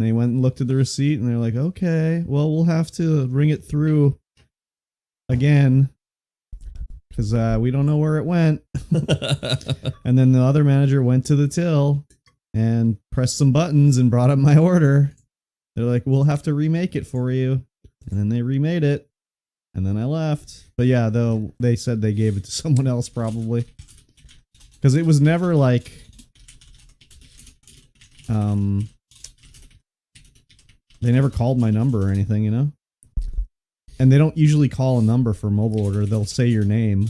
And they went and looked at the receipt and they're like, okay, well, we'll have to ring it through again because we don't know where it went. And then the other manager went to the till and pressed some buttons and brought up my order. They're like, we'll have to remake it for you. And then they remade it. And then I left. But yeah, though, they said they gave it to someone else probably. Because it was never like... They never called my number or anything, you know? And they don't usually call a number for mobile order. They'll say your name.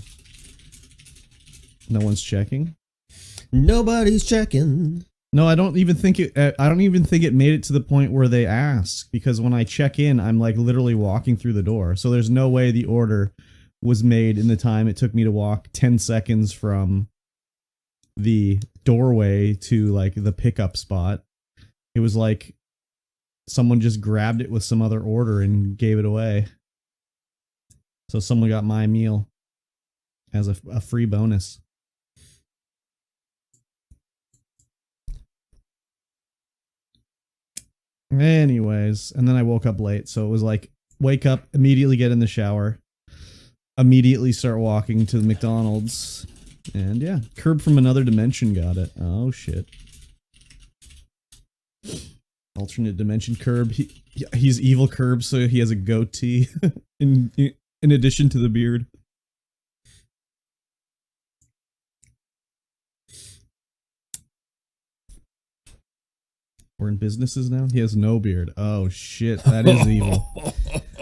No one's checking. Nobody's checking. No, I don't even think it made it to the point where they ask, because when I check in, I'm like literally walking through the door. So there's no way the order was made in the time it took me to walk 10 seconds from the doorway to like the pickup spot. It was like someone just grabbed it with some other order and gave it away. So someone got my meal as a free bonus. Anyways, and then I woke up late, so it was like, wake up, immediately get in the shower, immediately start walking to the McDonald's, and yeah, Curb from Another Dimension got it. Oh shit. Alternate dimension Curb. He's evil Curb, so he has a goatee in addition to the beard. We're in businesses now? He has no beard. Oh shit, that is evil.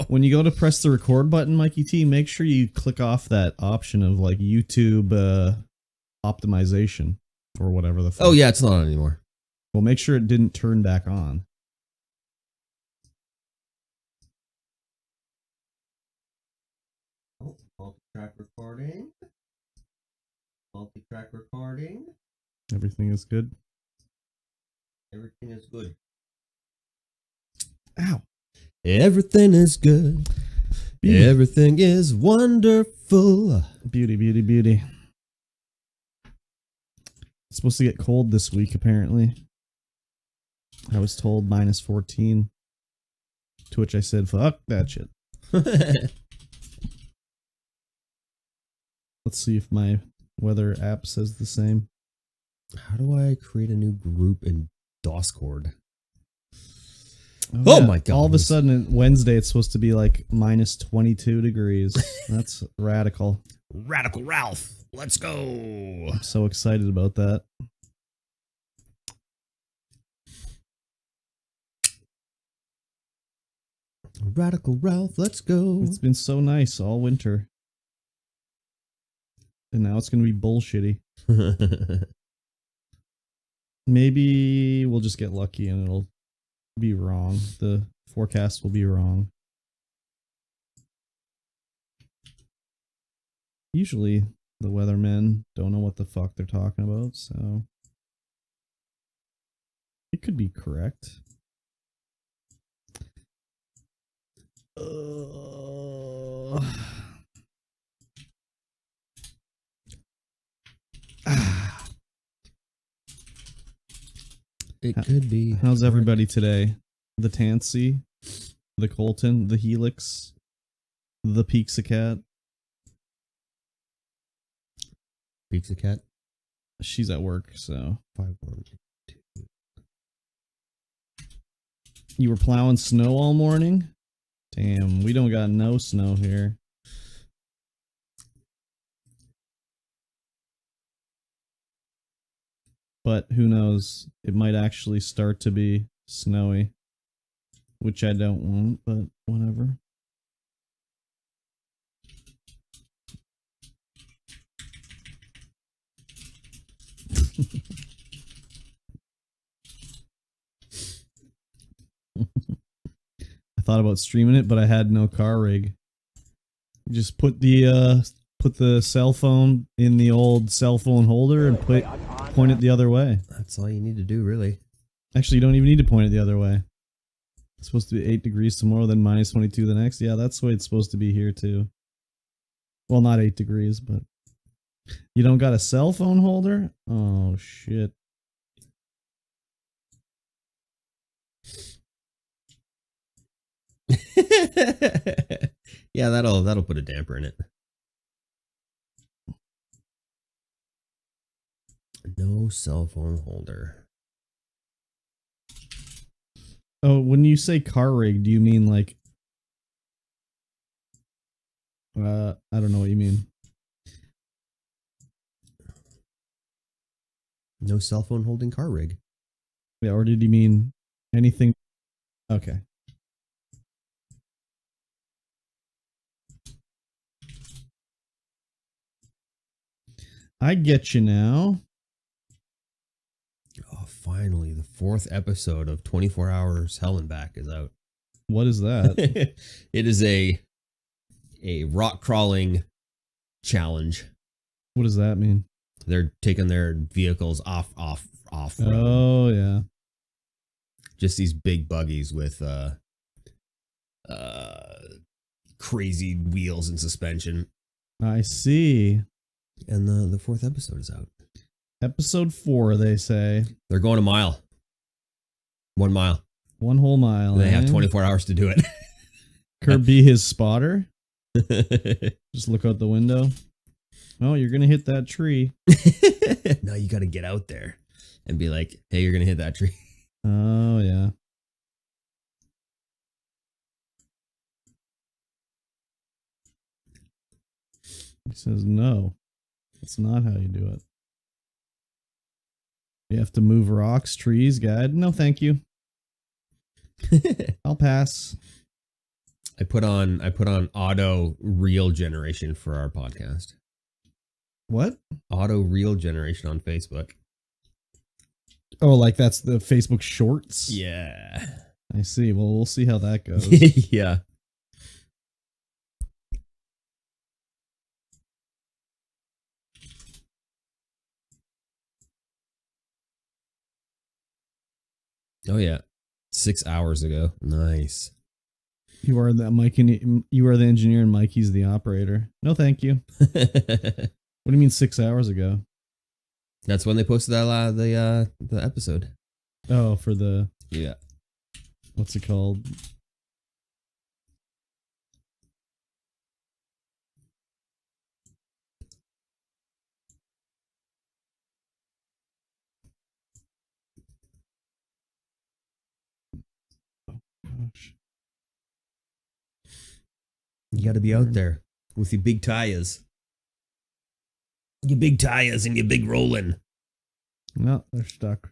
When you go to press the record button, Mikey T, make sure you click off that option of like YouTube optimization or whatever the fuck. Oh yeah, it's not on anymore. Well, make sure it didn't turn back on. Oh, multi-track recording. Multi-track recording. Everything is good. Everything is good. Ow. Everything is good. Beauty. Everything is wonderful. Beauty, beauty, beauty. It's supposed to get cold this week, apparently. I was told minus 14. To which I said, fuck that shit. Let's see if my weather app says the same. How do I create a new group in Discord? Oh yeah. My god. All of a sudden, Wednesday, it's supposed to be like minus 22 degrees. That's radical. Radical Ralph. Let's go. I'm so excited about that. Radical Ralph, let's go. It's been so nice all winter. And now it's going to be bullshitty. Maybe we'll just get lucky and it'll be wrong. The forecast will be wrong. Usually the weathermen don't know what the fuck they're talking about, so it could be correct. It could be. How's everybody today? The Tansy, the Colton, the Helix, the Pixacat. Pixacat? She's at work, so. 5, 1, 2. You were plowing snow all morning? Damn, we don't got no snow here. But who knows? It might actually start to be snowy. Which I don't want, but whatever. I thought about streaming it, but I had no car rig. Just put the cell phone in the old cell phone holder and point it the other way. That's all you need to do, really. Actually, you don't even need to point it the other way. It's supposed to be 8 degrees tomorrow, then minus 22 the next. Yeah, that's the way it's supposed to be here, too. Well, not 8 degrees, but... You don't got a cell phone holder? Oh, shit. Yeah, that'll put a damper in it. No cell phone holder. Oh, when you say car rig, do you mean like I don't know what you mean. No cell phone holding car rig. Yeah, or did you mean anything? Okay. I get you now. Oh, finally, the 4th episode of 24 Hours Hell and Back is out. What is that? It is a rock crawling challenge. What does that mean? They're taking their vehicles off. Oh, yeah. Just these big buggies with crazy wheels and suspension. I see. And the 4th episode is out. Episode 4, they say. They're going a mile. 1 mile. 1 whole mile. And they have 24 hours to do it. Curb be his spotter. Just look out the window. Oh, you're going to hit that tree. No, you got to get out there and be like, hey, you're going to hit that tree. Oh, yeah. He says, no, that's not how you do it. You have to move rocks, trees, guide. No, thank you. I'll pass. I put on auto reel generation for our podcast. What? Auto reel generation on Facebook. Oh, like that's the Facebook Shorts? Yeah. I see. Well, we'll see how that goes. Yeah. Oh yeah. 6 hours ago. Nice. You are the Mikey. You are the engineer, and Mikey's the operator. No, thank you. What do you mean 6 hours ago? That's when they posted that the episode. Oh, for the what's it called? Oh gosh. You got to be out there with your big tires. Your big tires and your big rolling. No, they're stuck.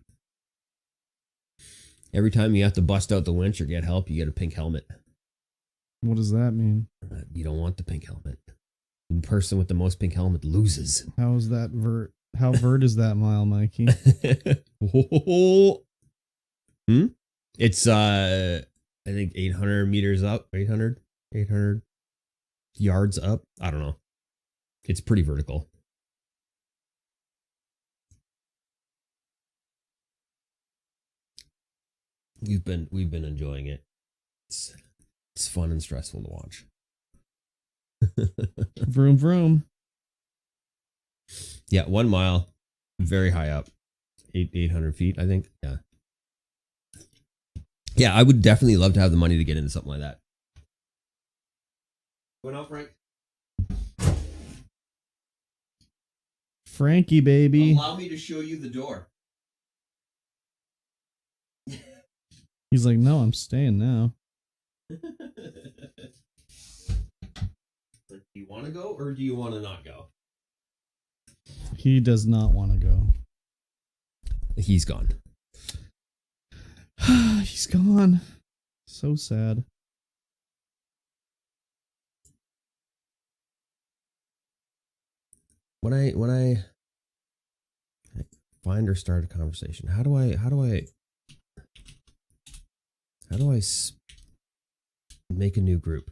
Every time you have to bust out the winch or get help, you get a pink helmet. What does that mean? You don't want the pink helmet. The person with the most pink helmet loses. How is that vert? How vert is that mile, Mikey? It's I think 800 meters up, 800 yards up. I don't know. It's pretty vertical. We've been enjoying it. It's fun and stressful to watch. Vroom vroom. Yeah, 1 mile, very high up, 800 feet, I think. Yeah. Yeah, I would definitely love to have the money to get into something like that. Going on, Frank? Frankie, baby. Allow me to show you the door. He's like, no, I'm staying now. Do you want to go or do you want to not go? He does not want to go. He's gone. He's gone. So sad. When I find or start a conversation, how do I make a new group?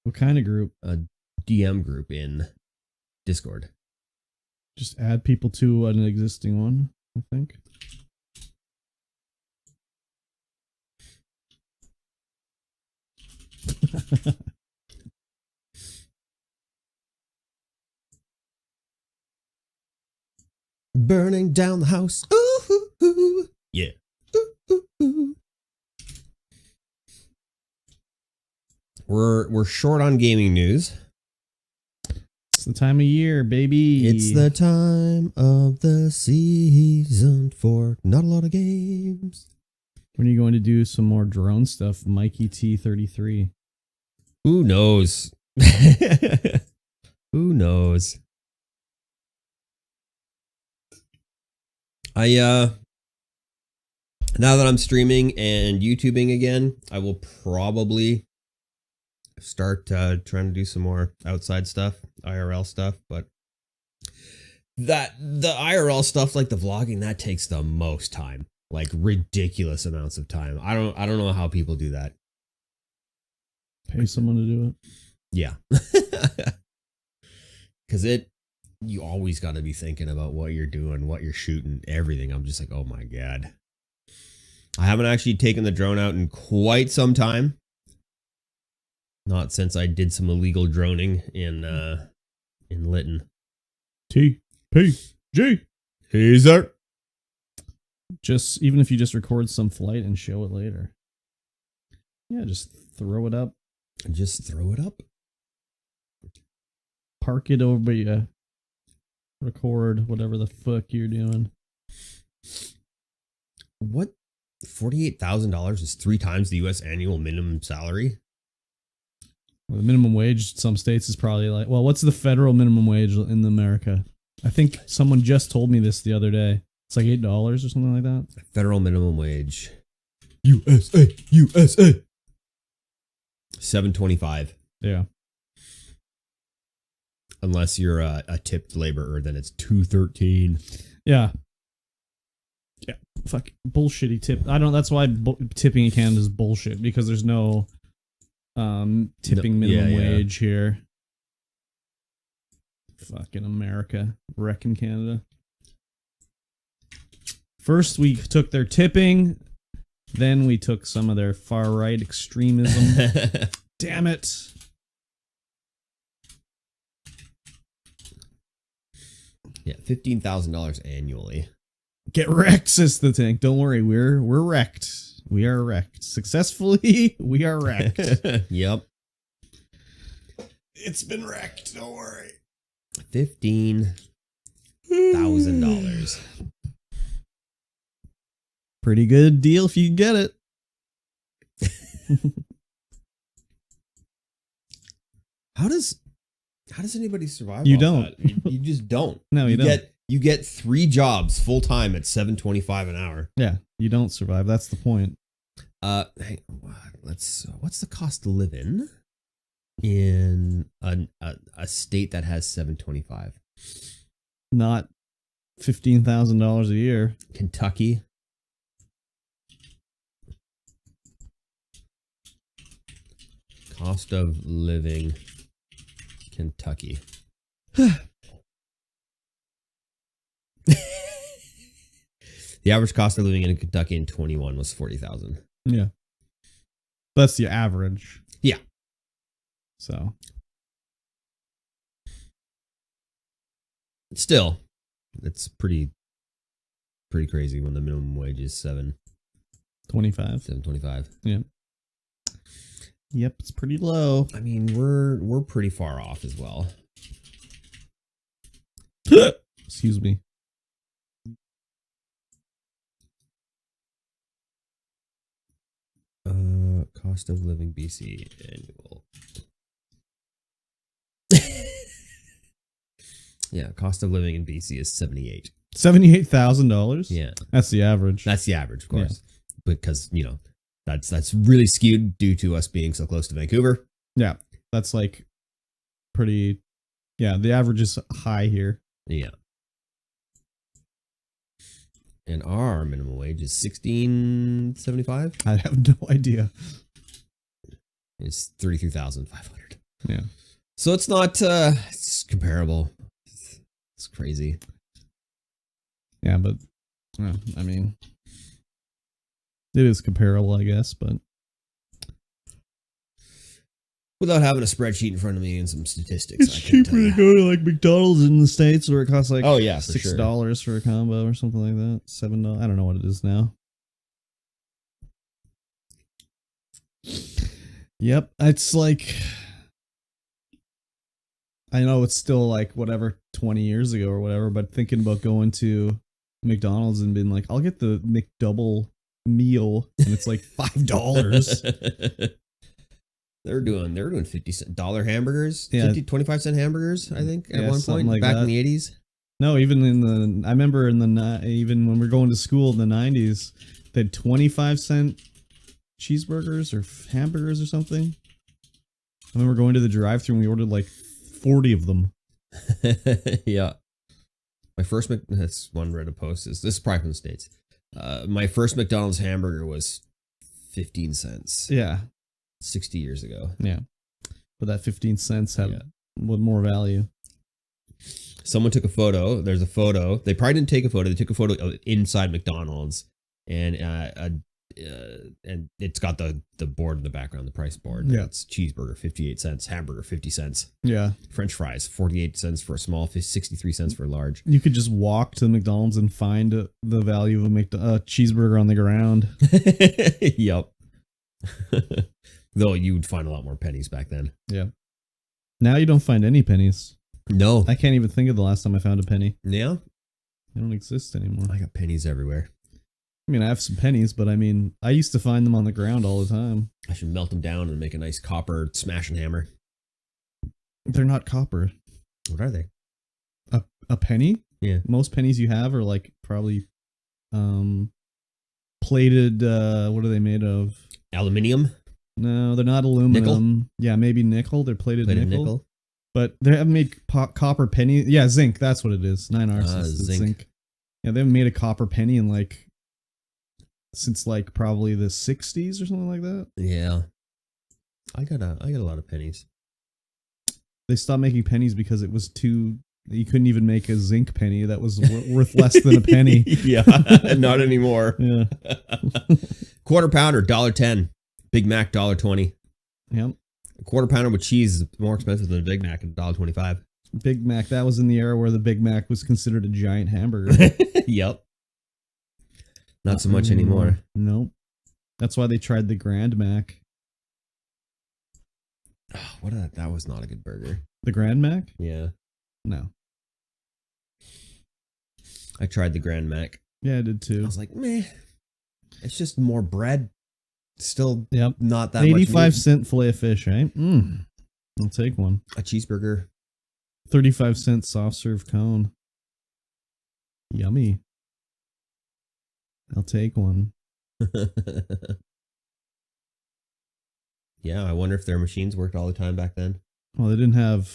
What kind of group? A DM group in Discord. Just add people to an existing one, I think. Burning down the house. Ooh, ooh, ooh. Yeah. Ooh, ooh, ooh. We're short on gaming news. It's the time of year, baby. It's the time of the season for not a lot of games. When are you going to do some more drone stuff, MikeyT33? Who knows? Who knows? Now that I'm streaming and YouTubing again, I will probably start trying to do some more outside stuff, IRL stuff, but the IRL stuff, like the vlogging, that takes the most time, like ridiculous amounts of time. I don't know how people do that. Pay someone to do it. Yeah. Cause you always got to be thinking about what you're doing, what you're shooting, everything. I'm just like, oh my God. I haven't actually taken the drone out in quite some time. Not since I did some illegal droning in Lytton. TPG. Teaser. Just even if you just record some flight and show it later. Yeah, just throw it up. Just throw it up. Park it over you. Record whatever the fuck you're doing. What? $48,000 is 3 times the U.S. annual minimum salary. Well, the minimum wage in some states is probably like, well, what's the federal minimum wage in America? I think someone just told me this the other day. It's like $8 or something like that. Federal minimum wage. USA. $7.25. Yeah. Unless you're a tipped laborer, then it's $2.13. Yeah. Yeah. Fuck bullshitty tip. That's why tipping in Canada is bullshit, because there's no tipping minimum wage here. Fucking America wrecking Canada. First we took their tipping, then we took some of their far right extremism. Damn it. Yeah, $15,000 annually. Get wrecked, says the tank. Don't worry, we're wrecked. We are wrecked. Successfully, we are wrecked. Yep. It's been wrecked, don't worry. $15,000. Pretty good deal if you can get it. How does anybody survive? You off don't. That? You just don't. No, you don't. You get 3 jobs full time at $7.25 an hour. Yeah, you don't survive. That's the point. Hey, what's the cost of living in a state that has $7.25? Not $15,000 a year. Kentucky. Cost of living, Kentucky. The average cost of living in Kentucky in 21 was $40,000. Yeah. That's the average. Yeah. So. Still, it's pretty crazy when the minimum wage is $7.25. $7.25. Yeah. Yep, it's pretty low. I mean, we're pretty far off as well. Excuse me. Cost of living BC annual. Yeah, cost of living in BC is $78,000. Yeah, that's the average. That's the average, of course, because that's really skewed due to us being so close to Vancouver. Yeah, that's like pretty. Yeah, the average is high here. Yeah. And our minimum wage is $16.75. I have no idea. It's $33,500. Yeah. So it's not. It's comparable. It's crazy. Yeah, but I mean, it is comparable, I guess. But without having a spreadsheet in front of me and some statistics, it's cheaper to go to like McDonald's in the States, where it costs like $6 for a combo or something like that. $7. I don't know what it is now. Yep. It's like, I know it's still like whatever 20 years ago or whatever, but thinking about going to McDonald's and being like, I'll get the McDouble meal, and it's like $5. They're doing $50 hamburgers, Yeah. 25-cent hamburgers, I think, at Yeah, one something point like back that. in the 80s. No, even I remember even when we were going to school in the 90s, they had 25-cent cheeseburgers or hamburgers or something. I remember going to the drive-thru and we ordered like 40 of them. Yeah. My first, that's one Reddit post, this is probably from the States. My first McDonald's hamburger was 15 cents. Yeah. 60 years ago. Yeah. But that 15 cents had more value. Someone took a photo. There's a photo. They probably didn't take a photo. They took a photo inside McDonald's, and it's got the board in the background, the price board. Yeah. It's cheeseburger 58 cents, hamburger 50 cents, Yeah. French fries 48 cents for a small, 63 cents for a large. You could just walk to McDonald's and find the value of a cheeseburger on the ground. Yep. Though you would find a lot more pennies back then. Yeah. Now you don't find any pennies. No. I can't even think of the last time I found a penny. Yeah. They don't exist anymore. I got pennies everywhere. I mean, I have some pennies, but I mean, I used to find them on the ground all the time. I should melt them down and make a nice copper smash and hammer. They're not copper. What are they? A penny? Yeah. Most pennies you have are like probably plated, what are they made of? Aluminium? No, they're not aluminum. Nickel? Yeah, maybe nickel. They're plated Plated nickel. nickel? But they haven't made copper penny. Yeah, zinc. That's what it is. 9 arsons. Zinc. Yeah, they haven't made a copper penny in like since like probably the 60s or something like that. Yeah. I got a lot of pennies. They stopped making pennies because it was too. You couldn't even make a zinc penny that was worth less than a penny. Yeah, not anymore. Yeah. Quarter pounder, $1.10. Big Mac, $1.20. Yep. A quarter pounder with cheese is more expensive than a Big Mac at $1.25. Big Mac. That was in the era where the Big Mac was considered a giant hamburger. Yep. Not so much anymore. Nope. That's why they tried the Grand Mac. Oh, that was not a good burger. The Grand Mac? Yeah. No. I tried the Grand Mac. Yeah, I did I too. was like, meh. It's just more bread. Still not that 85 much. cent filet of fish, right? I'll take one. A cheeseburger. 35-cent soft serve cone. Yummy. I'll take one. Yeah, I wonder if their machines worked all the time back then. Well, they didn't have.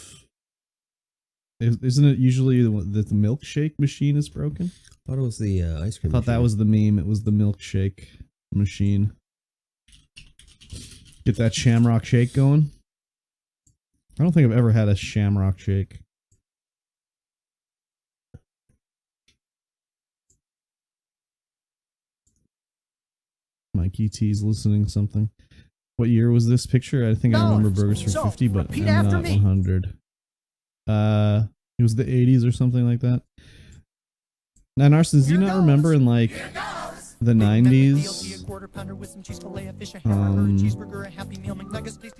Isn't it usually that the milkshake machine is broken? I thought it was the ice cream. I thought that was the meme. It was the milkshake machine. Get that shamrock shake going. I don't think I've ever had a shamrock shake. Mikey T's listening to something. What year was this picture? I think I remember burgers for 50, but I'm not 100. It was the 80s or something like that. Now, Narsons, do you not remember in like the 90s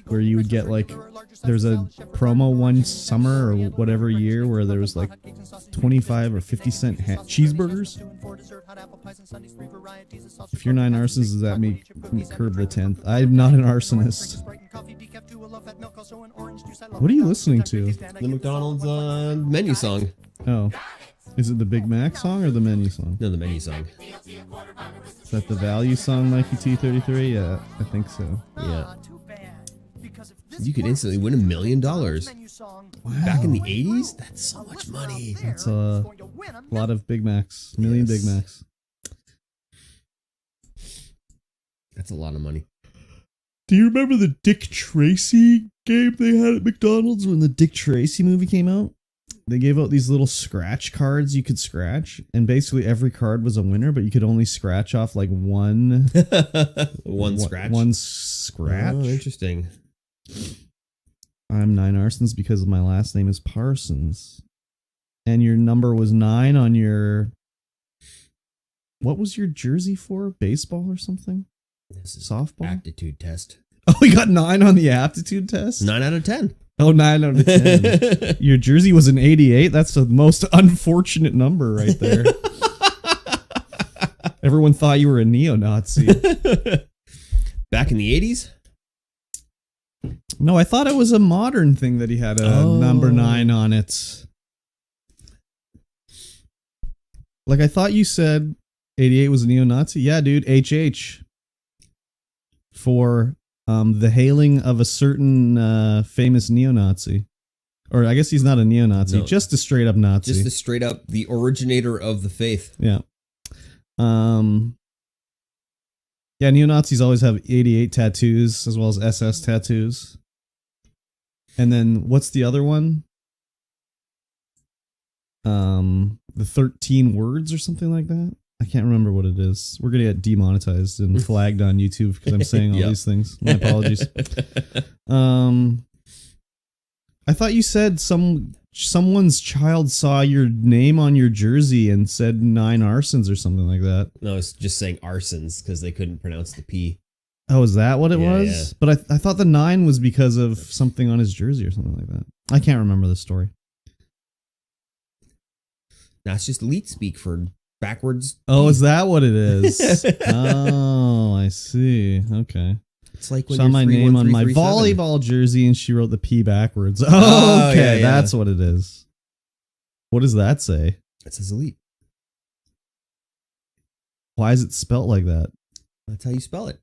where you would get like, there's a promo one summer or whatever year where there was like 25 or 50 cent cheeseburgers? If you're 9 arsons, does that make Curb the 10th? I'm not an arsonist. What are you listening to? The McDonald's menu song. Oh. Is it the Big Mac song or the menu song? No, the menu song. Is that the value song, MikeyT33? Yeah, I think so. Yeah. You could instantly win $1 million. Wow. Back in the 80s? That's so much money. That's a lot of Big Macs. A million Big Macs. That's a lot of money. Do you remember the Dick Tracy game they had at McDonald's when the Dick Tracy movie came out? They gave out these little scratch cards you could scratch, and basically every card was a winner, but you could only scratch off like one scratch. One scratch. Oh, interesting. I'm 9 arsons because my last name is Parsons. And your number was 9 on your... What was your jersey for? Baseball or something? This is softball? aptitude test. we got 9 on the aptitude test? 9 out of 10. Oh, 9 out of 10. Your jersey was an 88. That's the most unfortunate number right there. Everyone thought you were a neo-Nazi. Back in the 80s? No, I thought it was a modern thing that he had a number 9 on it. Like, I thought you said 88 was a neo-Nazi. Yeah, dude, HH. For the hailing of a certain famous neo-Nazi. Or I guess he's not a neo-Nazi, No. just a straight-up Nazi. Just the straight up, the originator of the faith. Yeah. Yeah, neo-Nazis always have 88 tattoos as well as SS tattoos. And then what's the other one? The 13 words or something like that. I can't remember what it is. We're gonna get demonetized and flagged on YouTube because I'm saying all Yep. these things. My apologies. I thought you said someone's child saw your name on your jersey and said 9 arsons or something like that. No, it's just saying arsons because they couldn't pronounce the P. Oh, is that what it Yeah, was? yeah. But I thought the 9 was because of something on his jersey or something like that. I can't remember the story. That's just elite speak for backwards. Oh, is that what it is? Oh, I see. Okay. It's like when Saw you're my name on my 31337. volleyball jersey and she wrote the P backwards. Oh, Okay, yeah, yeah. that's what it is. What does that say? It says elite. Why is it spelt like that? That's how you spell it.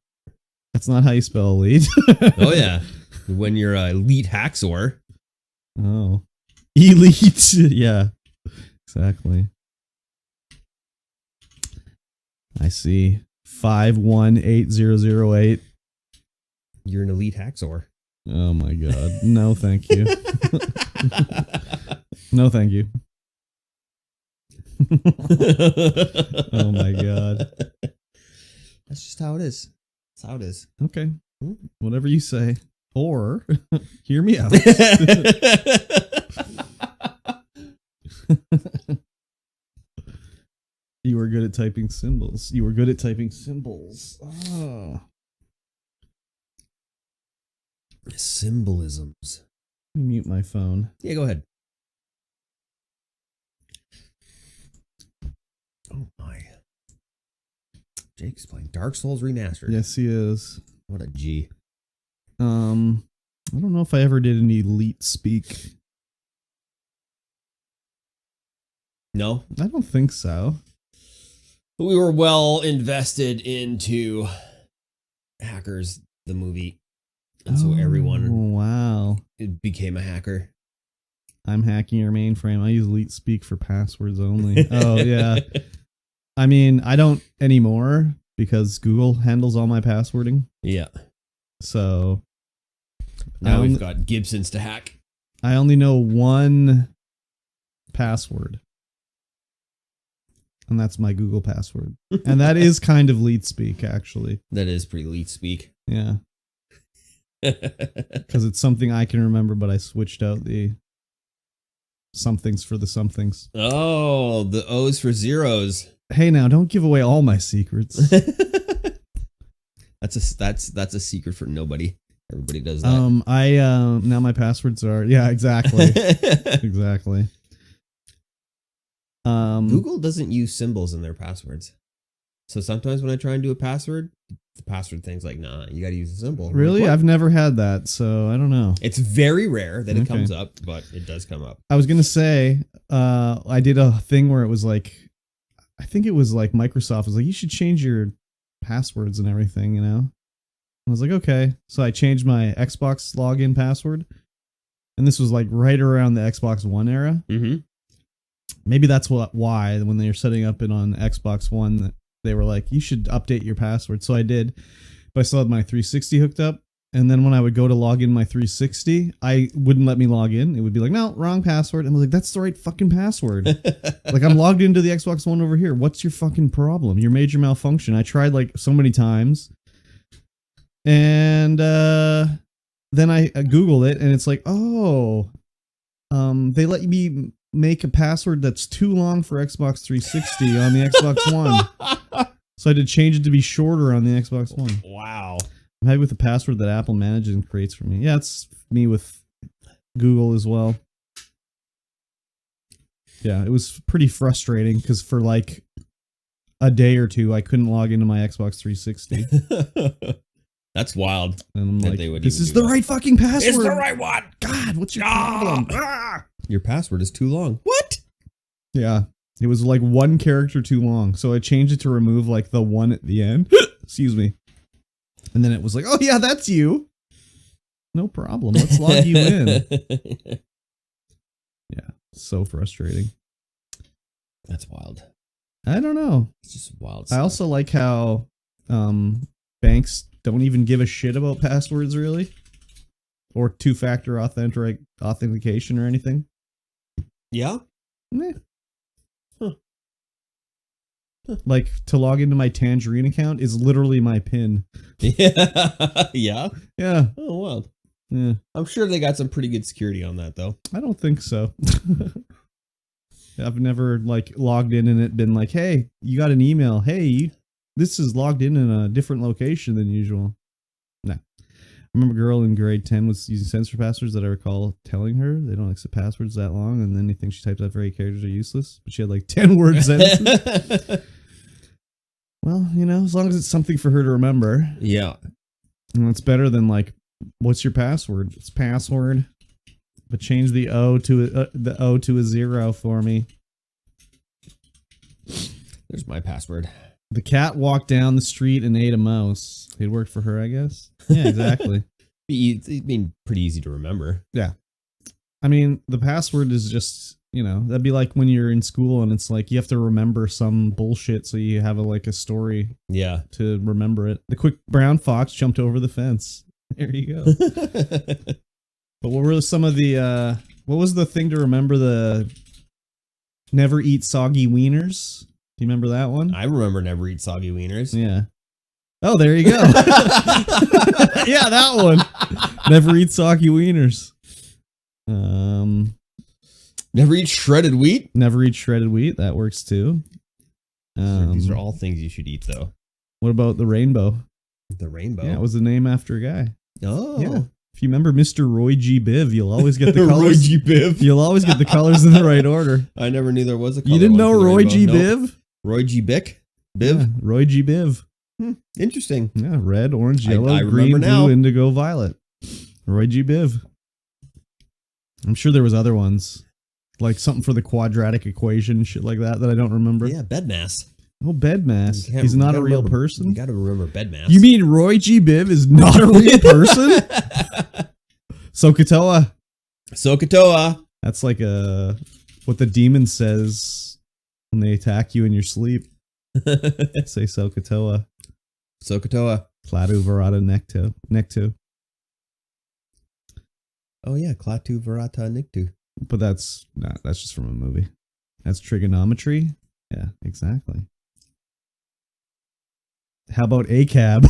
That's not how you spell elite. Oh, yeah. When you're elite hacksaw. Oh. Elite. Yeah. Exactly. I see. 518008. You're an elite hacksaw. Oh my god. No, thank you. No, thank you. Oh my god. That's just how it is. That's how it is. Okay. Whatever you say. Or hear me out. You were good at typing symbols. You were good at typing symbols. Oh. Symbolisms. Let me mute my phone. Yeah, go ahead. Oh my. Jake's playing Dark Souls Remastered. Yes, he is. What a G. I don't know if I ever did an elite speak. No? I don't think so. We were well invested into Hackers, the movie. And so everyone Wow. became a hacker. I'm hacking your mainframe. I use elite speak for passwords only. Oh, yeah. I mean, I don't anymore because Google handles all my passwording. Yeah. So Now we've got Gibsons to hack. I only know one password. And that's my Google password. And that is kind of lead speak, actually. That is pretty elite speak. Yeah. Because it's something I can remember, but I switched out the somethings for the somethings. Oh, the O's for zeros. Hey, now, don't give away all my secrets. That's a secret for nobody. Everybody does that. Now my passwords are, yeah, exactly. Exactly. Google doesn't use symbols in their passwords. So sometimes when I try and do a password, the password thing's like, nah, you got to use a symbol. Really? Like, I've never had that, so I don't know. it's very rare that it Okay. comes up, but it does come up. I was going to say, I did a thing where it was like, I think it was like Microsoft was like, you should change your passwords and everything, you know? I was like, okay. So I changed my Xbox login password. And this was like right around the Xbox One era. Mm-hmm. Maybe that's why when they were setting up it on Xbox One, that they were like, you should update your password. So I did, but I still had my 360 hooked up. And then when I would go to log in my 360, I wouldn't let me log in. It would be like, no, wrong password. And I was like, that's the right fucking password. Like, I'm logged into the Xbox One over here. What's your fucking problem? Your major malfunction. I tried like so many times. And then I Googled it and it's like, oh, they let me make a password that's too long for Xbox 360 on the Xbox One. So I had to change it to be shorter on the Xbox One. Wow. I'm happy with the password that Apple manages and creates for me. Yeah, it's me with Google as well. Yeah, it was pretty frustrating because for like a day or two, I couldn't log into my Xbox 360. That's wild. And I'm that like, they would this even is do the that. right fucking password. It's the right one. God, what's your problem? Your password is too long. What? Yeah, it was like one character too long. So I changed it to remove like the one at the end. Excuse me. And then it was like, oh yeah, that's you. No problem. Let's log you in. Yeah, so frustrating. That's wild. I don't know. It's just wild I stuff. also like how banks don't even give a shit about passwords really, or two-factor authentication or anything. Yeah? Meh. Huh. Like to log into my Tangerine account is literally my PIN. Yeah. Yeah? Yeah. Oh, wild. Yeah. I'm sure they got some pretty good security on that, though. I don't think so. I've never like logged in and it been like, hey, you got an email. Hey, this is logged in a different location than usual. No. I remember a girl in grade 10 was using sensor passwords that I recall telling her they don't accept passwords that long, and then they think she types out for 8 characters are useless. But she had like 10 word sentences. Well, you know, as long as it's something for her to remember. Yeah. And it's better than like, what's your password? It's password. But change the O to a 0 for me. There's my password. The cat walked down the street and ate a mouse. It worked for her, I guess. Yeah, exactly. It'd be pretty easy to remember. Yeah. I mean, the password is just, you know, that'd be like when you're in school and it's like you have to remember some bullshit so you have a story. Yeah. To remember it. The quick brown fox jumped over the fence. There you go. But what were some of the, what was the thing to remember? The never eat soggy wieners? Do you remember that one? I remember never eat soggy wieners. Yeah. Oh, there you go. Yeah, that one. Never eat soggy wieners. Never eat shredded wheat? Never eat shredded wheat. That works too. These are all things you should eat, though. What about the rainbow? The rainbow? Yeah, it was the name after a guy. Oh. Yeah. If you remember Mr. Roy G. Biv, you'll always get the colors. Roy G. Biv. You'll always get the colors in the right order. I never knew there was a color. You didn't one know for the Roy rainbow. G. Nope. Biv? Roy G. Bic? Biv? Yeah, Roy G. Biv. Interesting. Yeah, red, orange, I yellow, remember green, now. blue, indigo, violet. Roy G. Biv. I'm sure there was other ones. Like something for the quadratic equation, shit like that I don't remember. Yeah, Bedmass. Oh, Bedmass. You can't- He's not you a gotta real remember- person? You gotta remember Bedmass. You mean Roy G. Biv is not a real person? Sokotoa. Sokotoa. That's like what the demon says when they attack you in your sleep. Say Sokotoa. Sokotoa. Klatu Varata Necto. Oh yeah, Klatu Varata Niktu. But that's just from a movie. That's trigonometry. Yeah, exactly. How about ACAB?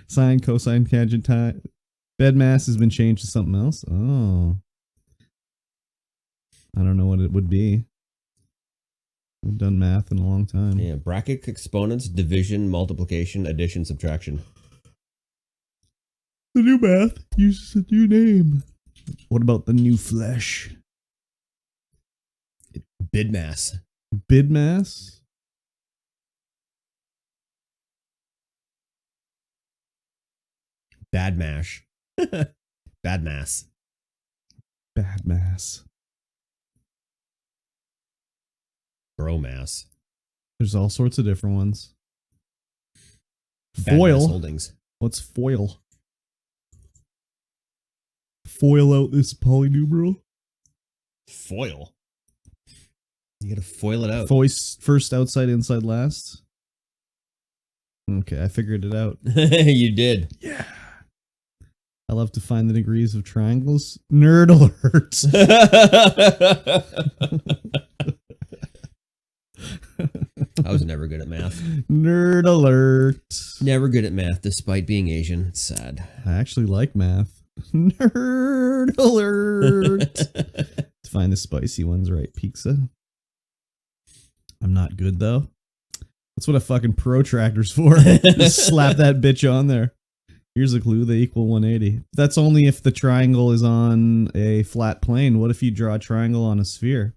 Sine, cosine, tangent, Bedmass has been changed to something else. Oh. I don't know what it would be. I've done math in a long time. Yeah, bracket exponents, division, multiplication, addition, subtraction. The new math uses a new name. What about the new flesh? Bidmass. Bidmass? Bad mash. Bad mass. Badmass. Bromass. There's all sorts of different ones. Bad Foil. Mass Holdings. What's foil? Foil out this polynumeral. Foil. You gotta foil it out. Voice first, outside, inside, last. Okay, I figured it out. You did. Yeah. I love to find the degrees of triangles. Nerd alert. I was never good at math. Nerd alert. Never good at math, despite being Asian. It's sad. I actually like math. Nerd alert. To find the spicy ones, right? Pizza. I'm not good though. That's what a fucking protractor's for. Just slap that bitch on there. Here's a clue, they equal 180. That's only if the triangle is on a flat plane. What if you draw a triangle on a sphere?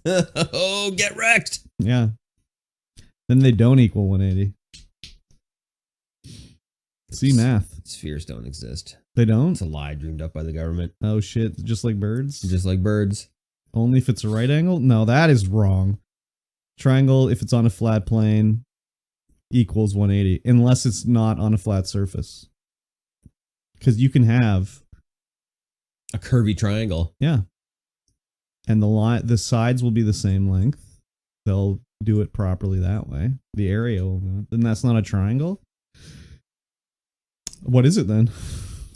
Oh, get wrecked. Yeah. Then they don't equal 180. See math. Spheres don't exist. They don't? It's a lie dreamed up by the government. Oh shit, just like birds? Just like birds. Only if it's a right angle? No, that is wrong. Triangle, if it's on a flat plane, equals 180. Unless it's not on a flat surface. Because you can have a curvy triangle. Yeah. And the sides will be the same length. They'll do it properly that way. The area will not. Then that's not a triangle? What is it then?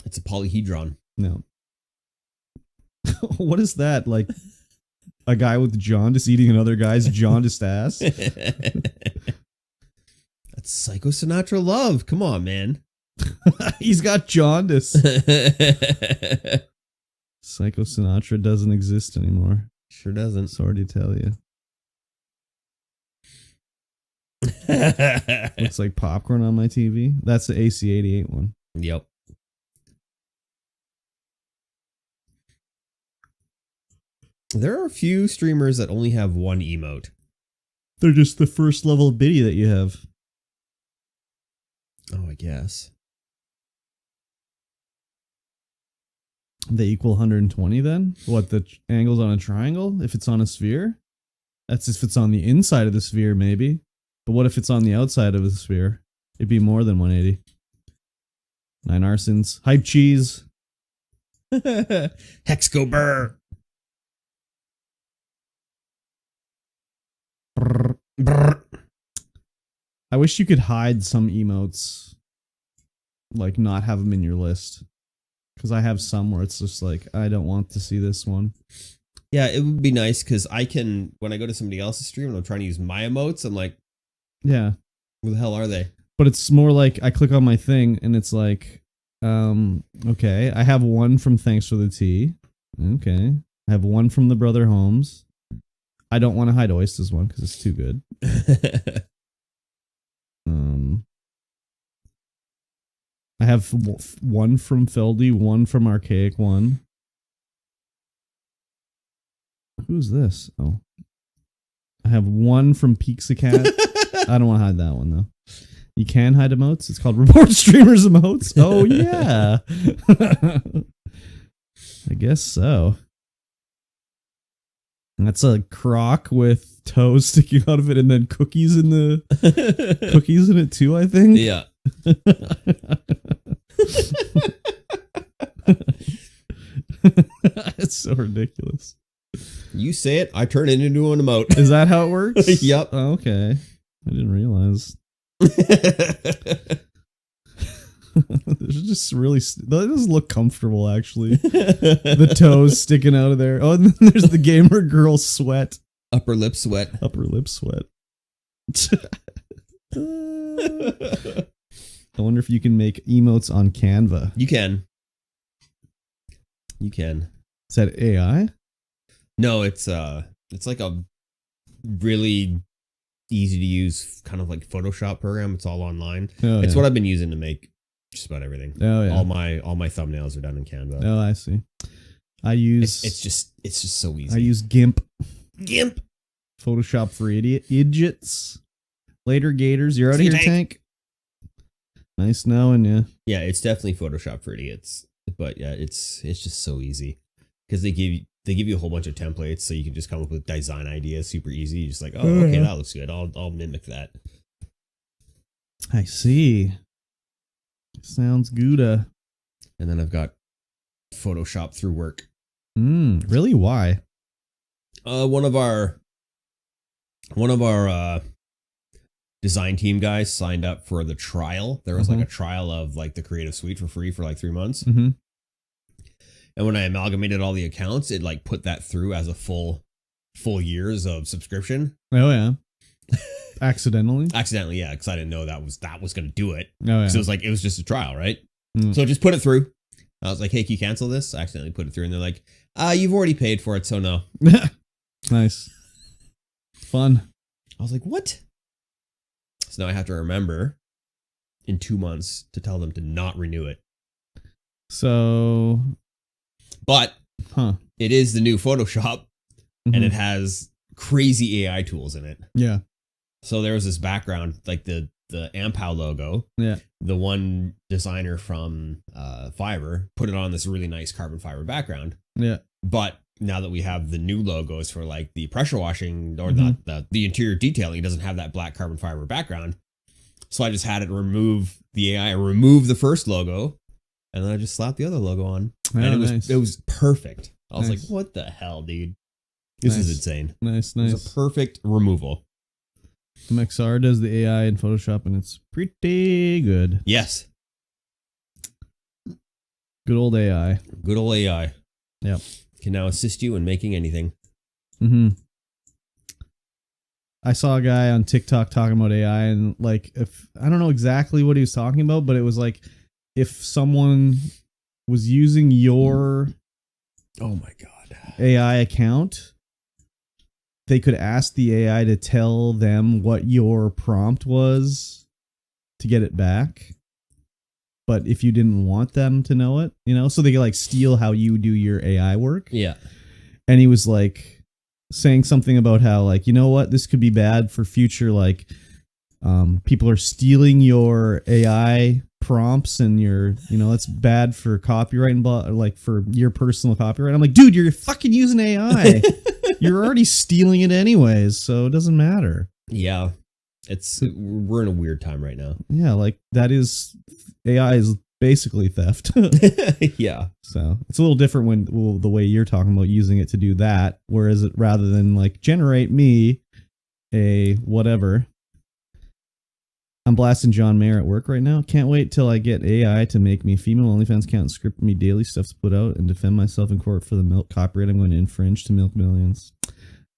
It's a polyhedron. No. What is that? Like a guy with jaundice eating another guy's jaundiced ass? That's Psycho Sinatra love. Come on, man. He's got jaundice. Psycho Sinatra doesn't exist anymore. Sure doesn't. Sorry to tell you. Looks like popcorn on my TV. That's the AC88 one. Yep. There are a few streamers that only have one emote. They're just the first level biddy that you have. Oh, I guess. They equal 120 then? What, the angle's on a triangle? If it's on a sphere? That's if it's on the inside of the sphere, maybe. But what if it's on the outside of the sphere? It'd be more than 180. 9 arsons. Hype cheese. Hexco burr. Brr, brr. I wish you could hide some emotes. Like, not have them in your list. Because I have some where it's just like, I don't want to see this one. Yeah, it would be nice because I can, when I go to somebody else's stream and I'm trying to use my emotes, I'm like, yeah. Where the hell are they? But it's more like I click on my thing and it's like, okay, I have one from Thanks for the Tea. Okay. I have one from the Brother Holmes. I don't want to hide Oyster's one because it's too good. I have one from Feldy, one from Archaic One. Who's this? Oh. I have one from Pixacat. I don't want to hide that one, though. You can hide emotes. It's called Report Streamers Emotes. Oh, yeah. I guess so. And that's a crock with toes sticking out of it and then cookies in the cookies in it too, I think. Yeah. It's so ridiculous. You say it, I turn it into an emote. Is that how it works? Yep. Oh, okay. I didn't realize. There's just really... That doesn't look comfortable, actually. The toes sticking out of there. Oh, and then there's the gamer girl sweat. Upper lip sweat. Upper lip sweat. I wonder if you can make emotes on Canva. You can. You can. Is that AI? No, it's like a really easy to use kind of like Photoshop program. It's all online. Oh, it's yeah. what I've been using to make just about everything. Oh yeah. All my thumbnails are done in Canva. Oh, I see. I use it's just so easy. I use GIMP. GIMP. Photoshop for idiots. Later, Gators. You're out of here, Tank. Nice knowing you. Yeah, it's definitely Photoshop for idiots. But yeah, it's just so easy because they give you a whole bunch of templates, so you can just come up with design ideas super easy. You're just like, oh, okay, that looks good. I'll mimic that. I see. Sounds good. And then I've got Photoshop through work. Really? Why? One of our design team guys signed up for the trial. There was like a trial of like the Creative Suite for free for like 3 months. Mm-hmm. And when I amalgamated all the accounts, it like put that through as a full years of subscription. Oh yeah. Accidentally, yeah, because I didn't know that was going to do it. Oh yeah. So it was just a trial, right? So just put it through. I was like, hey, can you cancel this? I accidentally put it through, and they're like, you've already paid for it, so no. Nice. Fun. I was like, what? So now I have to remember in 2 months to tell them to not renew it. So, But huh? it is the new Photoshop, and Mhm. it has crazy AI tools in it. Yeah. So there was this background, like the Ampow logo. Yeah. The one designer from Fiverr put it on this really nice carbon fiber background. Yeah. But now that we have the new logos for like the pressure washing or the interior detailing, it doesn't have that black carbon fiber background. So I just had it remove the AI, remove the first logo, and then I just slapped the other logo on. Oh, And nice. it was perfect. I was Nice. like, what the hell, dude? This is insane. Nice. It was a perfect removal. MXR does the AI in Photoshop, and it's pretty good. Yes. Good old AI. Good old AI. Yep. Can now assist you in making anything. Mm-hmm. I saw a guy on TikTok talking about AI, and like, if I don't know exactly what he was talking about, but it was like if someone was using your Oh my God. AI account, they could ask the AI to tell them what your prompt was to get it back. But if you didn't want them to know it, so they could like steal how you do your AI work. Yeah. And he was like saying something about how like, you know what, this could be bad for future, like people are stealing your AI prompts and your, that's bad for copyright and like for your personal copyright. I'm like, dude, you're fucking using AI. You're already stealing it anyways, so it doesn't matter. Yeah. We're in a weird time right now. Yeah, like that is AI is basically theft. Yeah. So it's a little different when the way you're talking about using it to do that, whereas it rather than like generate me a whatever. I'm blasting John Mayer at work right now. Can't wait till I get AI to make me female OnlyFans account and script me daily stuff to put out and defend myself in court for the milk copyright I'm going to infringe to milk millions.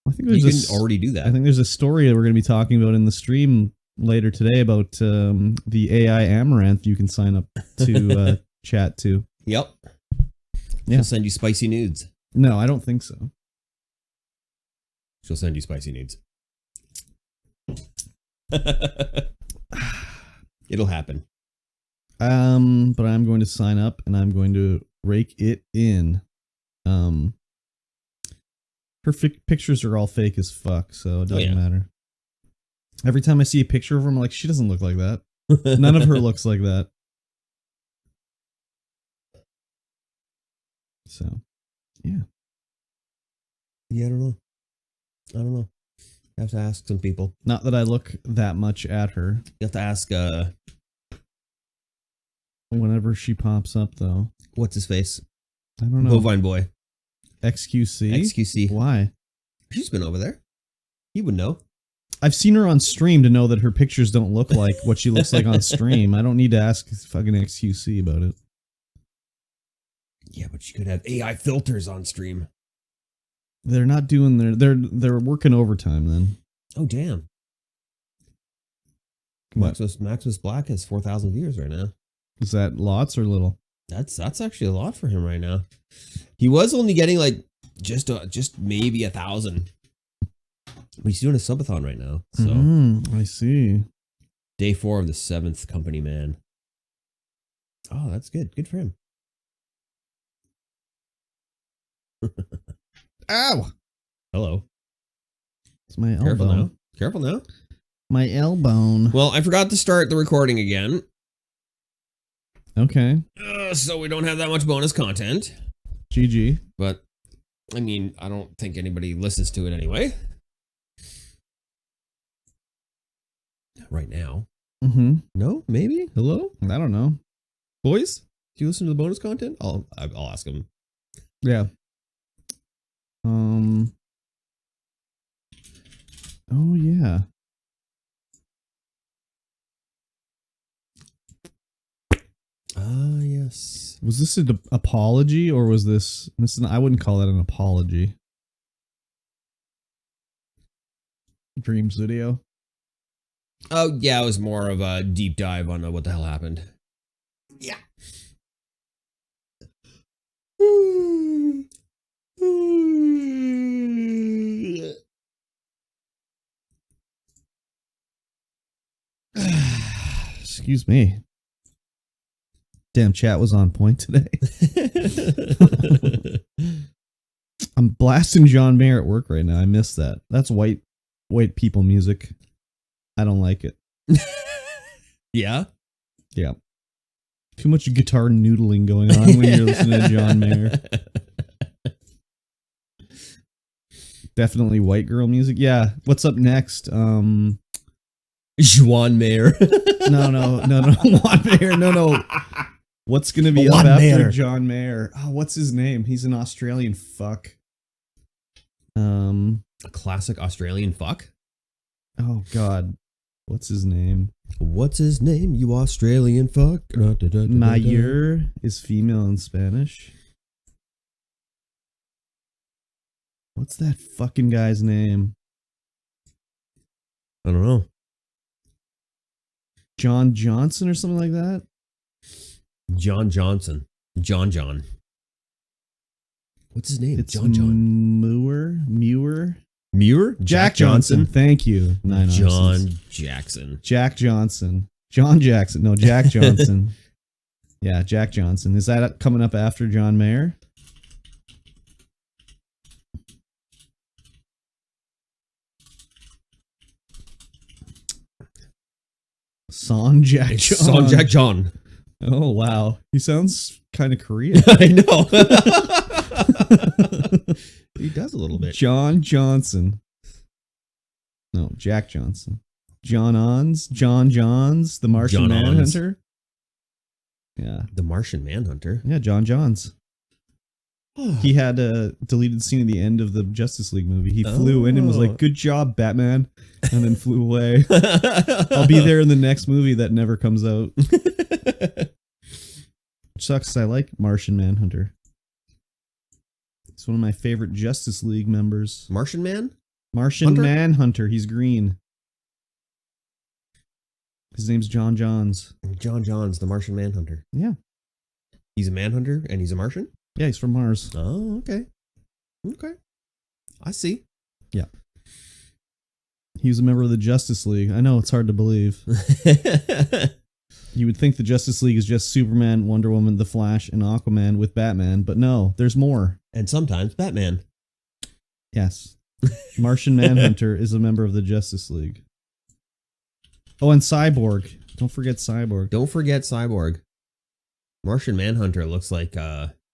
I think you can already do that. I think there's a story that we're going to be talking about in the stream later today about the AI amaranth you can sign up to chat to. Yep. Yeah. She'll send you spicy nudes. No, I don't think so. She'll send you spicy nudes. It'll happen. But I'm going to sign up and I'm going to rake it in. Her pictures are all fake as fuck, so it doesn't matter. Every time I see a picture of her, I'm like, she doesn't look like that. None of her looks like that. So, yeah. Yeah, I don't know. You have to ask some people. Not that I look that much at her. You have to ask, whenever she pops up, though. what's his face? I don't know. Bovine Boy. XQC? XQC. Why? She's been over there. He would know. I've seen her on stream to know that her pictures don't look like what she looks like on stream. I don't need to ask fucking XQC about it. Yeah, but she could have AI filters on stream. They're not doing they're working overtime then. Oh damn. Maximus Black has 4,000 views right now. Is that lots or little? That's actually a lot for him right now. He was only getting like just maybe 1,000. But he's doing a subathon right now. So I see. Day 4 of the 7th company man. Oh, that's good. Good for him. Ow! Hello. It's my elbow. Careful now. Careful now. My elbow. Well, I forgot to start the recording again. Okay. So we don't have that much bonus content. GG. But, I mean, I don't think anybody listens to it anyway. Right now. Mm-hmm. No? Maybe? Hello? I don't know. Boys? Do you listen to the bonus content? I'll ask them. Yeah. Oh, yeah. Ah, yes. Was this an apology or was this I wouldn't call that an apology. Dreams video. Oh, yeah, it was more of a deep dive on what the hell happened. Yeah. Excuse me. Damn, chat was on point today. I'm blasting John Mayer at work right now. I miss that. That's white people music. I don't like it. Yeah? Yeah. Too much guitar noodling going on when you're listening to John Mayer. Definitely white girl music. Yeah. What's up next? Juan Mayer. No. Juan Mayer. No. What's going to be up after John Mayer? Oh, what's his name? He's an Australian fuck. A classic Australian fuck? Oh, God. What's his name? What's his name, you Australian fuck? Mayer is female in Spanish. What's that fucking guy's name? I don't know. John Johnson or something like that? John Johnson. John. What's his name? It's John. Muir? Jack Johnson. Thank you. John Jackson. Jack Johnson. John Jackson. No, Jack Johnson. Yeah, Jack Johnson. Is that coming up after John Mayer? Son Jack John. Son Jack John. Oh, wow. He sounds kind of Korean. I know. He does a little bit. John Johnson. No, Jack Johnson. John Johns, the Martian Manhunter. Yeah. The Martian Manhunter? Yeah, John Johns. He had a deleted scene at the end of the Justice League movie. He flew in and was like, "Good job, Batman," and then flew away. I'll be there in the next movie that never comes out. Which sucks. I like Martian Manhunter. He's one of my favorite Justice League members. Martian Man? Martian Manhunter. He's green. His name's John Johns. John Johns, the Martian Manhunter. Yeah. He's a manhunter and he's a Martian? Yeah, he's from Mars. Oh, okay. Okay. I see. Yeah. He was a member of the Justice League. I know, it's hard to believe. You would think the Justice League is just Superman, Wonder Woman, The Flash, and Aquaman with Batman, but no, there's more. And sometimes Batman. Yes. Martian Manhunter is a member of the Justice League. Oh, and Cyborg. Don't forget Cyborg. Don't forget Cyborg. Martian Manhunter looks like...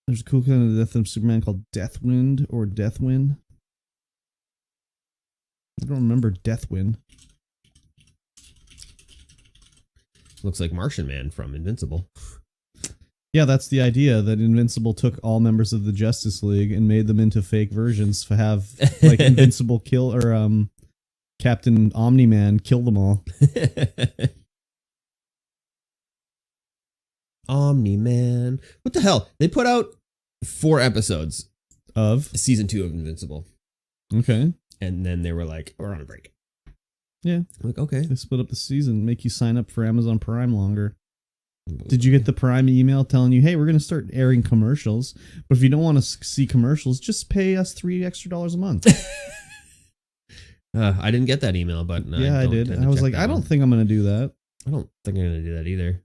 There's a cool kind of Death of Superman called Deathwind or Deathwind. I don't remember Deathwind. Looks like Martian Man from Invincible. Yeah, that's the idea, that Invincible took all members of the Justice League and made them into fake versions to have like Invincible kill or Captain Omni-Man kill them all. Omni-Man. What the hell? They put out 4 episodes of season 2 of Invincible. Okay. And then they were like, we're on a break. Yeah. I'm like, okay. They split up the season, make you sign up for Amazon Prime longer. Did you get the Prime email telling you, hey, we're going to start airing commercials, but if you don't want to see commercials, just pay us $3 extra a month. I didn't get that email, but yeah, I did. I was like, I don't think I'm going to do that. I don't think I'm going to do that either.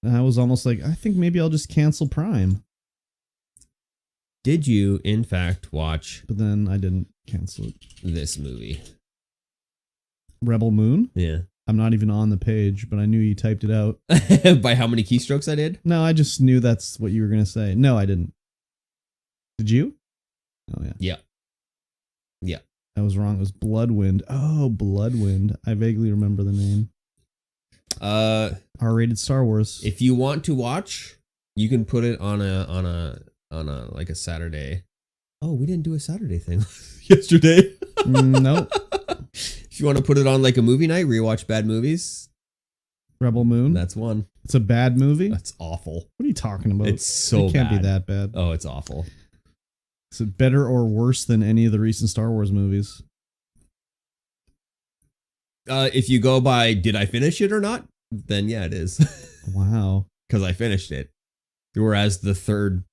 And I was almost like, I think maybe I'll just cancel Prime. Did you, in fact, watch... But then I didn't cancel it. This movie? Rebel Moon? Yeah. I'm not even on the page, but I knew you typed it out. By how many keystrokes I did? No, I just knew that's what you were going to say. No, I didn't. Did you? Oh, yeah. Yeah. Yeah. I was wrong. It was Bloodwind. Oh, Bloodwind. I vaguely remember the name. R-rated Star Wars. If you want to watch, you can put it on a like a Saturday. Oh, we didn't do a Saturday thing yesterday. Nope. If you want to put it on like a movie night, rewatch bad movies. Rebel Moon. That's one. It's a bad movie. That's awful. What are you talking about? It's so It can't bad. be that bad. Oh, it's awful. Is it better or worse than any of the recent Star Wars movies? If you go by, did I finish it or not? Then yeah, it is. Wow. Because I finished it. Whereas the 3rd,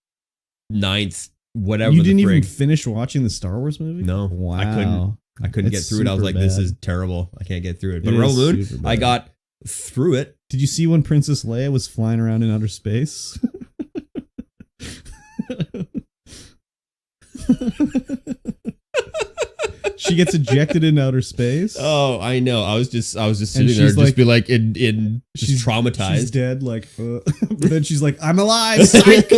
9th, whatever. You didn't even finish watching the Star Wars movie? No. Wow. I couldn't get through it. I was like, this is terrible. I can't get through it. But It Rebel is Moon, super bad. I got through it. Did you see when Princess Leia was flying around in outer space? She gets ejected in outer space. Oh, I know. I was just sitting she's there, just like- be like, in she's traumatized. She's dead. Like, but then she's like, I'm alive. Psych!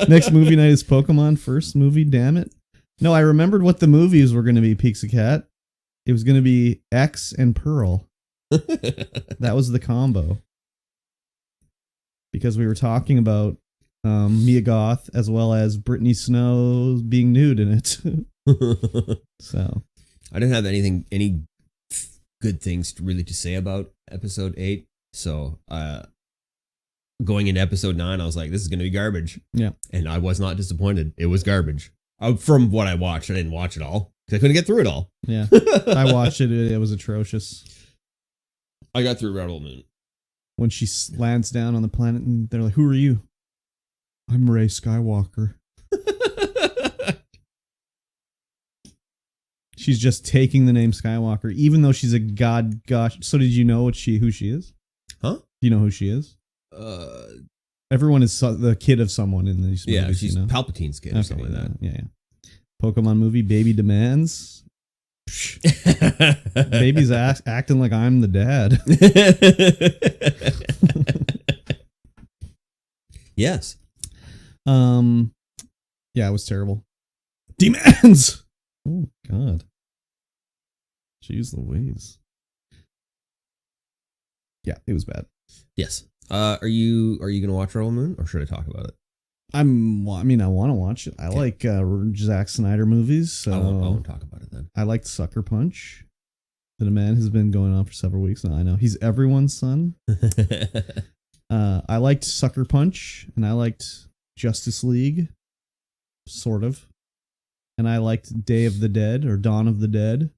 Next movie night is Pokemon. First movie. Damn it. No, I remembered what the movies were going to be. Pixie-Cat. It was going to be X and Pearl. That was the combo. Because we were talking about Mia Goth as well as Brittany Snow being nude in it. So I didn't have any good things really to say about episode 8. So going into episode 9, I was like, this is going to be garbage. Yeah. And I was not disappointed. It was garbage. From what I watched, I didn't watch it all because I couldn't get through it all. yeah, I watched it. It was atrocious. I got through Rebel Moon. When she lands down on the planet and they're like, who are you? I'm Rey Skywalker. She's just taking the name Skywalker, even though she's a god. Gosh, so did you know who she is? Huh? Do you know who she is? Everyone is the kid of someone in these movies. Yeah, she's you know? Palpatine's kid or something like that. Yeah. Pokemon movie, Baby Demands. Baby's acting like I'm the dad. Yes. Yeah, it was terrible. Demands. Oh God. Jeez Louise. Yeah, it was bad. Yes. Are you gonna watch Rebel Moon or should I talk about it? I want to watch it. I like Zack Snyder movies. So I won't talk about it then. I liked Sucker Punch. The demand has been going on for several weeks now. I know he's everyone's son. I liked Sucker Punch, and I liked Justice League, sort of, and I liked Day of the Dead or Dawn of the Dead.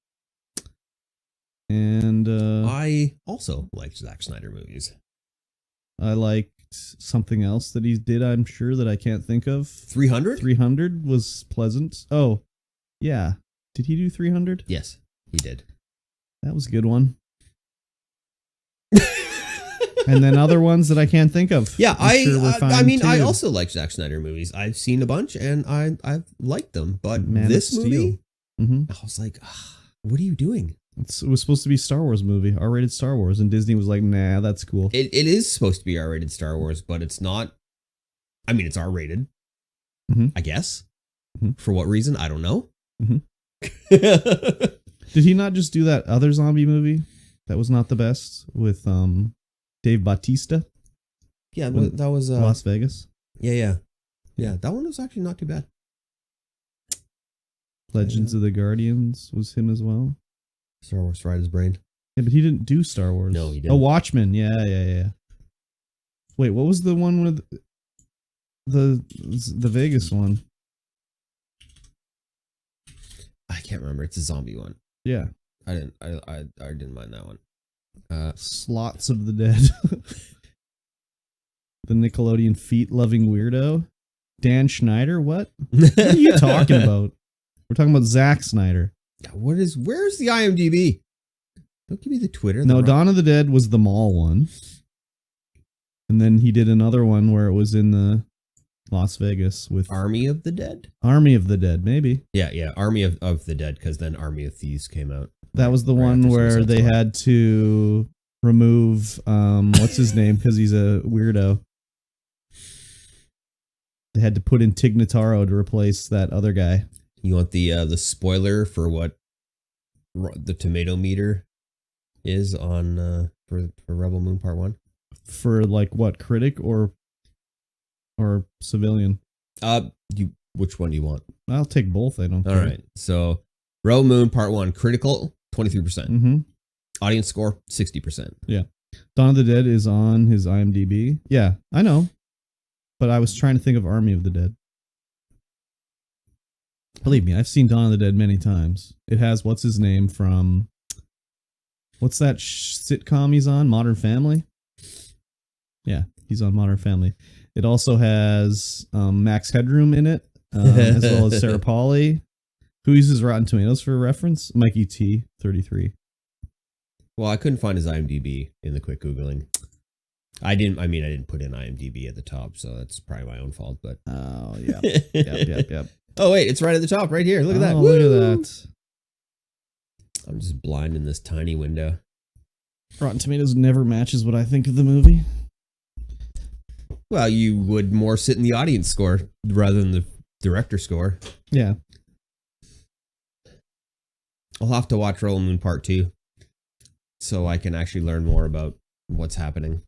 And I also liked Zack Snyder movies. I liked something else that he did, I'm sure, that I can't think of. 300? 300 was pleasant. Oh, yeah. Did he do 300? Yes, he did. That was a good one. And then other ones that I can't think of. Yeah, I too. also like Zack Snyder movies. I've seen a bunch and I've liked them, but Man this of movie, Steel. I was like, what are you doing? It was supposed to be a Star Wars movie, R-rated Star Wars, and Disney was like, nah, that's cool. It is supposed to be R-rated Star Wars, but it's not. I mean, it's R-rated, I guess. For what reason? I don't know. Did he not just do that other zombie movie that was not the best with Dave Bautista? Yeah, that was Las Vegas. Yeah. That one was actually not too bad. Legends of the Guardians was him as well. Star Wars fried his brain. Yeah, but he didn't do Star Wars. No, he didn't. Oh, Watchmen. Yeah. Wait, what was the one with the Vegas one? I can't remember. It's a zombie one. Yeah. I didn't mind that one. Slots of the Dead. The Nickelodeon feet-loving weirdo. Dan Schneider? What? What are you talking about? We're talking about Zack Snyder. Where's the IMDb? Don't give me the Twitter. No, Dawn of the Dead was the mall one. And then he did another one where it was in the Las Vegas with Army of the Dead? Army of the Dead, maybe. Yeah, Army of the Dead, because then Army of Thieves came out. That was the Right one after where Suicide they Squad. had to remove what's his name because he's a weirdo. They had to put in Tig Notaro to replace that other guy. You want the spoiler for what the tomato meter is on for Rebel Moon Part 1? For like what, critic or civilian? Which one do you want? I'll take both. I don't All care. right. So Rebel Moon Part 1 critical 23%. Mm-hmm. Audience score 60%. Dawn of the Dead is on his IMDb. Yeah, I know. But I was trying to think of Army of the Dead. Believe me, I've seen Dawn of the Dead many times. It has what's his name from what's that sitcom he's on? Modern Family? Yeah, he's on Modern Family. It also has Max Headroom in it, as well as Sarah Polley. Who uses Rotten Tomatoes for reference? MikeyT33. Well, I couldn't find his IMDb in the quick Googling. I didn't put in IMDb at the top, so that's probably my own fault, but. Oh, yep. Oh, wait, it's right at the top, right here. Look at that. Look at that. I'm just blind in this tiny window. Rotten Tomatoes never matches what I think of the movie. Well, you would more sit in the audience score rather than the director score. Yeah. I'll have to watch Roller Moon Part 2 so I can actually learn more about what's happening.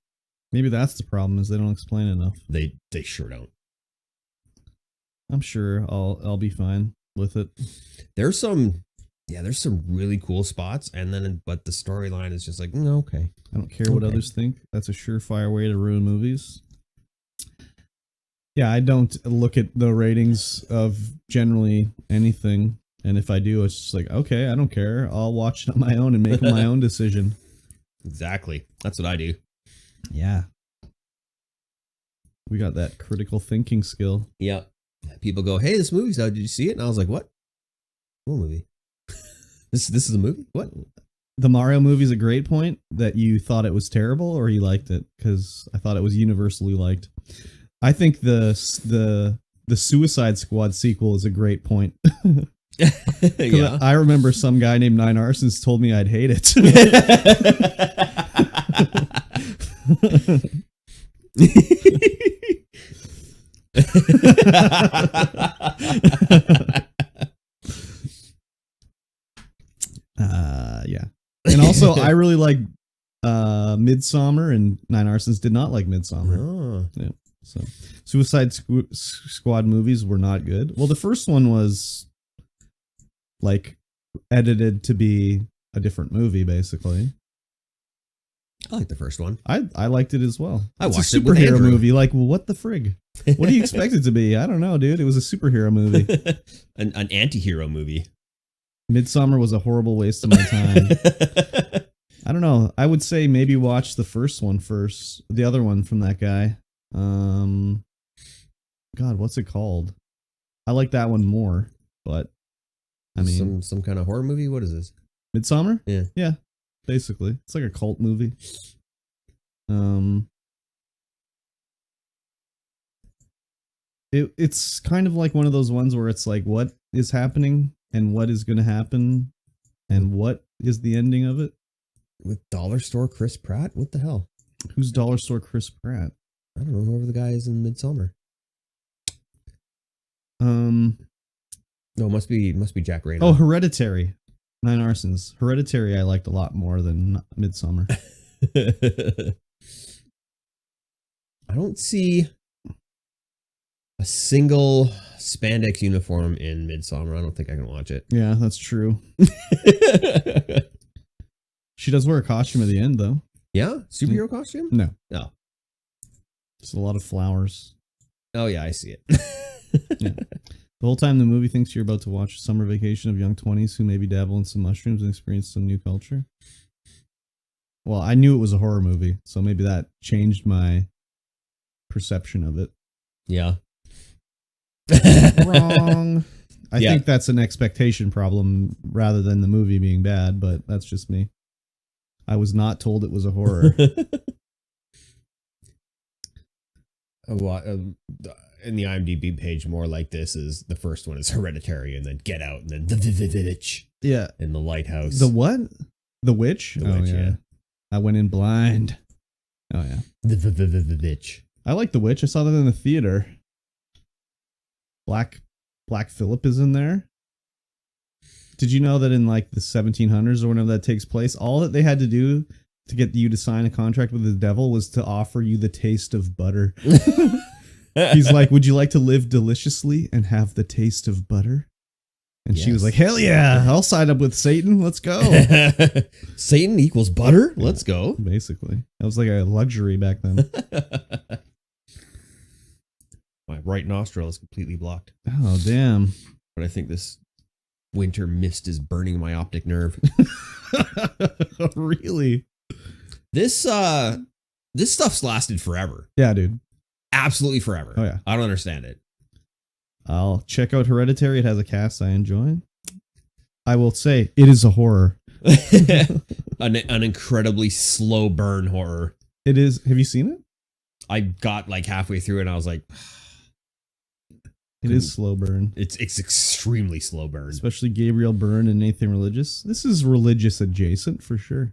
Maybe that's the problem, is they don't explain enough. They sure don't. I'm sure I'll be fine with it. There's some really cool spots, but the storyline is just like, okay. I don't care what others think. That's a surefire way to ruin movies. Yeah, I don't look at the ratings of generally anything. And if I do, it's just like, okay, I don't care. I'll watch it on my own and make my own decision. Exactly. That's what I do. Yeah. We got that critical thinking skill. Yeah. People go, hey, this movie's out. Did you see it? And I was like, what? What movie? This is a movie? What? The Mario movie's a great point that you thought it was terrible or you liked it, because I thought it was universally liked. I think the Suicide Squad sequel is a great point. Yeah. I remember some guy named Nine Arsons told me I'd hate it. Yeah. And also, I really like Midsommar, and Nine Arsons did not like Midsommar. Oh. Yeah. So, Suicide Squad movies were not good. Well, the first one was like edited to be a different movie, basically. I like the first one. I liked it as well. I It's watched a it with superhero Andrew. movie. Like, well, what the frig? What do you expect it to be? I don't know, dude. It was a superhero movie. An anti-hero movie. Midsommar was a horrible waste of my time. I don't know. I would say maybe watch the first one first. The other one from that guy. God, what's it called? I like that one more, but I mean, some kind of horror movie. What is this? Midsommar? Yeah. Yeah. Basically. It's like a cult movie. It's kind of like one of those ones where it's like, what is happening and what is going to happen and what is the ending of it? With Dollar Store Chris Pratt? What the hell? Who's Dollar Store Chris Pratt? I don't know. Whoever the guy is in Midsommar. No, must be Jack Rayner. Oh, Hereditary. Nine Arsons. Hereditary I liked a lot more than Midsommar. I don't see a single spandex uniform in Midsommar. I don't think I can watch it. Yeah, that's true. She does wear a costume at the end, though. Yeah? Superhero costume? No. No. Just a lot of flowers. Oh, yeah, I see it. Yeah. The whole time the movie thinks you're about to watch a summer vacation of young 20s who maybe dabble in some mushrooms and experience some new culture. Well, I knew it was a horror movie, so maybe that changed my perception of it. Yeah. Wrong. I think that's an expectation problem rather than the movie being bad, but that's just me. I was not told it was a horror. In the IMDb page, more like this is the first one is Hereditary, and then Get Out, and then the Witch. Yeah. And The Lighthouse. The what? The Witch? The Witch, yeah. I went in blind. Oh, yeah. The Witch. I like The Witch. I saw that in the theater. Black Phillip is in there. Did you know that in like the 1700s or whenever that takes place, all that they had to do to get you to sign a contract with the devil was to offer you the taste of butter? He's like, would you like to live deliciously and have the taste of butter? And she was like, hell yeah, I'll sign up with Satan. Let's go. Satan equals butter? Let's go. Basically. That was like a luxury back then. My right nostril is completely blocked. Oh, damn. But I think this winter mist is burning my optic nerve. Really? This stuff's lasted forever. Yeah, dude. Absolutely forever. Oh, yeah. I don't understand it. I'll check out Hereditary. It has a cast I enjoy. I will say it is a horror. an incredibly slow burn horror. It is. Have you seen it? I got like halfway through and I was like, it is slow burn. It's extremely slow burn. Especially Gabriel Byrne and anything religious. This is religious adjacent for sure.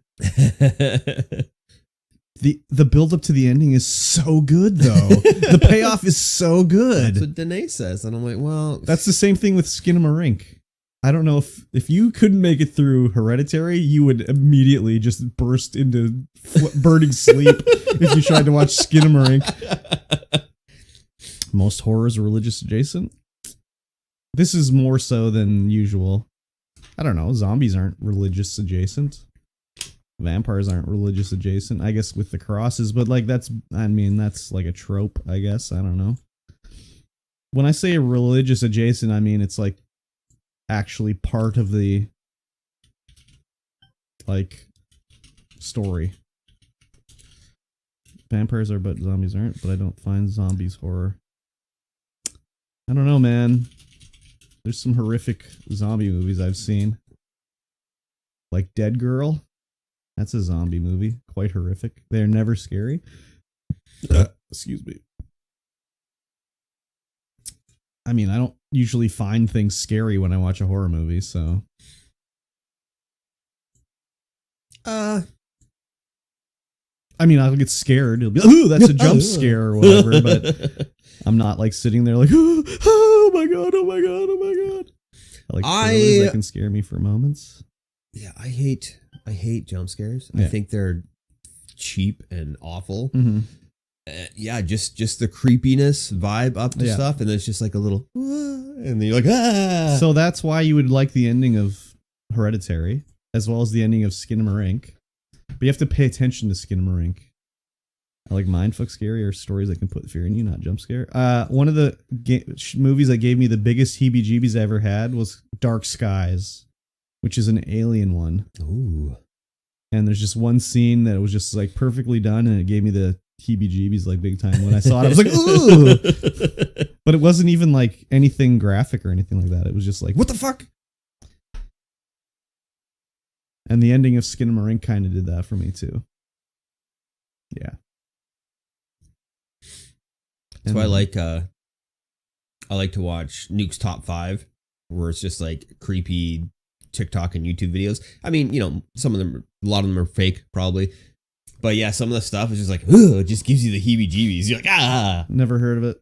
The build up to the ending is so good though. The payoff is so good. That's what Danae says, and I'm like, well, that's the same thing with Skinamarink. I don't know if you couldn't make it through Hereditary, you would immediately just burst into burning sleep if you tried to watch Skinamarink. Most horrors are religious adjacent. This is more so than usual. I don't know. Zombies aren't religious adjacent. Vampires aren't religious adjacent. I guess with the crosses, but like that's like a trope, I guess. I don't know. When I say religious adjacent, I mean it's like actually part of the like story. Vampires are, but zombies aren't. But I don't find zombies horror. I don't know, man. There's some horrific zombie movies I've seen. Like Dead Girl. That's a zombie movie. Quite horrific. They're never scary. Excuse me. I mean, I don't usually find things scary when I watch a horror movie, so. I mean, I'll get scared. It'll be like, ooh, that's a jump scare or whatever, but I'm not like sitting there like, oh my god, oh my god, oh my god. I like thrillers that can scare me for moments. Yeah, I hate jump scares. Yeah. I think they're cheap and awful. Mm-hmm. Yeah, just the creepiness vibe up to stuff, and then it's just like a little, and then you're like, ah. So that's why you would like the ending of Hereditary, as well as the ending of Skinamarink. But you have to pay attention to Skinamarink. I like mindfuck scary or stories that can put fear in you, not jump scare. One of the movies that gave me the biggest heebie-jeebies I ever had was Dark Skies, which is an alien one. Ooh. And there's just one scene that was just like perfectly done, and it gave me the heebie-jeebies like big time. When I saw it, I was like, ooh! But it wasn't even like anything graphic or anything like that. It was just like, what the fuck? And the ending of Skinamarink kind of did that for me too. Yeah. So I like to watch Nuke's Top 5, where it's just like creepy TikTok and YouTube videos. I mean, you know, a lot of them are fake probably. But yeah, some of the stuff is just like, ugh, it just gives you the heebie-jeebies. You're like, ah. Never heard of it.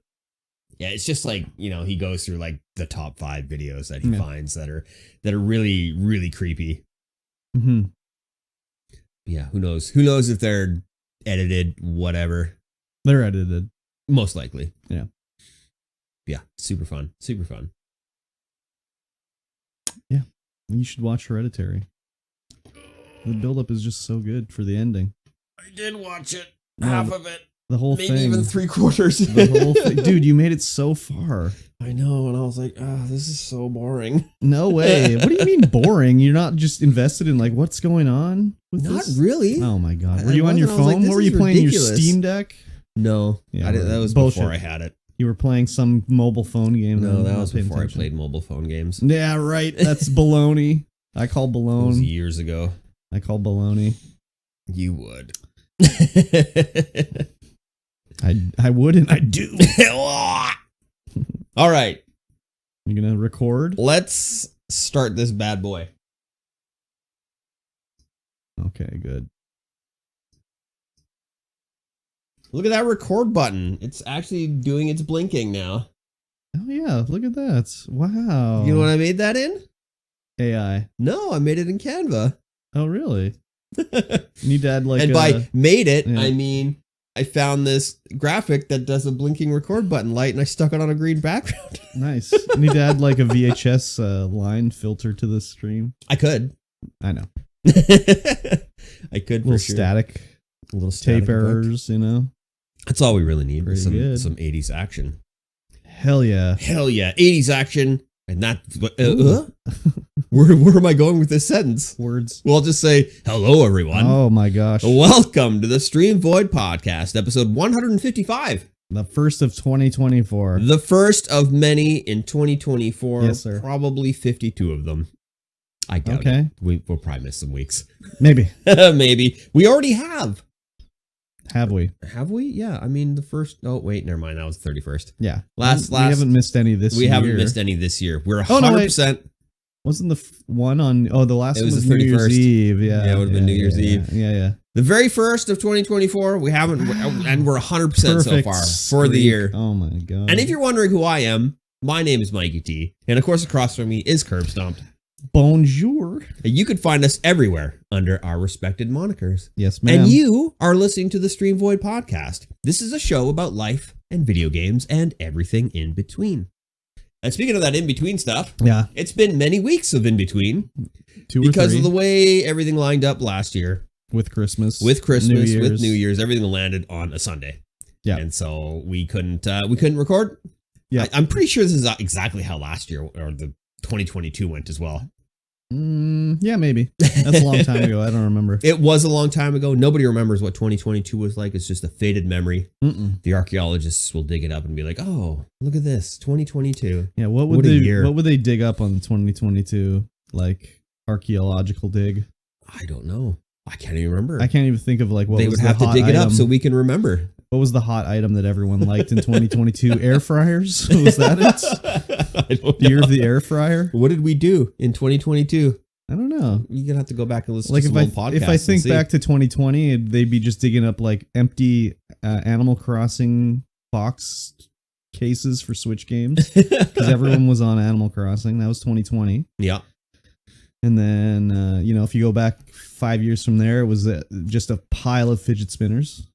Yeah, it's just like, you know, he goes through like the top 5 videos that he finds that are really, really creepy. Mm-hmm. Yeah, who knows? Who knows if they're edited, whatever. They're edited. Most likely. Yeah. Yeah, super fun. Super fun. Yeah, you should watch Hereditary. The buildup is just so good for the ending. I did watch it. No, half of it. The whole maybe thing. Maybe even 3/4. The whole thing. Dude, you made it so far. I know, and I was like, this is so boring. No way. What do you mean boring? You're not just invested in like what's going on with Not this? really. Oh my god. Were you on your phone? Like, what were you playing? Ridiculous. Your Steam Deck? No. Yeah, that was bullshit. before I had it. You were playing some mobile phone game. No, that was before I played mobile phone games. Yeah, right. That's baloney. I call It was baloney. years ago. I call baloney. You would. I would and I do. All right. You gonna record? Let's start this bad boy. Okay, good. Look at that record button. It's actually doing its blinking now. Oh yeah, look at that. Wow. You know what I made that in? AI. No, I made it in Canva. Oh really? You need to add like and by made it, yeah. I mean I found this graphic that does a blinking record button light and I stuck it on a green background. Nice. You need to add like a VHS line filter to the stream. I could. I know. I could. A little static. A little static tape errors, you know. That's all we really need. Pretty Some good. 80s action. Hell yeah. Hell yeah. 80s action. And that where am I going with this sentence? Words. Well, I'll just say hello everyone. Oh my gosh. Welcome to the Streamvoid podcast, episode 155. The first of 2024. The first of many in 2024. Yes, sir. Probably 52 of them. I doubt it. We'll probably miss some weeks. Maybe. Maybe. We already have. Have we? Have we? Yeah. I mean, the first... Oh, wait. Never mind. That was the 31st. Yeah. Last. We haven't missed any this year. We haven't missed any this year. We're 100%... Oh, no, wasn't the one on... Oh, the last one was the 31st. New Year's Eve. Yeah. Yeah, it would have been New Year's Eve. Yeah. The very first of 2024, we haven't... And we're 100% so far for the year. Oh, my God. And if you're wondering who I am, my name is Mikey T. And of course, across from me is Kurbstomped. Bonjour. You could find us everywhere under our respected monikers. Yes, ma'am. And you are listening to the Streamvoid podcast. This is a show about life and video games and everything in between. And speaking of that in-between stuff, it's been many weeks of in-between. 2 or 3. Because of the way everything lined up last year. With Christmas, with New Year's, everything landed on a Sunday. Yeah. And so we couldn't record. Yeah. I'm pretty sure this is exactly how last year or the 2022 went as well. Yeah, maybe. That's a long time ago. I don't remember. It was a long time ago. Nobody remembers what 2022 was like. It's just a faded memory. The archaeologists will dig it up and be like, "Oh, look at this, 2022." Yeah, what would they dig up on 2022? Like archaeological dig? I don't know. I can't even remember. I can't even think of like what they would have to dig it up so we can remember. What was the hot item that everyone liked in 2022? Air fryers? Was that it? I don't know. Year of the air fryer? What did we do in 2022? I don't know. You're going to have to go back and listen to some old podcasts. If I think back to 2020, they'd be just digging up like empty Animal Crossing box cases for Switch games. Because everyone was on Animal Crossing. That was 2020. Yeah. And then, if you go back 5 years from there, it was just a pile of fidget spinners.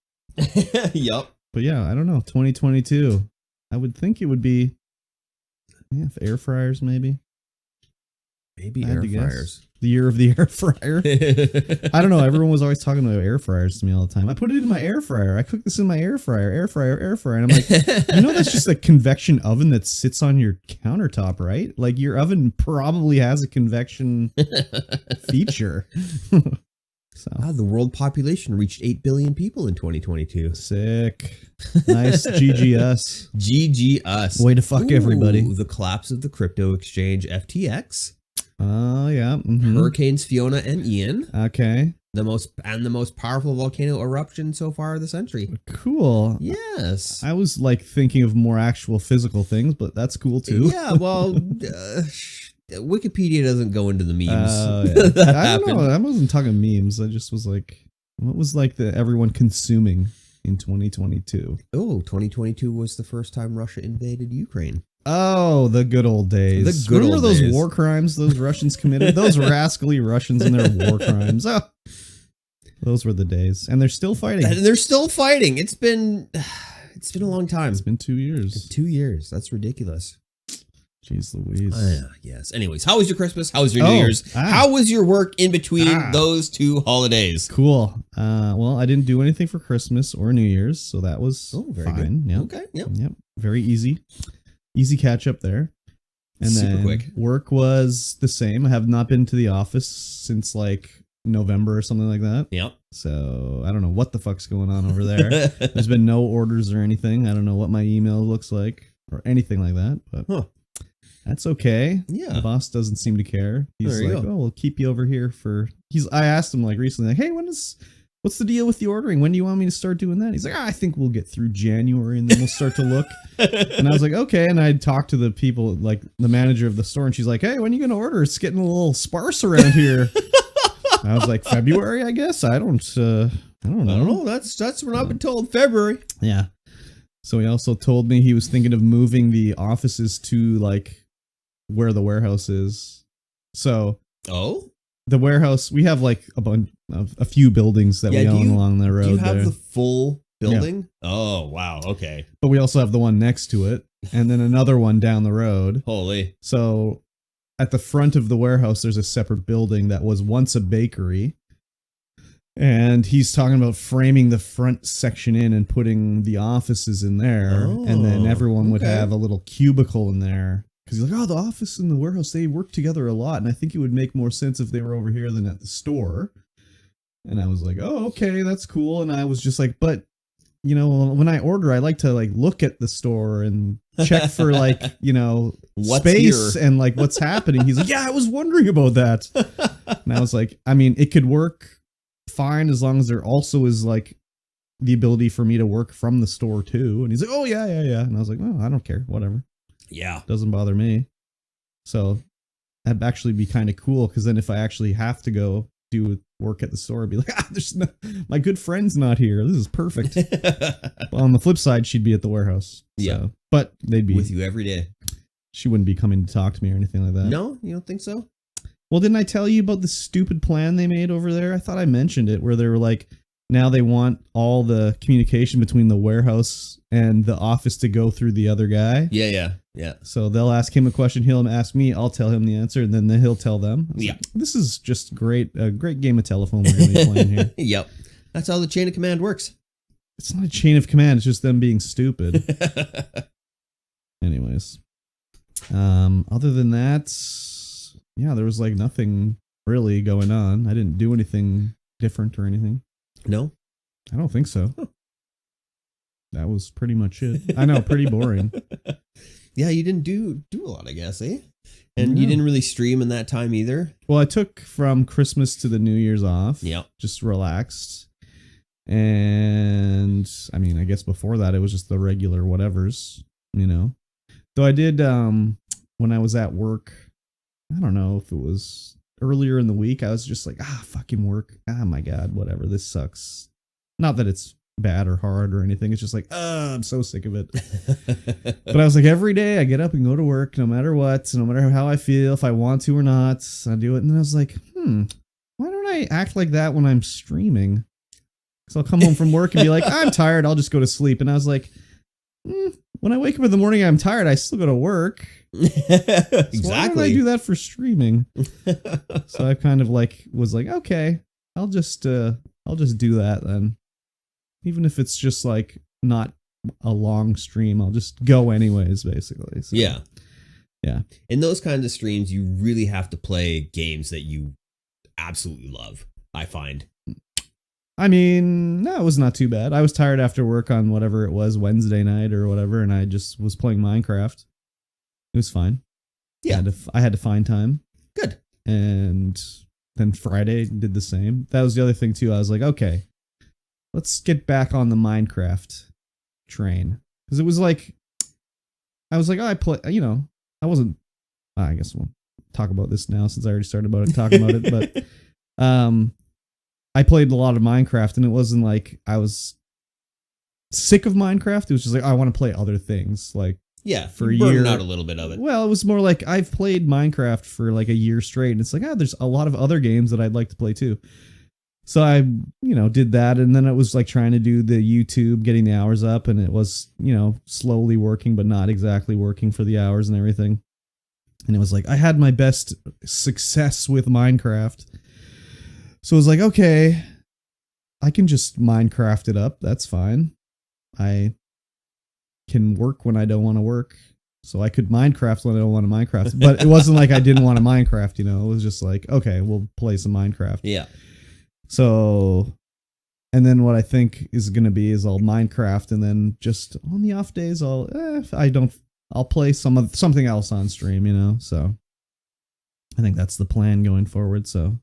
Yep. But yeah, I don't know. 2022. I would think it would be air fryers, maybe. Maybe air fryers. The year of the air fryer. I don't know. Everyone was always talking about air fryers to me all the time. I put it in my air fryer. I cook this in my air fryer. Air fryer. And I'm like, that's just a convection oven that sits on your countertop, right? Like your oven probably has a convection feature. So. The world population reached 8 billion people in 2022. Sick. Nice. GGS. GGS. Way to fuck everybody. The collapse of the crypto exchange FTX. Oh, yeah. Mm-hmm. Hurricanes Fiona and Ian. Okay. The most powerful volcano eruption so far of the century. Cool. Yes. I was like thinking of more actual physical things, but that's cool too. Yeah, well, Wikipedia doesn't go into the memes. I don't know. I wasn't talking memes. I just was like, what was like everyone consuming in 2022? Oh, 2022 was the first time Russia invaded Ukraine. Oh, the good old days. Remember those war crimes those Russians committed? Those rascally Russians and their war crimes. Oh, those were the days. And they're still fighting. It's been a long time. It's been 2 years. 2 years. That's ridiculous. Jeez Louise. Yes. Anyways, how was your Christmas? How was your New Year's? How was your work in between those two holidays? Cool. Well, I didn't do anything for Christmas or New Year's, so that was very fine. Good. Yep. Okay. Yep. Very easy. Easy catch up there. And super then quick. Work was the same. I have not been to the office since like November or something like that. Yep. So I don't know what the fuck's going on over there. There's been no orders or anything. I don't know what my email looks like or anything like that, but that's okay. Yeah. The boss doesn't seem to care. He's like, oh, we'll keep you over here for... I asked him like recently, like, hey, what's the deal with the ordering? When do you want me to start doing that? He's like, I think we'll get through January and then we'll start to look. And I was like, okay. And I talked to the people, like the manager of the store, and she's like, hey, when are you going to order? It's getting a little sparse around here. I was like, February, I guess. I don't know. That's what I've been told. February. Yeah. So he also told me he was thinking of moving the offices to like where the warehouse is. So the warehouse, we have like a few buildings that we own along the road. Do you have the full building? Yeah. Oh wow, okay. But we also have the one next to it, and then another one down the road. Holy. So at the front of the warehouse, there's a separate building that was once a bakery. And he's talking about framing the front section in and putting the offices in there. And then everyone would have a little cubicle in there. Because he's like, the office and the warehouse, they work together a lot. And I think it would make more sense if they were over here than at the store. And I was like, oh, okay, that's cool. And I was just like, but you know, when I order, I like to like look at the store and check for like, you know, What's space here? and like what's happening. He's like, yeah, I was wondering about that. And I was like, I mean, it could work fine as long as there also is like the ability for me to work from the store too. And he's like, oh yeah. And I was like, oh, I don't care. Whatever. Yeah. Doesn't bother me. So that'd actually be kind of cool. Cause then if I actually have to go do work at the store, I'd be like, my good friend's not here. This is perfect. Well, on the flip side, she'd be at the warehouse. Yeah. So, but they'd be with you every day. She wouldn't be coming to talk to me or anything like that. No, you don't think so? Well, didn't I tell you about the stupid plan they made over there? I thought I mentioned it, where they were like, now they want all the communication between the warehouse and the office to go through the other guy. Yeah. So they'll ask him a question, he'll ask me, I'll tell him the answer, and then he'll tell them. Yeah. Like, this is just great, a great game of telephone we're going to be playing here. Yep. That's how the chain of command works. It's not a chain of command, it's just them being stupid. Anyways. Other than that, yeah, there was like nothing really going on. I didn't do anything different or anything. No? I don't think so. That was pretty much it. I know, pretty boring. Yeah, you didn't do a lot, I guess, eh? And you didn't really stream in that time either? Well, I took from Christmas to the New Year's off. Yeah. Just relaxed. And I mean, I guess before that it was just the regular whatevers, you know. Though I did when I was at work, I don't know if it was earlier in the week, I was just like, fucking work. My God, whatever. This sucks. Not that it's bad or hard or anything. It's just like, I'm so sick of it. But I was like, every day I get up and go to work, no matter what, no matter how I feel, if I want to or not, I do it. And then I was like, why don't I act like that when I'm streaming? Because I'll come home from work and be like, I'm tired, I'll just go to sleep. And I was like, when I wake up in the morning, I'm tired, I still go to work. Exactly. So why don't I do that for streaming? So I kind of like was like, okay, I'll just do that then. Even if it's just like not a long stream, I'll just go anyways, basically. So, yeah. Yeah. In those kinds of streams, you really have to play games that you absolutely love, I find. I mean, no, it was not too bad. I was tired after work on whatever it was, Wednesday night or whatever, and I just was playing Minecraft. It was fine. Yeah. I had to find time. Good. And then Friday did the same. That was the other thing too. I was like, okay, let's get back on the Minecraft train. Because it was like, I was like, I play, you know, I wasn't, I guess we'll talk about this now since I already started talking about it. But I played a lot of Minecraft and it wasn't like I was sick of Minecraft. It was just like, I want to play other things. Like, yeah, for a year. Out a little bit of it. Well, it was more like I've played Minecraft for like a year straight. And it's like, there's a lot of other games that I'd like to play too. So I, did that. And then it was like trying to do the YouTube, getting the hours up. And it was, slowly working, but not exactly working for the hours and everything. And it was like, I had my best success with Minecraft. So it was like, okay, I can just Minecraft it up. That's fine. I can work when I don't want to work. So I could Minecraft when I don't want to Minecraft. But it wasn't like I didn't want to Minecraft, It was just like, okay, we'll play some Minecraft. Yeah. So, and then what I think is going to be is I'll Minecraft and then just on the off days, I'll play something else on stream, So I think that's the plan going forward. So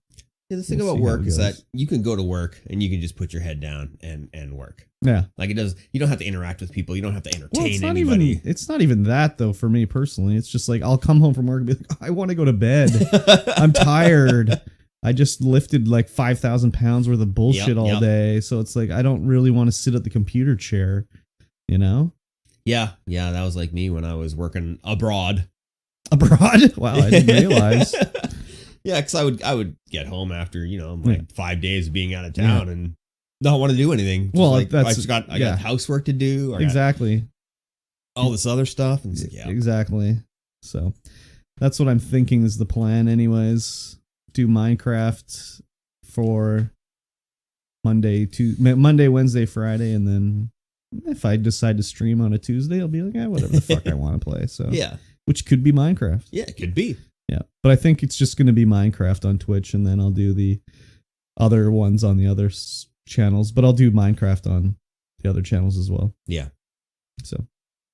yeah, the thing about work is that you can go to work and you can just put your head down and work. Yeah. Like you don't have to interact with people. You don't have to entertain well, anybody. It's not even that though for me personally. It's just like I'll come home from work and be like, I want to go to bed. I'm tired. I just lifted like 5,000 pounds worth of bullshit all day. So it's like, I don't really want to sit at the computer chair, Yeah. Yeah. That was like me when I was working abroad. Abroad? Wow. I didn't realize. Yeah. Cause I would get home after, 5 days of being out of town and don't want to do anything. Just well, like, I got housework to do. Exactly. All this other stuff. And it's like, Exactly. So that's what I'm thinking is the plan anyways. Do Minecraft for Monday, Wednesday, Friday, and then if I decide to stream on a Tuesday, I'll be like, whatever the fuck I want to play. So yeah, which could be Minecraft. Yeah, it could be. Yeah, but I think it's just going to be Minecraft on Twitch, and then I'll do the other ones on the other channels. But I'll do Minecraft on the other channels as well. Yeah. So,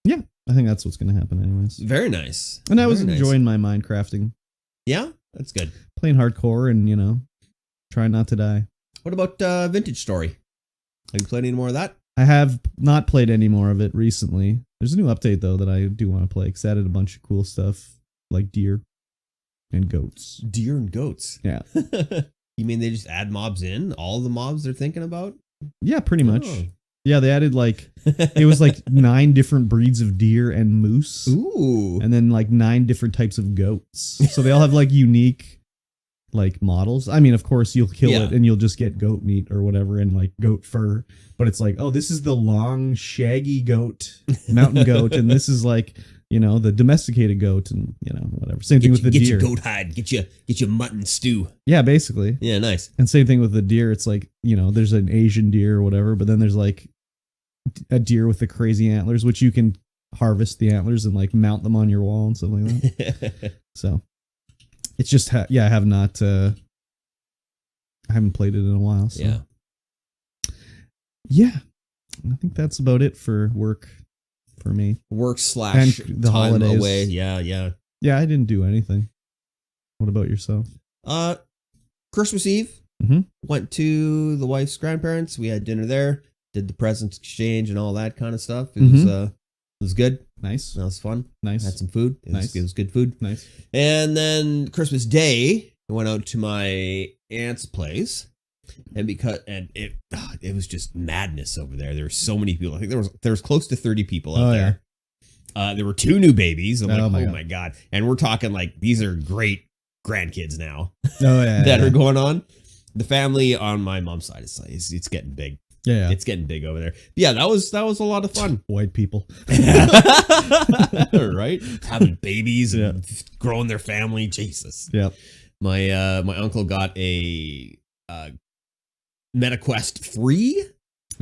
yeah, I think that's what's going to happen anyways. Very nice. And I was enjoying my Minecrafting. Yeah, that's good. Playing hardcore and, trying not to die. What about Vintage Story? Have you played any more of that? I have not played any more of it recently. There's a new update, though, that I do want to play because it added a bunch of cool stuff like deer and goats. Deer and goats? Yeah. You mean they just add mobs in? All the mobs they're thinking about? Yeah, pretty much. Oh. Yeah, they added it was 9 different breeds of deer and moose. Ooh. And then 9 different types of goats. So they all have unique models. I mean, of course, you'll kill it and you'll just get goat meat or whatever and goat fur. But it's oh, this is the long, shaggy goat, mountain goat. And this is the domesticated goat and, whatever. Same thing with the deer. Get your goat hide. Get your mutton stew. Yeah, basically. Yeah, nice. And same thing with the deer. It's there's an Asian deer or whatever, but then there's a deer with the crazy antlers, which you can harvest the antlers and mount them on your wall and stuff like that. So it's just, I have not, I haven't played it in a while. So. Yeah. I think that's about it for work for me. Work / and the time holidays. Away. Yeah. Yeah, I didn't do anything. What about yourself? Christmas Eve, went to the wife's grandparents. We had dinner there, did the presents exchange and all that kind of stuff. It was good. Nice. That was fun. Nice. Had some food. It was good food. Nice. And then Christmas Day, I went out to my aunt's place, and it was just madness over there. There were so many people. I think there was close to 30 people out there. Yeah. There were 2 new babies. I'm oh my God. And we're talking these are great grandkids now. Oh yeah. that are going on. The family on my mom's side is it's getting big. Yeah. It's getting big over there. But yeah, that was a lot of fun. White people. Right? Having babies and growing their family. Jesus. Yeah. My uncle got a MetaQuest 3.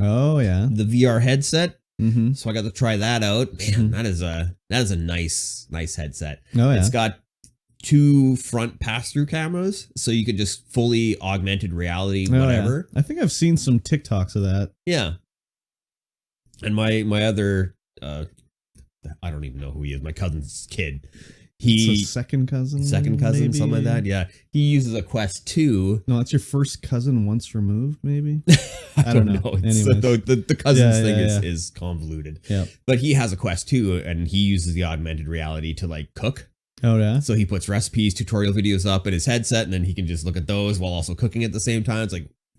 Oh yeah. The VR headset. Mm-hmm. So I got to try that out. Man, that is a nice headset. Oh yeah. It's got 2 front pass-through cameras, so you can just fully augmented reality whatever. I think I've seen some TikToks of that. Yeah. And my other I don't even know who he is. My cousin's kid. It's a second cousin, maybe? Something like that. Yeah. He uses a Quest 2. No, it's your first cousin once removed, maybe. I don't know. The cousins thing is convoluted. Yeah. But he has a Quest 2 and he uses the augmented reality to cook. Oh yeah. So he puts recipes, tutorial videos up in his headset, and then he can just look at those while also cooking at the same time. It's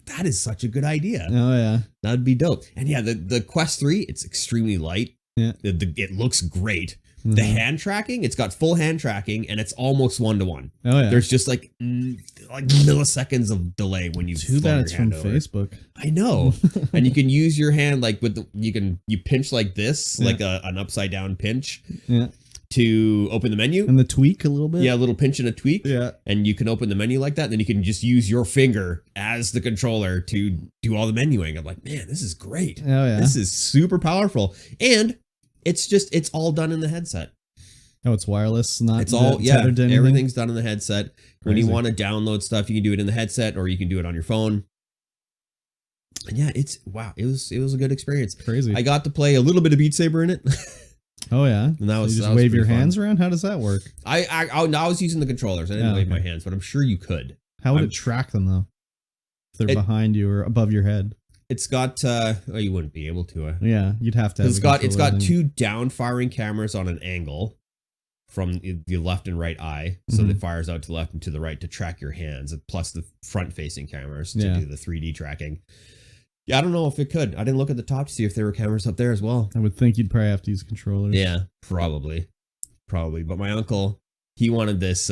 that is such a good idea. Oh yeah. That'd be dope. And yeah, the Quest 3, it's extremely light. Yeah. It looks great. Mm-hmm. The hand tracking, it's got full hand tracking, and it's almost 1-to-1. Oh yeah. There's just milliseconds of delay when you. Too bad it's from Facebook. I know. And you can use your hand you pinch like this, like an upside down pinch. Yeah. To open the menu. And the tweak a little bit. Yeah, a little pinch and a tweak. Yeah. And you can open the menu like that. And then you can just use your finger as the controller to do all the menuing. I'm like, man, this is great. Oh yeah. This is super powerful. And it's all done in the headset. Oh, it's wireless, not it's all tethered to anything? Everything's done in the headset. Crazy. When you want to download stuff, you can do it in the headset or you can do it on your phone. And yeah, it was a good experience. Crazy. I got to play a little bit of Beat Saber in it. Oh yeah, and that was you just that was wave your fun. Hands around. How does that work? I was using the controllers. I didn't wave my hands, but I'm sure you could. How would it track them though? If they're behind you or above your head. It's got. You wouldn't be able to. Yeah, you'd have to. It's got 2 down firing cameras on an angle from the left and right eye, so that fires out to the left and to the right to track your hands, plus the front facing cameras to do the 3D tracking. Yeah, I don't know if it could. I didn't look at the top to see if there were cameras up there as well. I would think you'd probably have to use controllers. Yeah, probably. But my uncle, he wanted this.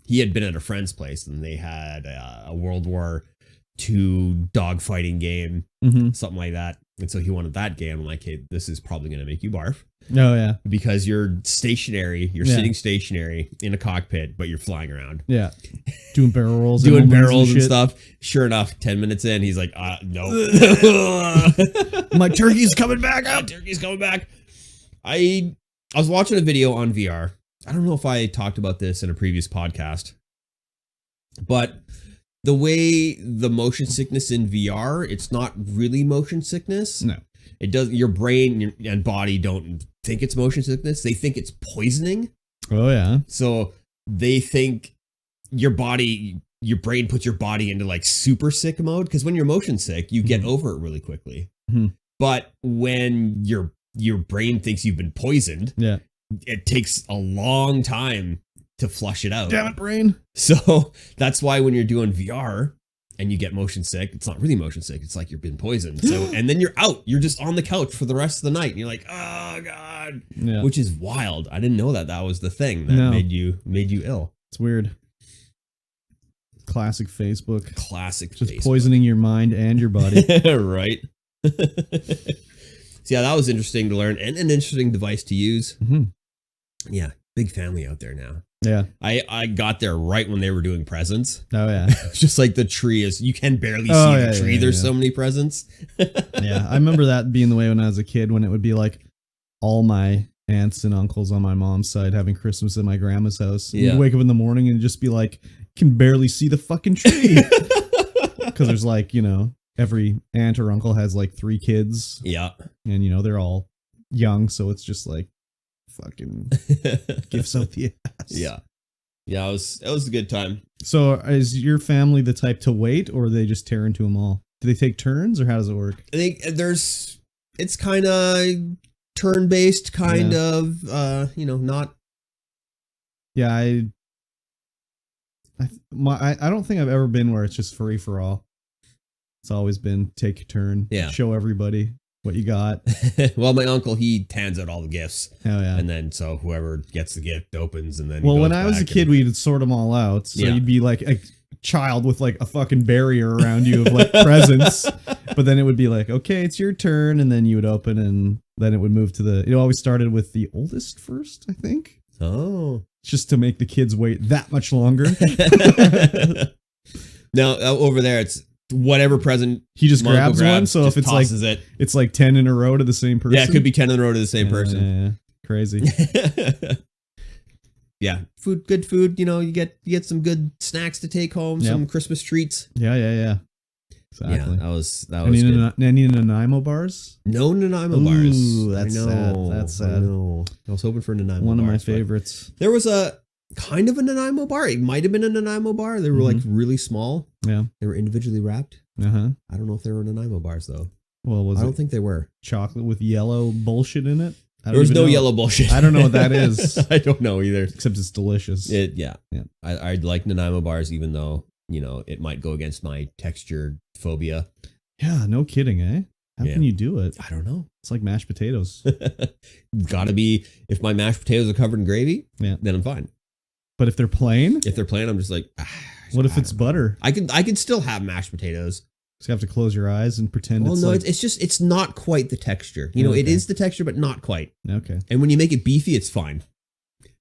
He had been at a friend's place and they had a World War II dogfighting game, something like that. And so he wanted that game. I'm like, hey, this is probably going to make you barf. Oh, yeah. Because you're stationary. You're sitting stationary in a cockpit, but you're flying around. Yeah. Doing barrel rolls. Doing barrels and stuff. Sure enough, 10 minutes in, he's like, no. My turkey's coming back up. Turkey's coming back. I was watching a video on VR. I don't know if I talked about this in a previous podcast, but the way the motion sickness in VR, it's not really motion sickness. No. It does. Your brain and body don't think it's motion sickness. They think it's poisoning. Oh yeah. So they think your brain puts your body into like super sick mode, because when you're motion sick, you get over it really quickly. Mm-hmm. But when your brain thinks you've been poisoned, Yeah. it takes a long time to flush it out. Damn it, brain. So that's why when you're doing VR and you get motion sick, it's not really motion sick. It's like you've been poisoned. So, and then you're out. You're just on the couch for the rest of the night. And you're like, oh God, Yeah. which is wild. I didn't know that was the thing that No. made you ill. It's weird. Classic Facebook. Classic Just Facebook. poisoning your mind and your body. Right. So yeah, that was interesting to learn and an interesting device to use. Mm-hmm. Yeah. Big family out there now. Yeah. I got there right when they were doing presents. Oh yeah. It's just like the tree is, you can barely see Oh, yeah, the tree. yeah, There's yeah. so many presents. Yeah. I remember that being the way when I was a kid, when it would be like all my aunts and uncles on my mom's side having Christmas at my grandma's house. And Yeah. you'd wake up in the morning and just be like, can barely see the fucking tree. Because there's like, every aunt or uncle has like 3 kids. Yeah. And, they're all young. So it's just like fucking gifts out the ass. Yeah. Yeah, it was a good time. So is your family the type to wait, or they just tear into them all? Do they take turns, or how does it work? I think it's kind of turn-based, kind of, not. Yeah, I don't think I've ever been where it's just free for all. It's always been take a turn. Yeah. Show everybody what you got. Well, my uncle, he hands out all the gifts. Hell yeah. And then so whoever gets the gift opens, and then he Well, goes when I was a back kid, we'd sort them all out. So Yeah. you'd be like a child with like a fucking barrier around you of like presents. But then it would be like, okay, it's your turn. And then you would open, and then it would move to it always started with the oldest first, I think. Oh. Just to make the kids wait that much longer. Now, over there, it's whatever present He just my uncle grabs one. So just if it's like, tosses it. it's like 10 in a row to the same person. Yeah, it could be 10 in a row to the same person. Yeah. Crazy. Yeah, good food. You get some good snacks to take home, Yep. some Christmas treats. Yeah. Exactly. Yeah, that was Any good. Nanaimo bars? No Nanaimo bars. Ooh, that's I know, sad. That's sad. I know. I was hoping for Nanaimo One of my bars, but favorites. There was a kind of a Nanaimo bar. It might have been a Nanaimo bar. They were like really small. Yeah. They were individually wrapped. Uh-huh. I don't know if they were Nanaimo bars though. Well, I don't think they were. chocolate with yellow bullshit in it? There was no yellow bullshit. I don't know what that is. I don't know either. Except it's delicious. Yeah. Yeah. I like Nanaimo bars, even though, it might go against my texture phobia. Yeah, no kidding, eh? How Yeah. can you do it? I don't know. It's like mashed potatoes. Gotta be, if my mashed potatoes are covered in gravy, Yeah. then I'm fine. But if they're plain, If they're plain, I'm just like, what if I it's don't know. butter? I could still have mashed potatoes. So you have to close your eyes and pretend Well, it's no, like... it's not quite the texture. It Okay. is the texture, but not quite. Okay. And when you make it beefy, it's fine.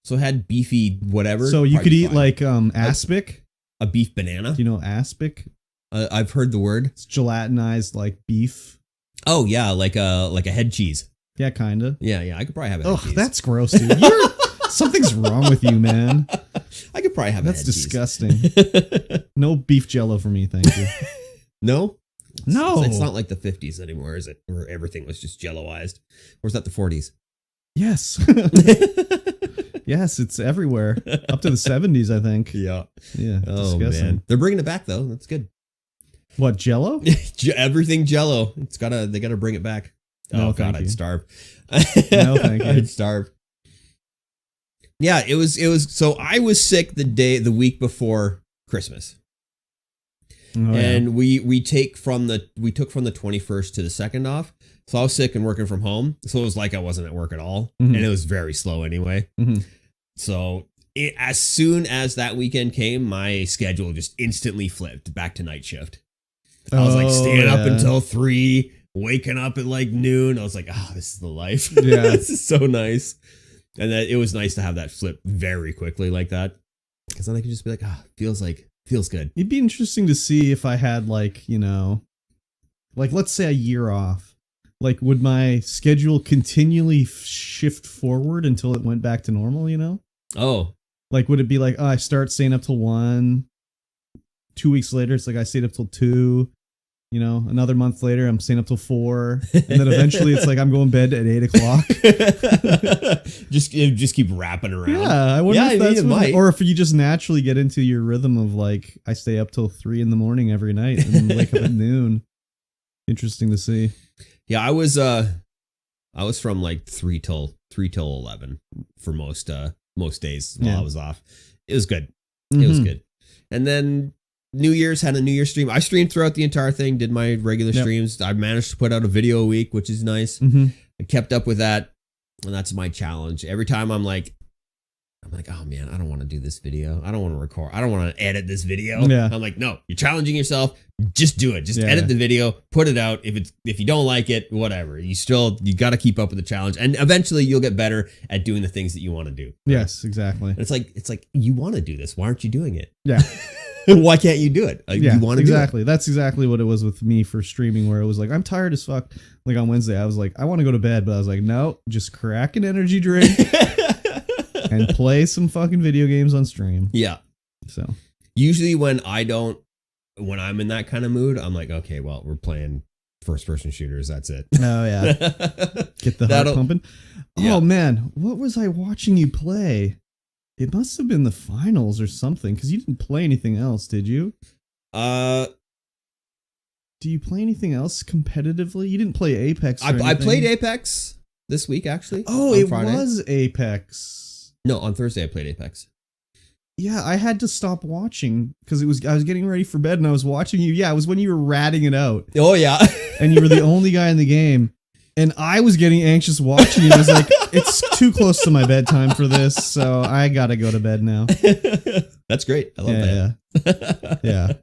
So I had beefy whatever. So you probably could eat fine. like aspic. a beef banana. Do you know aspic? I've heard the word. It's gelatinized like beef. Oh yeah, like a head cheese. Yeah, kind of. Yeah, I could probably have a head Ugh, cheese. that's gross, dude. Something's wrong with you, man. I could probably have That's a head disgusting. cheese. No beef jello for me, thank you. No? No. It's not like the 50s anymore, is it? Where everything was just jelloized. Or is that the 40s? Yes. Yes, it's everywhere. Up to the 70s, I think. Yeah. Yeah. Oh, disgusting. man. They're bringing it back, though. That's good. What, jello? Everything jello. They gotta bring it back. No, Oh, thank God, you. I'd starve. No, thank you. I'd starve. Yeah, it was, so I was sick the week before Christmas. Oh, And we took from the 21st to the 2nd off. So I was sick and working from home. So it was like I wasn't at work at all. Mhm. And it was very slow anyway. Mhm. So as soon as that weekend came, my schedule just instantly flipped back to night shift. I was like staying up until 3, waking up at like noon. I was like, oh, this is the life. Yeah. This is so nice. And that it was nice to have that flip very quickly like that. Because then I could just be like, feels good. It'd be interesting to see if I had like, let's say a year off. Like, would my schedule continually shift forward until it went back to normal, Oh, Like, would it be like, oh, I start staying up till 1, 2 weeks later, it's like I stayed up till 2, You know, another month later, I'm staying up till 4, and then eventually it's like I'm going to bed at 8 o'clock. just keep wrapping around. Yeah, I wonder if that's it might. or if you just naturally get into your rhythm of like I stay up till 3 in the morning every night and wake up at noon. Interesting to see. Yeah, I was from like 3 till 11 for most days while I was off. It was good. It was good. And then New Year's, had a New Year's stream. I streamed throughout the entire thing, did my regular streams. I managed to put out a video a week, which is nice. I kept up with that, and that's my challenge. Every time I'm like, oh man, I don't want to do this video. I don't want to record. I don't want to edit this video. Yeah. I'm like, no, you're challenging yourself. Just do it. Just edit the video, put it out. If you don't like it, whatever. You got to keep up with the challenge, and eventually you'll get better at doing the things that you want to do. Yes, exactly. And it's like you want to do this. Why aren't you doing it? Yeah. Why can't you do it? You want to exactly. do it. That's exactly what it was with me for streaming, where it was like, I'm tired as fuck. Like on Wednesday, I was like, I want to go to bed, but I was like, no, just crack an energy drink and play some fucking video games on stream. Yeah. So usually when I'm in that kind of mood, I'm like, okay, well, we're playing first person shooters. That's it. Oh yeah. Get the heart pumping. Yeah. Oh man, what was I watching you play? It must have been the finals or something, because you didn't play anything else, did you? Do you play anything else competitively? You didn't play Apex. I played Apex this week, actually. Oh, it Friday. Was Apex. No, on Thursday I played Apex. Yeah, I had to stop watching because I was getting ready for bed and I was watching you. Yeah, it was when you were ratting it out. Oh yeah, and you were the only guy in the game. And I was getting anxious watching it. I was like, it's too close to my bedtime for this, so I gotta go to bed now. That's great. I love that. Yeah.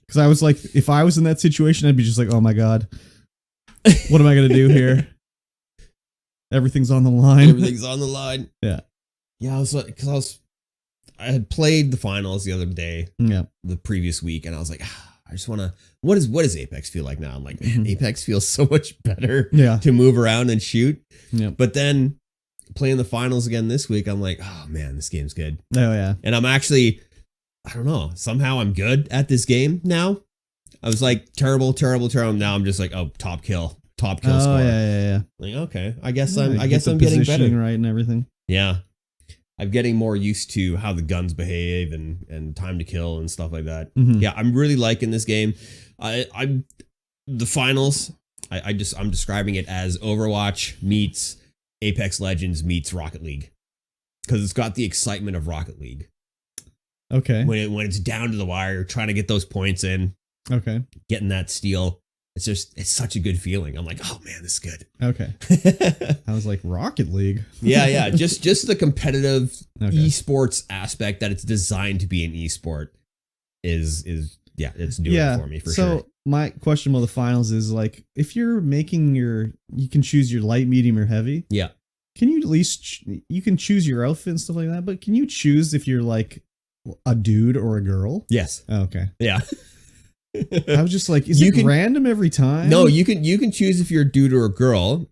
Because I was like, if I was in that situation, I'd be just like, oh my God, what am I gonna do here? Everything's on the line. Everything's on the line. Yeah. Yeah, I was like, because I had played the finals the other day, the previous week, and I was like, I just want to, what does Apex feel like now? I'm like, man, Apex feels so much better to move around and shoot. Yeah. But then playing the finals again this week, I'm like, oh man, this game's good. Oh yeah. And I'm actually, I don't know, somehow I'm good at this game now. I was like terrible. Now I'm just like, oh, top kill score. Yeah. Like, okay, I guess I'm getting better. Right and everything. Yeah. I'm getting more used to how the guns behave and time to kill and stuff like that. Yeah, I'm really liking this game. I'm the finals. I'm describing it as Overwatch meets Apex Legends meets Rocket League, because it's got the excitement of Rocket League. Okay. When it's down to the wire, trying to get those points in. Okay. Getting that steal. It's such a good feeling. I'm like, oh man, this is good. Okay. I was like, Rocket League. Yeah. Just the competitive esports aspect that it's designed to be an esport is it's doing it for me for sure. So my question about the finals is like, if you're making you can choose your light, medium, or heavy. Yeah. Can you at least you can choose your outfit and stuff like that, but can you choose if you're like a dude or a girl? Yes. Oh, okay. Yeah. I was just like, is it random every time? No, you can choose if you're a dude or a girl.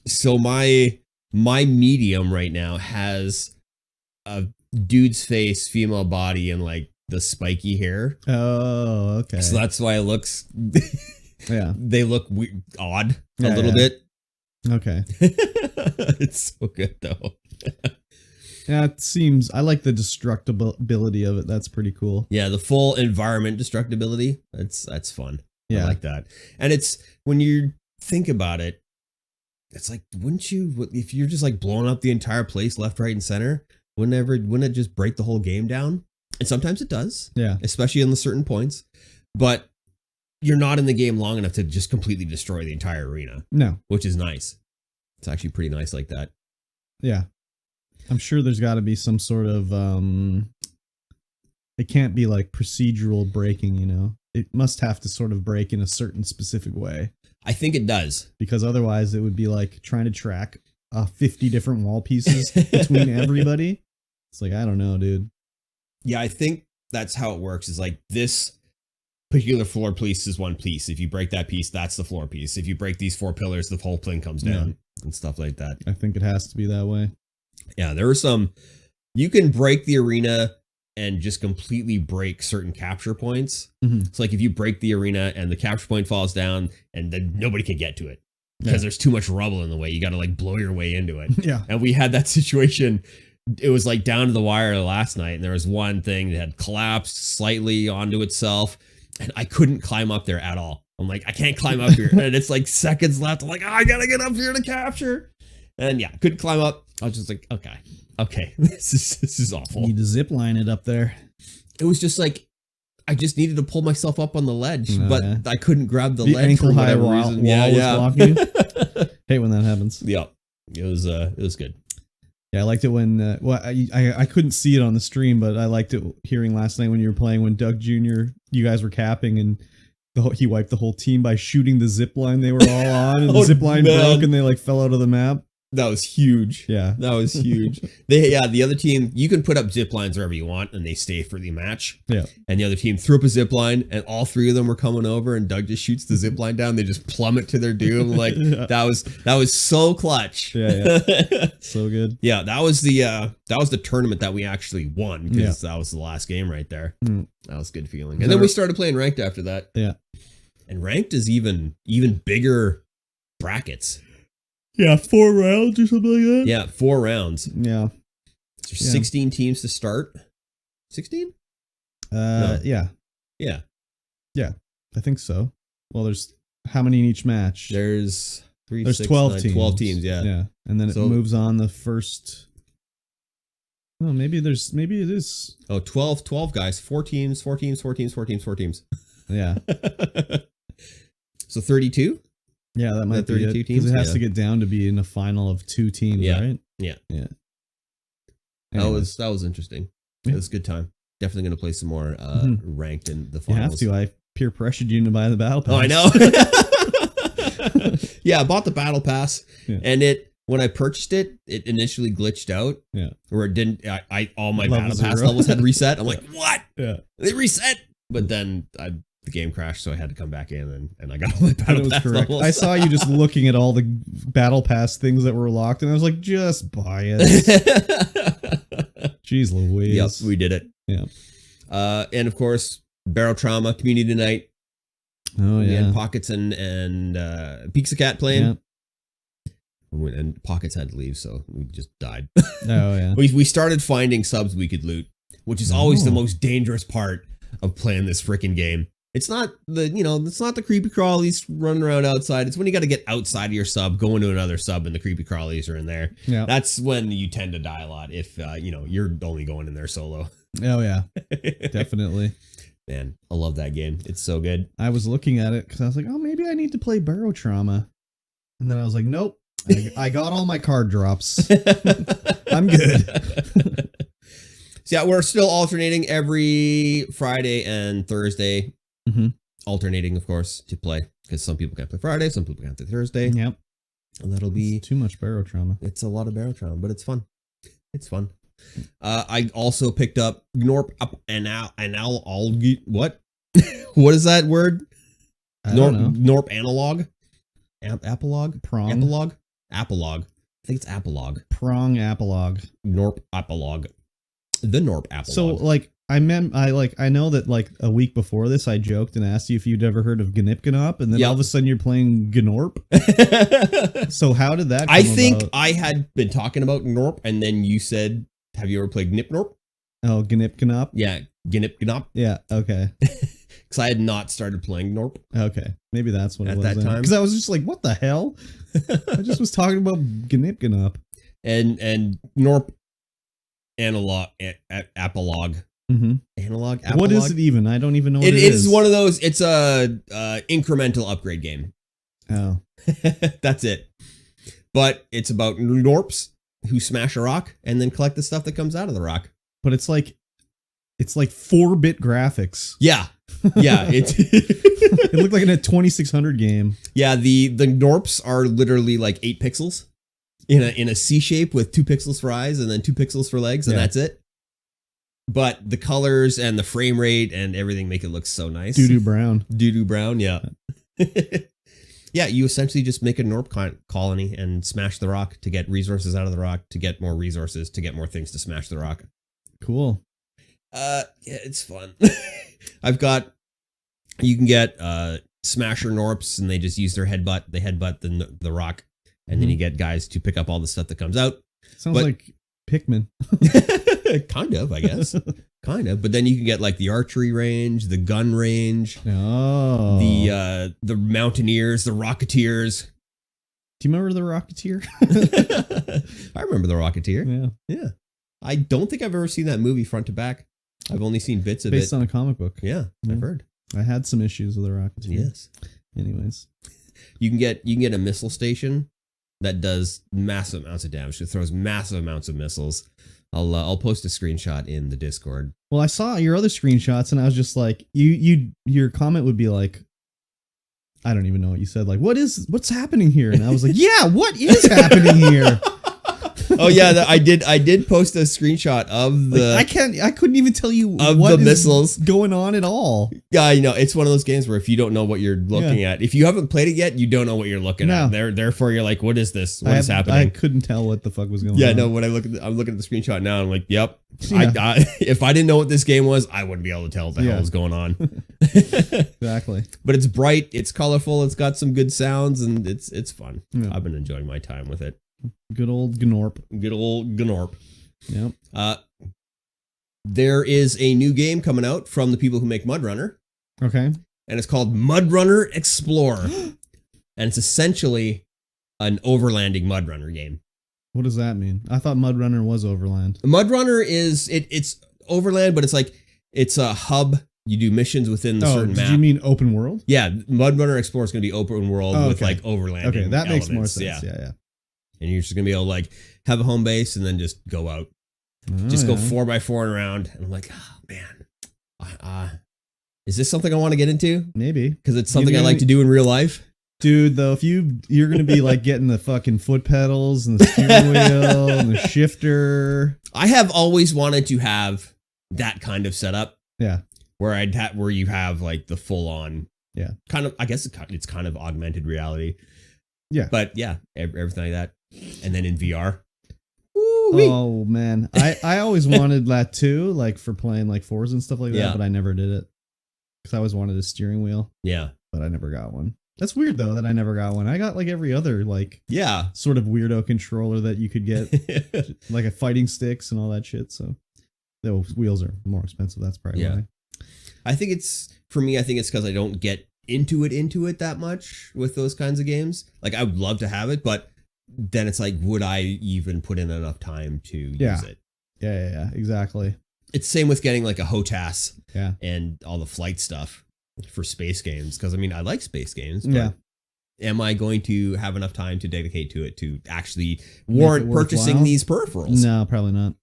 So my medium right now has a dude's face, female body, and like the spiky hair. Oh, okay. So that's why it looks. They look odd a little bit. Okay. It's so good though. Yeah, it seems, I like the destructibility of it. That's pretty cool. Yeah, the full environment destructibility. That's fun. Yeah. I like that. And it's, when you think about it, it's like, wouldn't you, if you're just like blowing up the entire place left, right, and center, wouldn't it just break the whole game down? And sometimes it does. Yeah. Especially in the certain points. But you're not in the game long enough to just completely destroy the entire arena. No. Which is nice. It's actually pretty nice like that. Yeah. I'm sure there's got to be some sort of, it can't be like procedural breaking, you know? It must have to sort of break in a certain specific way. I think it does. Because otherwise it would be like trying to track 50 different wall pieces between everybody. It's like, I don't know, dude. Yeah, I think that's how it works, is like this particular floor piece is one piece. If you break that piece, that's the floor piece. If you break these 4 pillars, the whole thing comes down and stuff like that. I think it has to be that way. Yeah, there were some, you can break the arena and just completely break certain capture points. Mhm. So like if you break the arena and the capture point falls down and then nobody can get to it because there's too much rubble in the way, you got to like blow your way into it. Yeah. And we had that situation. It was like down to the wire last night, and there was one thing that had collapsed slightly onto itself, and I couldn't climb up there at all. I'm like, I can't climb up here. And it's like seconds left. I'm like, oh, I gotta get up here to capture. And yeah, couldn't climb up. I was just like, okay, this is awful. You need to zip line it up there. It was just like, I just needed to pull myself up on the ledge, Oh, but yeah. I couldn't grab the The ledge ankle for high whatever wall reason. was blocking you. Hate when that happens. Yeah, it was good. Yeah, I liked it when I couldn't see it on the stream, but I liked it hearing last night when you were playing when Doug Jr. you guys were capping and he wiped the whole team by shooting the zip line they were all on, and the zip line broke and they like fell out of the map. That was huge. Yeah, that was huge. The other team, you can put up zip lines wherever you want and they stay for the match. Yeah. And the other team threw up a zip line and all three of them were coming over and Doug just shoots the zip line down. They just plummet to their doom. Like that was so clutch. Yeah. So good. Yeah, that was the tournament that we actually won because that was the last game right there. Mm. That was a good feeling. And then we started playing ranked after that. Yeah. And ranked is even bigger brackets. Yeah, 4 rounds or something like that. Yeah, 4 rounds. Yeah. There's 16 teams to start. 16? No. Yeah. Yeah. Yeah. I think so. Well, there's how many in each match? There's 12 9, teams. 12 teams, yeah. Yeah. And then it moves on the first. Oh, maybe it is. Oh, 12 guys. 4 teams. Yeah. So 32? Yeah, that might be 32 it. teams. Because it has to get down to be in a final of 2 teams, right? Yeah. Yeah. Anyways. That was interesting. Yeah. It was a good time. Definitely going to play some more ranked in the You finals. have to. I peer pressured you to buy the battle pass. Oh, I know. Yeah, I bought the battle pass, and when I purchased it, it initially glitched out. Yeah. Where it didn't. All my Level battle pass 0. levels had reset. I'm like, what? Yeah. They reset. But then the game crashed, so I had to come back in, and I got all my It battle was pass correct. levels. I saw you just looking at all the battle pass things that were locked, and I was like, just buy it. Jeez Louise. Yep, we did it. Yeah. And of course, Barrel Trauma Community Night. Oh We yeah. had Pockets and Pizza Cat playing. Yeah. And Pockets had to leave, so we just died. Oh yeah. We started finding subs we could loot, which is always the most dangerous part of playing this freaking game. It's not the creepy crawlies running around outside. It's when you got to get outside of your sub, go into another sub, and the creepy crawlies are in there. Yeah. That's when you tend to die a lot if you're only going in there solo. Oh yeah. Definitely. Man, I love that game. It's so good. I was looking at it because I was like, oh, maybe I need to play Barrow Trauma, and then I was like, nope. I got all my card drops. I'm good. So yeah, we're still alternating every Friday and Thursday. Mm-hmm. Alternating, of course, to play because some people can't play Friday, some people can't play Thursday. Yep. And that'll be too much Barrow Trauma. It's a lot of Barrow Trauma, but it's fun. It's fun. I also picked up Gnorp what? What is that word? I don't know. Gnorp analog? Apolog? Prong. Apolog? Apolog. I think it's Apolog. Prong Apolog. Gnorp Apolog. The Gnorp Apolog. So like I know that like a week before this I joked and asked you if you'd ever heard of Gnipgnop, and then all of a sudden you're playing Gnorp. So how did that come I think about? I had been talking about Gnorp and then you said, have you ever played Gnipgnorp? Oh, Gnipgnop? Yeah, Gnipgnop. Yeah, okay. Because I had not started playing Gnorp. Okay, maybe that's what it at was that time. Because I was just like, what the hell? I just was talking about Gnipgnop. And Gnorp analog apolog. Mm-hmm. Analog apolog. What is it even? I don't even know what it is. It's one of those. It's a incremental upgrade game. Oh. That's it. But it's about Gnorps who smash a rock and then collect the stuff that comes out of the rock. But it's like 4-bit graphics. Yeah. Yeah. It looked like in a 2600 game. Yeah, the Gnorps are literally like 8 pixels in a C shape with 2 pixels for eyes and then 2 pixels for legs, and that's it. But the colors and the frame rate and everything make it look so nice. Doo-doo brown. Doo-doo brown, yeah. Yeah, you essentially just make a Gnorp colony and smash the rock to get resources out of the rock, to get more resources, to get more things to smash the rock. Cool. Yeah, it's fun. You can get Smasher Norps, and they just use their headbutt. They headbutt the rock, and then you get guys to pick up all the stuff that comes out. Sounds like Pikmin. Kind of, I guess. Kind of. But then you can get like the archery range, the gun range, the Mountaineers, the Rocketeers. Do you remember the Rocketeer? I remember the Rocketeer. Yeah. Yeah. I don't think I've ever seen that movie front to back. I've only seen bits of it. Based on a comic book. Yeah, I've heard. I had some issues with the Rocketeer. Yes. Anyways. You can get a missile station that does massive amounts of damage. It throws massive amounts of missiles. I'll post a screenshot in the Discord. Well, I saw your other screenshots and I was just like, your comment would be like, I don't even know what you said. Like, what's happening here? And I was like, yeah, what is happening here? Oh yeah, I did post a screenshot of the. Like, I couldn't even tell you of what the missiles going on at all. Yeah, you know, it's one of those games where if you don't know what you're looking at, if you haven't played it yet, you don't know what you're looking at. Therefore, you're like, what is this? What is happening? I couldn't tell what the fuck was going on. Yeah, no. When I'm looking at the screenshot now, I'm like, yep. Yeah. If I didn't know what this game was, I wouldn't be able to tell what the hell was going on. Exactly. But it's bright, it's colorful, it's got some good sounds, and it's fun. Yeah. I've been enjoying my time with it. Good old Gnorp. Good old Gnorp. Yep. There is a new game coming out from the people who make Mud Runner. Okay. And it's called Mud Runner Explorer. And it's essentially an overlanding Mud Runner game. What does that mean? I thought Mud Runner was Overland. Mud Runner is it's Overland, but it's a hub. You do missions within the certain map. Did you mean open world? Yeah, Mud Runner Explorer is going to be open world with like overlanding. Okay, that makes more elements. sense. Yeah. And you're just going to be able to like have a home base and then just go out. Go 4x4 around. And I'm like, oh man, is this something I want to get into? Maybe. Because it's something I like to do in real life. Dude, though, if you're going to be like getting the fucking foot pedals and the steering wheel and the shifter. I have always wanted to have that kind of setup. Yeah. Where you have like the full on. Yeah. Kind of, I guess it's kind of augmented reality. Yeah. But yeah, everything like that. And then in VR. Woo-wee. Oh man. I always wanted that too, like for playing like Forza and stuff like that, but I never did it. Because I always wanted a steering wheel. Yeah. But I never got one. That's weird though that I never got one. I got like every other like sort of weirdo controller that you could get. Like a fighting sticks and all that shit. So the wheels are more expensive. That's probably why. I think it's because I don't get into it that much with those kinds of games. Like I would love to have it, but then it's like, would I even put in enough time to use it? Yeah, exactly. It's same with getting like a HOTAS and all the flight stuff for space games. Because I mean, I like space games. But am I going to have enough time to dedicate to it to actually warrant purchasing these peripherals? No, probably not.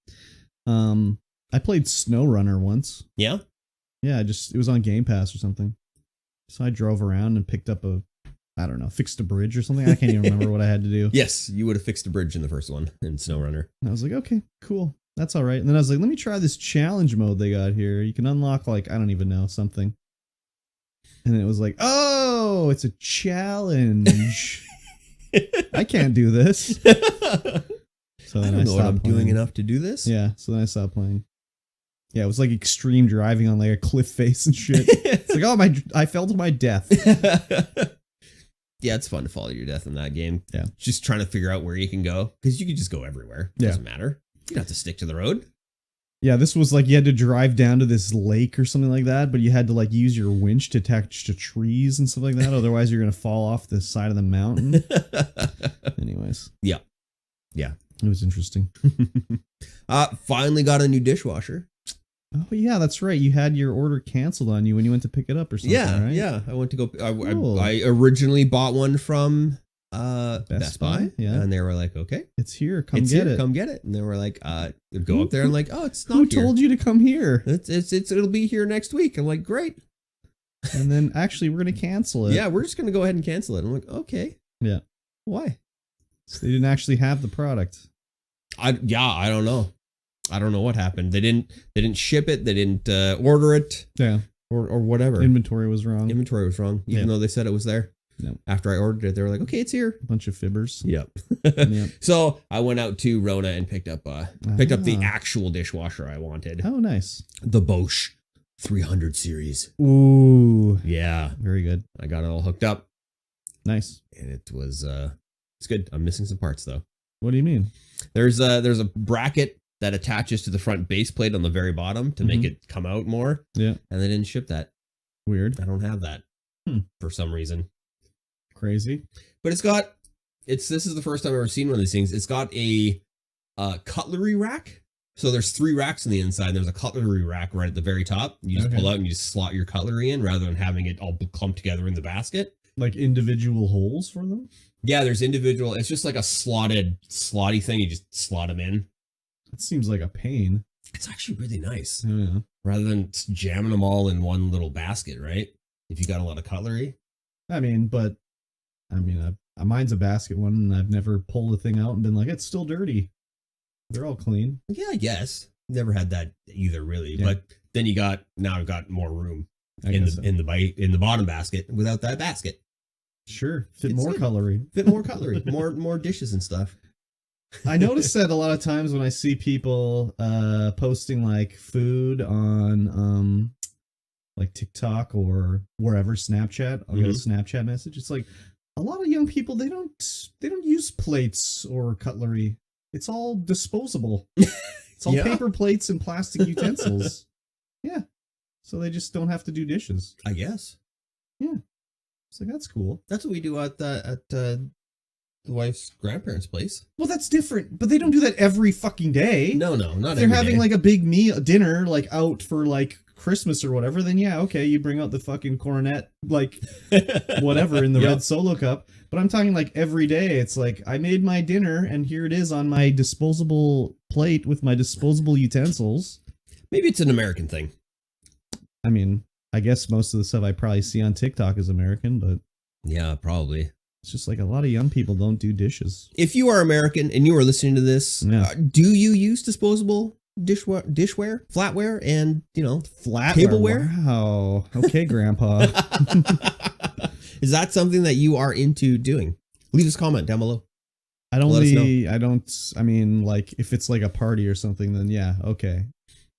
I played SnowRunner once. Yeah? Yeah, it was on Game Pass or something. So I drove around and picked up fixed a bridge or something. I can't even remember what I had to do. Yes, you would have fixed a bridge in the first one in SnowRunner. And I was like, okay, cool. That's all right. And then I was like, let me try this challenge mode they got here. You can unlock like, I don't even know, something. And it was like, oh, it's a challenge. I can't do this. So then I stopped playing. Doing enough to do this? Yeah, so then I stopped playing. Yeah, it was like extreme driving on like a cliff face and shit. It's like, oh, I fell to my death. Yeah, it's fun to follow your death in that game. Yeah. Just trying to figure out where you can go. Because you can just go everywhere. It doesn't matter. You don't have to stick to the road. Yeah, this was like you had to drive down to this lake or something like that, but you had to like use your winch to attach to trees and stuff like that. Otherwise, you're going to fall off the side of the mountain. Anyways. Yeah. Yeah. It was interesting. Finally got a new dishwasher. Oh yeah, that's right. You had your order canceled on you when you went to pick it up or something, right? Yeah. I went to go. I originally bought one from Best Buy. Yeah, and they were like, "Okay, it's here. Come get it. Come get it." And they were like, "Go up there and like, oh, it's not here. Who told you to come here? It'll be here next week." I'm like, "Great." And then actually, we're gonna cancel it. Yeah, we're just gonna go ahead and cancel it. I'm like, "Okay." Yeah. Why? So they didn't actually have the product. I don't know. I don't know what happened. They didn't ship it. They didn't order it. Yeah. Or whatever. Inventory was wrong. Even though they said it was there. Nope. After I ordered it, they were like, okay, it's here. Bunch of fibbers. Yep. Yep. So I went out to Rona and picked up the actual dishwasher I wanted. Oh, nice. The Bosch 300 series. Ooh. Yeah. Very good. I got it all hooked up. Nice. And it was it's good. I'm missing some parts though. What do you mean? There's a bracket that attaches to the front base plate on the very bottom to make it come out more. Yeah. And they didn't ship that. Weird. I don't have that for some reason. Crazy. But this is the first time I've ever seen one of these things. It's got a cutlery rack. So there's 3 racks on the inside. There's a cutlery rack right at the very top. You just pull out and you just slot your cutlery in rather than having it all clumped together in the basket. Like individual holes for them? Yeah, there's individual. It's just like a slotty thing. You just slot them in. That seems like a pain. It's actually really nice. Yeah. Rather than jamming them all in one little basket, right? If you got a lot of cutlery. Mine's a basket one, and I've never pulled the thing out and been like, it's still dirty. They're all clean. Yeah, I guess. Never had that either, really. Yeah. But then I've got more room in the bottom basket without that basket. Sure. Fit more cutlery. More dishes and stuff. I noticed that a lot of times when I see people posting like food on like TikTok or wherever, Snapchat, I'll get a Snapchat message. It's like a lot of young people, they don't use plates or cutlery. It's all disposable. It's all paper plates and plastic utensils. Yeah. So they just don't have to do dishes. I guess. Yeah. So that's cool. That's what we do at the wife's grandparents' place. Well, that's different, but they don't do that every fucking day. No, not every day. They're having like a big dinner, like out for like Christmas or whatever. Then yeah, okay, you bring out the fucking cornet, like whatever in the red Solo cup. But I'm talking like every day. It's like I made my dinner and here it is on my disposable plate with my disposable utensils. Maybe it's an American thing. I mean, I guess most of the stuff I probably see on TikTok is American, but yeah, probably. It's just like a lot of young people don't do dishes. If you are American and you are listening to this, do you use disposable dishware, flatware, and tableware? Wow. Okay, Grandpa. Is that something that you are into doing? Leave us a comment down below. I mean, like if it's like a party or something, then yeah, okay.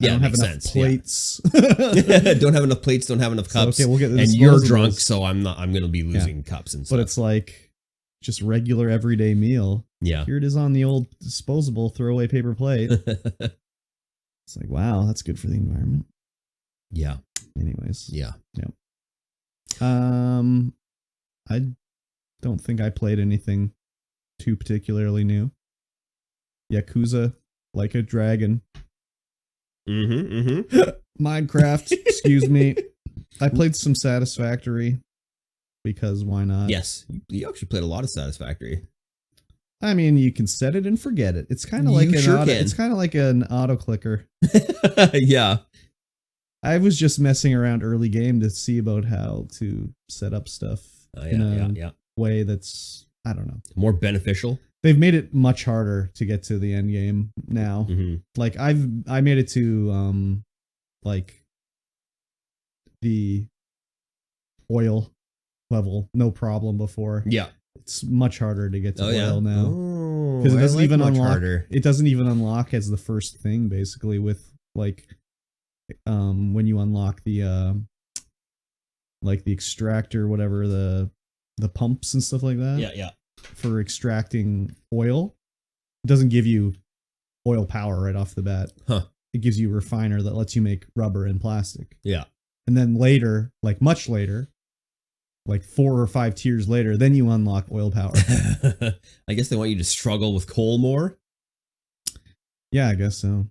Yeah, I don't have enough sense. plates. Yeah. Don't have enough plates. Don't have enough cups. So, okay, we'll get and you're drunk, so I'm going to be losing cups and stuff. But it's like just regular everyday meal. Yeah. Here it is on the old disposable throwaway paper plate. It's like, wow, that's good for the environment. Yeah. Anyways. Yeah. I don't think I played anything too particularly new. Yakuza Like a Dragon. Minecraft, excuse me. I played some Satisfactory because why not? Yes, you actually played a lot of Satisfactory. I mean, you can set it and forget it. It's kind of like it's kind of like an auto clicker. Yeah. I was just messing around early game to see about how to set up stuff in a way that's, I don't know, more beneficial. They've made it much harder to get to the end game now. Like I made it to like the oil level, no problem before. Yeah. It's much harder to get to oil now. Because it doesn't even unlock. It doesn't even unlock as the first thing, basically, with like when you unlock the like the extractor, whatever, the pumps and stuff like that. Yeah. For extracting oil. It doesn't give you oil power right off the bat. Huh. It gives you a refiner that lets you make rubber and plastic. Yeah. And then later, like much later, like 4 or 5 tiers later, then you unlock oil power. I guess they want you to struggle with coal more. Yeah, I guess so.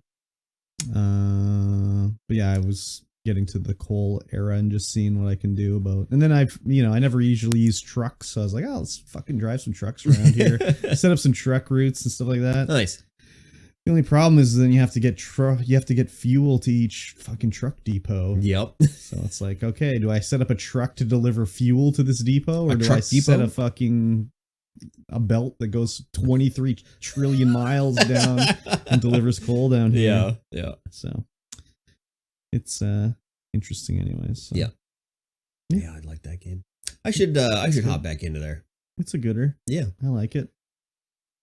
But yeah, I was getting to the coal era and just seeing what I can do about. And then I never usually use trucks, so I was like, oh, let's fucking drive some trucks around here, set up some truck routes and stuff like that. Nice. The only problem is then you have to get fuel to each fucking truck depot. Yep. So it's like, okay, do I set up a truck to deliver fuel to this depot, or do I set a belt that goes 23 trillion miles down and delivers coal down here? Yeah. So it's interesting anyways. So. Yeah, I like that game. I should hop back into there. It's a gooder. Yeah. I like it.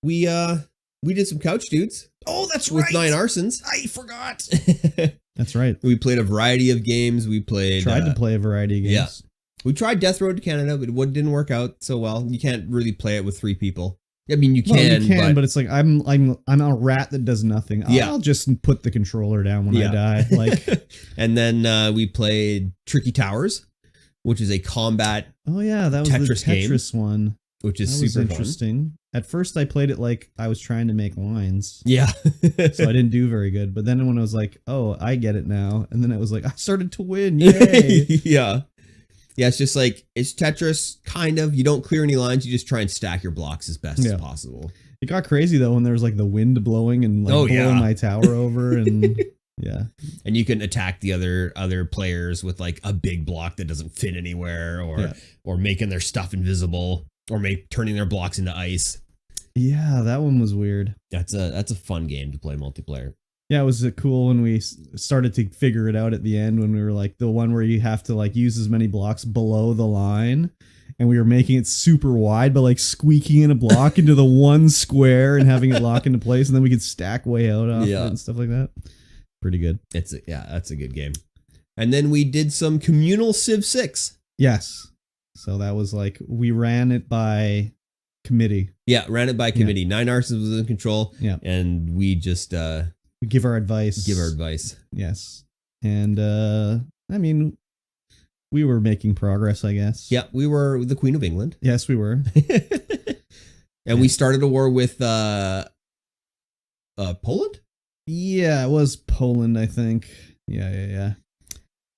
We did some couch dudes. Oh, that's with 9 arsons. I forgot. That's right. We played a variety of games. We tried to play a variety of games. Yeah. We tried Death Road to Canada, but it didn't work out so well. You can't really play it with 3 people. I mean, you can, but it's like I'm a rat that does nothing. I'll just put the controller down when I die. Like, and then we played Tricky Towers, which is a combat. Oh yeah, that was Tetris the Tetris one, which is that super interesting. Fun. At first, I played it like I was trying to make lines. Yeah, so I didn't do very good. But then when I was like, oh, I get it now, and then it was like I started to win. Yay! Yeah. Yeah, it's just like, it's Tetris, kind of. You don't clear any lines. You just try and stack your blocks as best as possible. It got crazy, though, when there was like the wind blowing and like blowing my tower over. And yeah. And you can attack the other players with like a big block that doesn't fit anywhere, or making their stuff invisible, or turning their blocks into ice. Yeah, that one was weird. That's a fun game to play multiplayer. Yeah, it was cool when we started to figure it out at the end, when we were like the one where you have to like use as many blocks below the line, and we were making it super wide, but like squeaking in a block into the one square and having it lock into place, and then we could stack way out off it and stuff like that. Pretty good. That's a good game. And then we did some communal Civ 6. Yes. So that was like, we ran it by committee. Yeah, ran it by committee. Yeah. 9 arsons was in control. Yeah. And we just we give our advice. Yes. And I mean, we were making progress, I guess. Yeah, we were the Queen of England. Yes, we were. And we started a war with Poland? Yeah, it was Poland, I think. Yeah.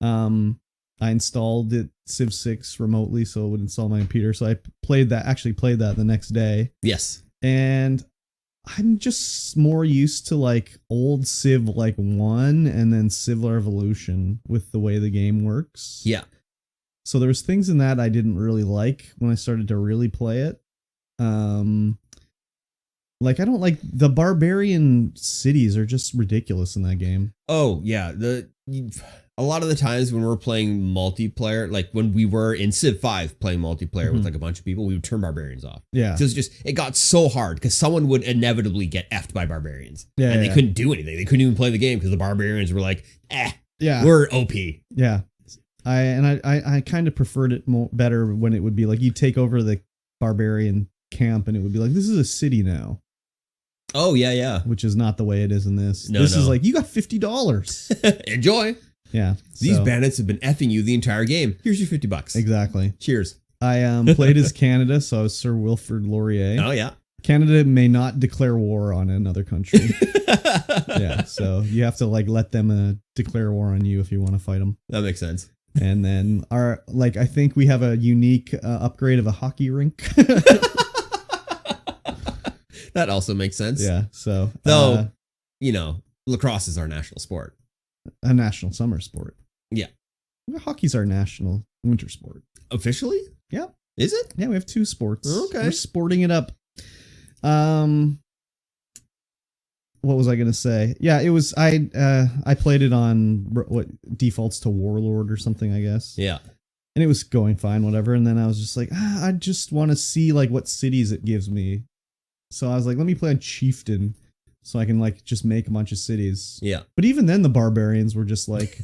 I installed it Civ 6 remotely, so it would install my computer. So I played that the next day. Yes. And I'm just more used to like old Civ like 1 and then Civ Revolution with the way the game works. Yeah. So there's things in that I didn't really like when I started to really play it. Like, I don't like the barbarian cities are just ridiculous in that game. Oh, yeah. A lot of the times when we're playing multiplayer, like when we were in Civ 5 playing multiplayer with like a bunch of people, we would turn barbarians off. Yeah. So it got so hard because someone would inevitably get effed by barbarians. Yeah. And they couldn't do anything. They couldn't even play the game because the barbarians were like, we're OP. Yeah. I kind of preferred it better when it would be like you take over the barbarian camp and it would be like, this is a city now. Oh, yeah. Which is not the way it is in this. No, this is like, you got $50. Enjoy. Yeah. These bandits have been effing you the entire game. Here's your $50. Exactly. Cheers. I played as Canada, so I was Sir Wilfrid Laurier. Oh, yeah. Canada may not declare war on another country. Yeah, so you have to like let them declare war on you if you want to fight them. That makes sense. And then I think we have a unique upgrade of a hockey rink. That also makes sense. Yeah. So, though, lacrosse is our national sport. A national summer sport. Yeah. Hockey's our national winter sport. Officially? Yeah. Is it? Yeah, we have 2 sports. Okay. We're sporting it up. What was I going to say? Yeah, it was, I played it on what defaults to Warlord or something, I guess. Yeah. And it was going fine, whatever. And then I was just like, I just want to see like what cities it gives me. So I was like, let me play on Chieftain so I can like just make a bunch of cities. Yeah. But even then the barbarians were just like,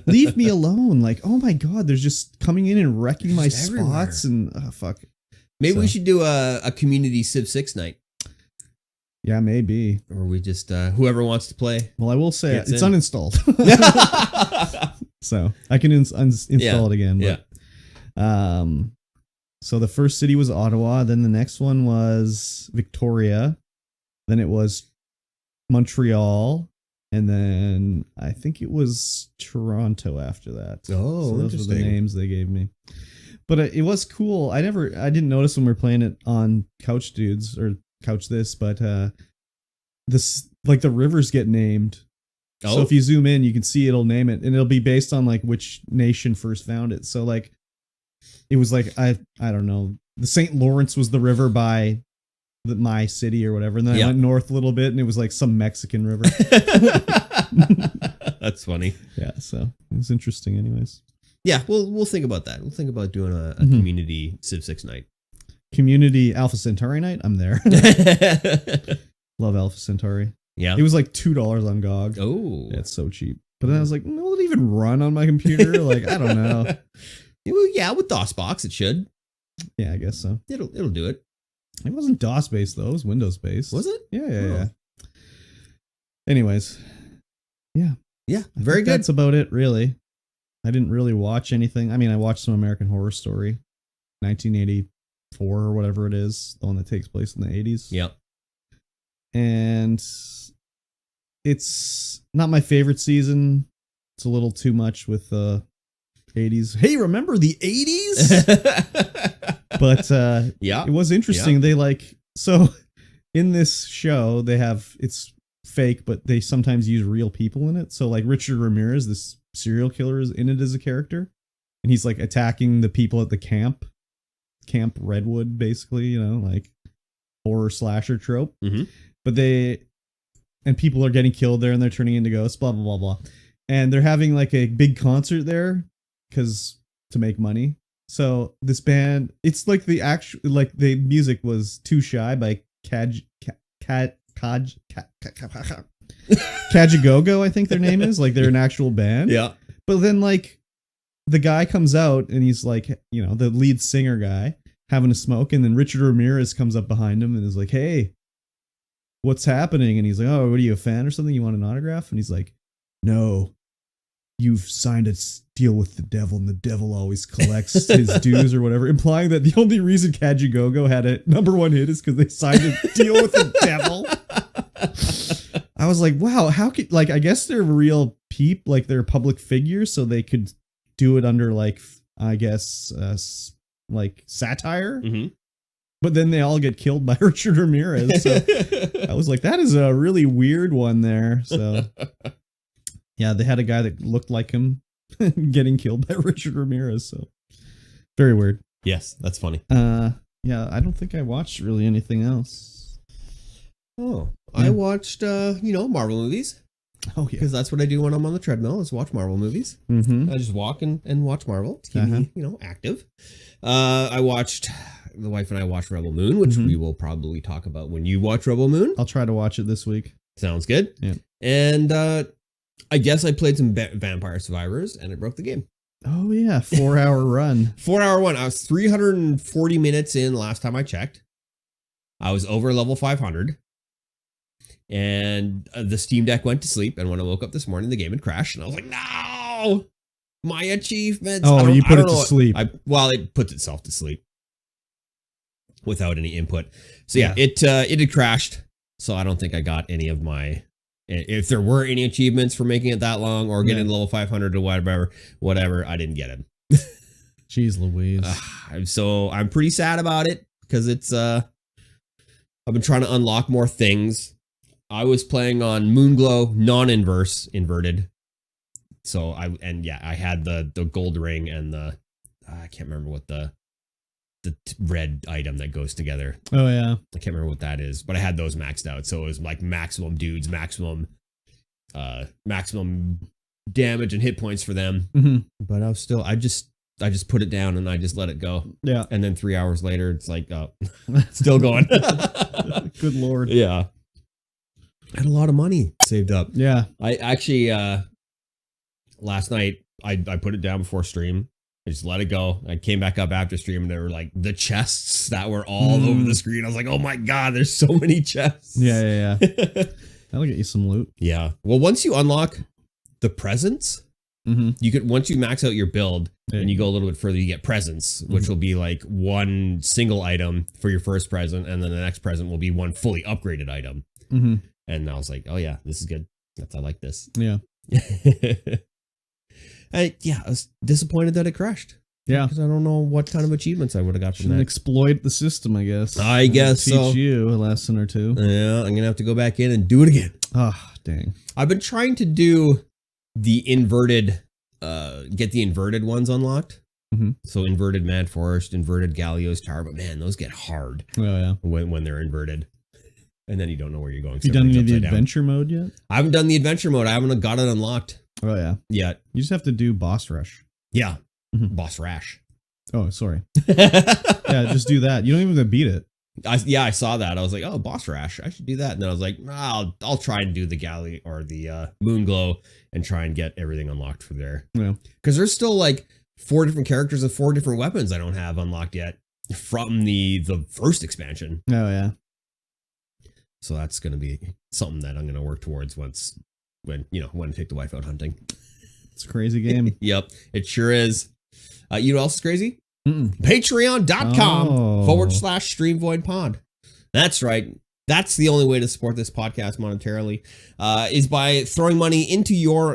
leave me alone. Like, oh my God, they're just coming in and wrecking my spots and fuck. Maybe we should do a community Civ 6 night. Yeah, maybe. Or we just, whoever wants to play. Well, I will say it's uninstalled. So I can install it again. But, yeah. So the first city was Ottawa. Then the next one was Victoria. Then it was Montreal. And then I think it was Toronto after that. Oh, so those were the names they gave me. But it was cool. I didn't notice when we were playing it on Couch Dudes or Couch This, but this like the rivers get named. Oh. So if you zoom in, you can see it'll name it, and it'll be based on like which nation first found it. So like it was like I don't know, the St. Lawrence was the river by my city or whatever, and then I went north a little bit, and it was like some Mexican river. That's funny. Yeah, so it was interesting, anyways. Yeah, we'll think about that. We'll think about doing a community Civ 6 night. Community Alpha Centauri night. I'm there. Love Alpha Centauri. Yeah. It was like $2 on GOG. Oh. Yeah, it's so cheap. But then I was like, will it even run on my computer? Like, I don't know. Well, yeah, with DOSBox it should. Yeah, I guess so. It'll do it. It wasn't DOS based though. It was Windows based. Was it? Yeah. Anyways. Yeah. Yeah. Very good. That's about it, really. I didn't really watch anything. I mean, I watched some American Horror Story, 1984 or whatever it is, the one that takes place in the 80s. Yep. And it's not my favorite season. It's a little too much with the 80s. Hey, remember the 80s? But yeah, it was interesting. Yeah. So in this show, it's fake, but they sometimes use real people in it. So like Richard Ramirez, this serial killer, is in it as a character, and he's like attacking the people at the Camp Redwood, basically, like horror slasher trope. Mm-hmm. But people are getting killed there, and they're turning into ghosts, blah, blah, blah, blah. And they're having like a big concert there to make money. So this band, it's like the music was Too Shy by Kajagogo, I think their name is. Like, they're an actual band. Yeah. But then like the guy comes out and he's like, the lead singer guy having a smoke, and then Richard Ramirez comes up behind him and is like, hey, what's happening? And he's like, oh, what are you, a fan or something? You want an autograph? And he's like, no, you've signed a deal with the devil, and the devil always collects his dues or whatever, implying that the only reason Kajagogo had a #1 hit is because they signed a deal with the devil. I was like, wow, how could, like, I guess they're real like they're public figures, so they could do it under, like, I guess, like satire. Mm-hmm. But then they all get killed by Richard Ramirez. So I was like, that is a really weird one there. So yeah, they had a guy that looked like him getting killed by Richard Ramirez. So very weird. Yes, that's funny. Yeah, I don't think I watched really anything else. Oh, I watched, Marvel movies. Oh, yeah. Because that's what I do when I'm on the treadmill, is watch Marvel movies. Mm-hmm. I just walk and watch Marvel to keep me, active. The wife and I watched Rebel Moon, which we will probably talk about when you watch Rebel Moon. I'll try to watch it this week. Sounds good. Yeah. And I guess I played some Vampire Survivors, and it broke the game. Oh, yeah. 4-hour run. 4-hour one. I was 340 minutes in last time I checked. I was over level 500. And the Steam Deck went to sleep. And when I woke up this morning, the game had crashed. And I was like, no! My achievements. Oh, you put it to sleep. It puts itself to sleep without any input. So yeah, it had crashed. So I don't think I got any of my... If there were any achievements for making it that long or getting level 500 or whatever, I didn't get them. Jeez Louise. I'm pretty sad about it because it's, I've been trying to unlock more things. I was playing on Moonglow, inverted. So I had the gold ring and I can't remember what the red item that goes together. Oh yeah. I can't remember what that is, but I had those maxed out. So it was like maximum dudes, maximum damage and hit points for them. Mm-hmm. But I just put it down and I just let it go. Yeah. And then 3 hours later, it's like, oh, still going. Good Lord. Yeah. I had a lot of money saved up. Yeah. I actually, last night I put it down before stream. I just let it go. I came back up after stream and there were like the chests that were all over the screen. I was like, oh my God, there's so many chests. Yeah. That'll get you some loot. Yeah. Well, once you unlock the presents, you could, once you max out your build and you go a little bit further, you get presents, which will be like one single item for your first present. And then the next present will be one fully upgraded item. Mm-hmm. And I was like, oh yeah, this is good. I like this. Yeah. I was disappointed that it crashed. Yeah. Because I don't know what kind of achievements I would have got from that. Exploit the system, I guess. I guess so. Teach you a lesson or two. Yeah, I'm going to have to go back in and do it again. Oh, dang. I've been trying to do the inverted, get the inverted ones unlocked. Mm-hmm. So inverted Mad Forest, inverted Galio's Tower. But man, those get hard. Oh, yeah. When they're inverted. And then you don't know where you're going. Have you done any of the adventure mode yet? I haven't done the adventure mode. I haven't got it unlocked. Oh, yeah. Yet. You just have to do boss rush. Yeah. Boss Rash. Oh, sorry. Yeah, just do that. You don't even have to beat it. I saw that. I was like, oh, Boss Rash. I should do that. And then I was like, I'll try and do the Galley or the Moon Glow and try and get everything unlocked for there. Yeah. Because there's still like 4 different characters and 4 different weapons I don't have unlocked yet from the first expansion. Oh, yeah. So that's going to be something that I'm going to work towards when I take the wife out hunting. It's a crazy game. Yep, it sure is. You know what else is crazy? Mm-mm. Patreon.com/StreamVoidPod. That's right. That's the only way to support this podcast monetarily, is by throwing money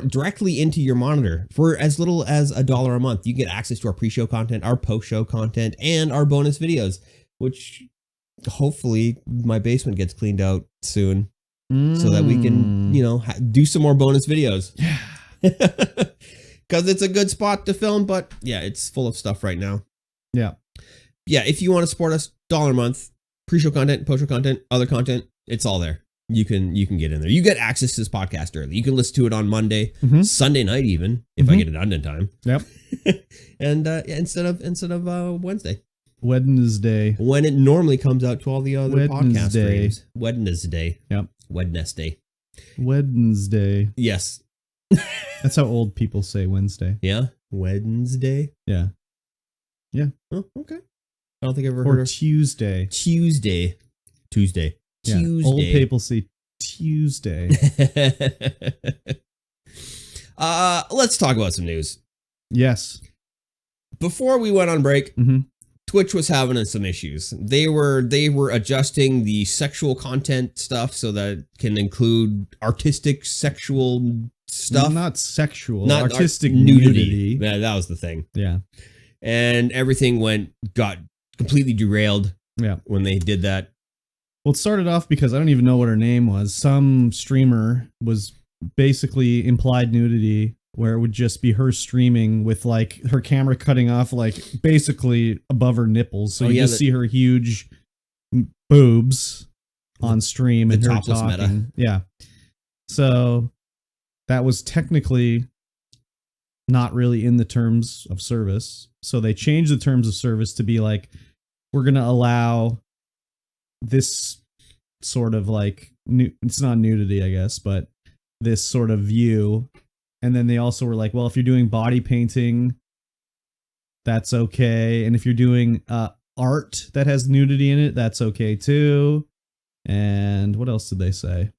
directly into your monitor for as little as $1 a month. You get access to our pre-show content, our post-show content, and our bonus videos, which hopefully my basement gets cleaned out soon so that we can, do some more bonus videos. Yeah. Because it's a good spot to film, but yeah, it's full of stuff right now. Yeah. Yeah, if you want to support us, $1 a month, pre-show content, post-show content, other content, it's all there. You can get in there. You get access to this podcast early. You can listen to it on Monday, Sunday night even, if I get it done in time. Yep. And instead of Wednesday. Wednesday. When it normally comes out to all the other podcast streams. Wednesday. Yep. Wednesday. Yes. That's how old people say Wednesday. Yeah. Wednesday. Yeah. Yeah. Oh, okay. I don't think I've ever or heard of Tuesday. Tuesday. Yeah. Tuesday. Old people say Tuesday. Let's talk about some news. Yes. Before we went on break, Twitch was having some issues. They were adjusting the sexual content stuff so that it can include artistic sexual stuff. Not sexual, not artistic nudity. Yeah, that was the thing. Yeah. And everything got completely derailed. Yeah. When they did that. Well, it started off because I don't even know what her name was. Some streamer was basically implied nudity, where it would just be her streaming with like her camera cutting off like basically above her nipples. So you just see her huge boobs on stream and her talking. Meta. Yeah. So that was technically not really in the terms of service. So they changed the terms of service to be like, we're going to allow this sort of like, it's not nudity, I guess, but this sort of view. And then they also were like, well, if you're doing body painting, that's okay. And if you're doing art that has nudity in it, that's okay too. And what else did they say?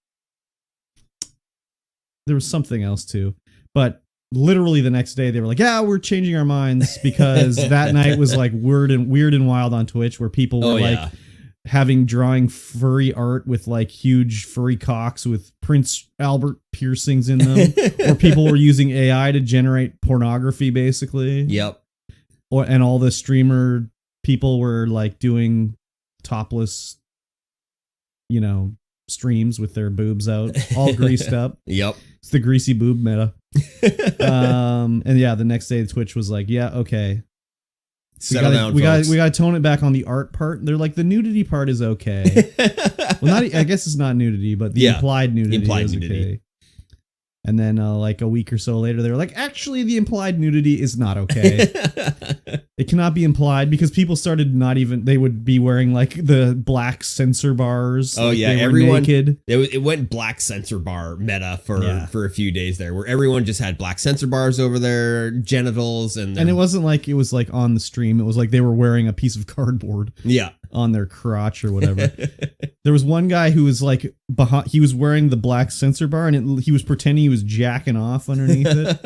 There was something else too. But literally the next day they were like, yeah, we're changing our minds, because that night was like weird and wild on Twitch, where people were drawing furry art with like huge furry cocks with Prince Albert piercings in them, or people were using AI to generate pornography basically. Yep. And all the streamer people were like doing topless, streams with their boobs out, all greased up. Yep. It's the greasy boob meta. And yeah, the next day Twitch was like, yeah, okay. Settle down, we got to tone it back on the art part. They're like, the nudity part is okay. Well, I guess it's not nudity, but the implied nudity is okay. And then like a week or so later, they were like, actually, the implied nudity is not okay. It cannot be implied, because people started they would be wearing like the black censor bars. Oh, like yeah. Everyone naked. It went black censor bar meta for a few days there, where everyone just had black censor bars over their genitals. And it wasn't like it was like on the stream. It was like they were wearing a piece of cardboard. Yeah. On their crotch or whatever. There was one guy who was like he was wearing the black censor bar, and he was pretending he was jacking off underneath it.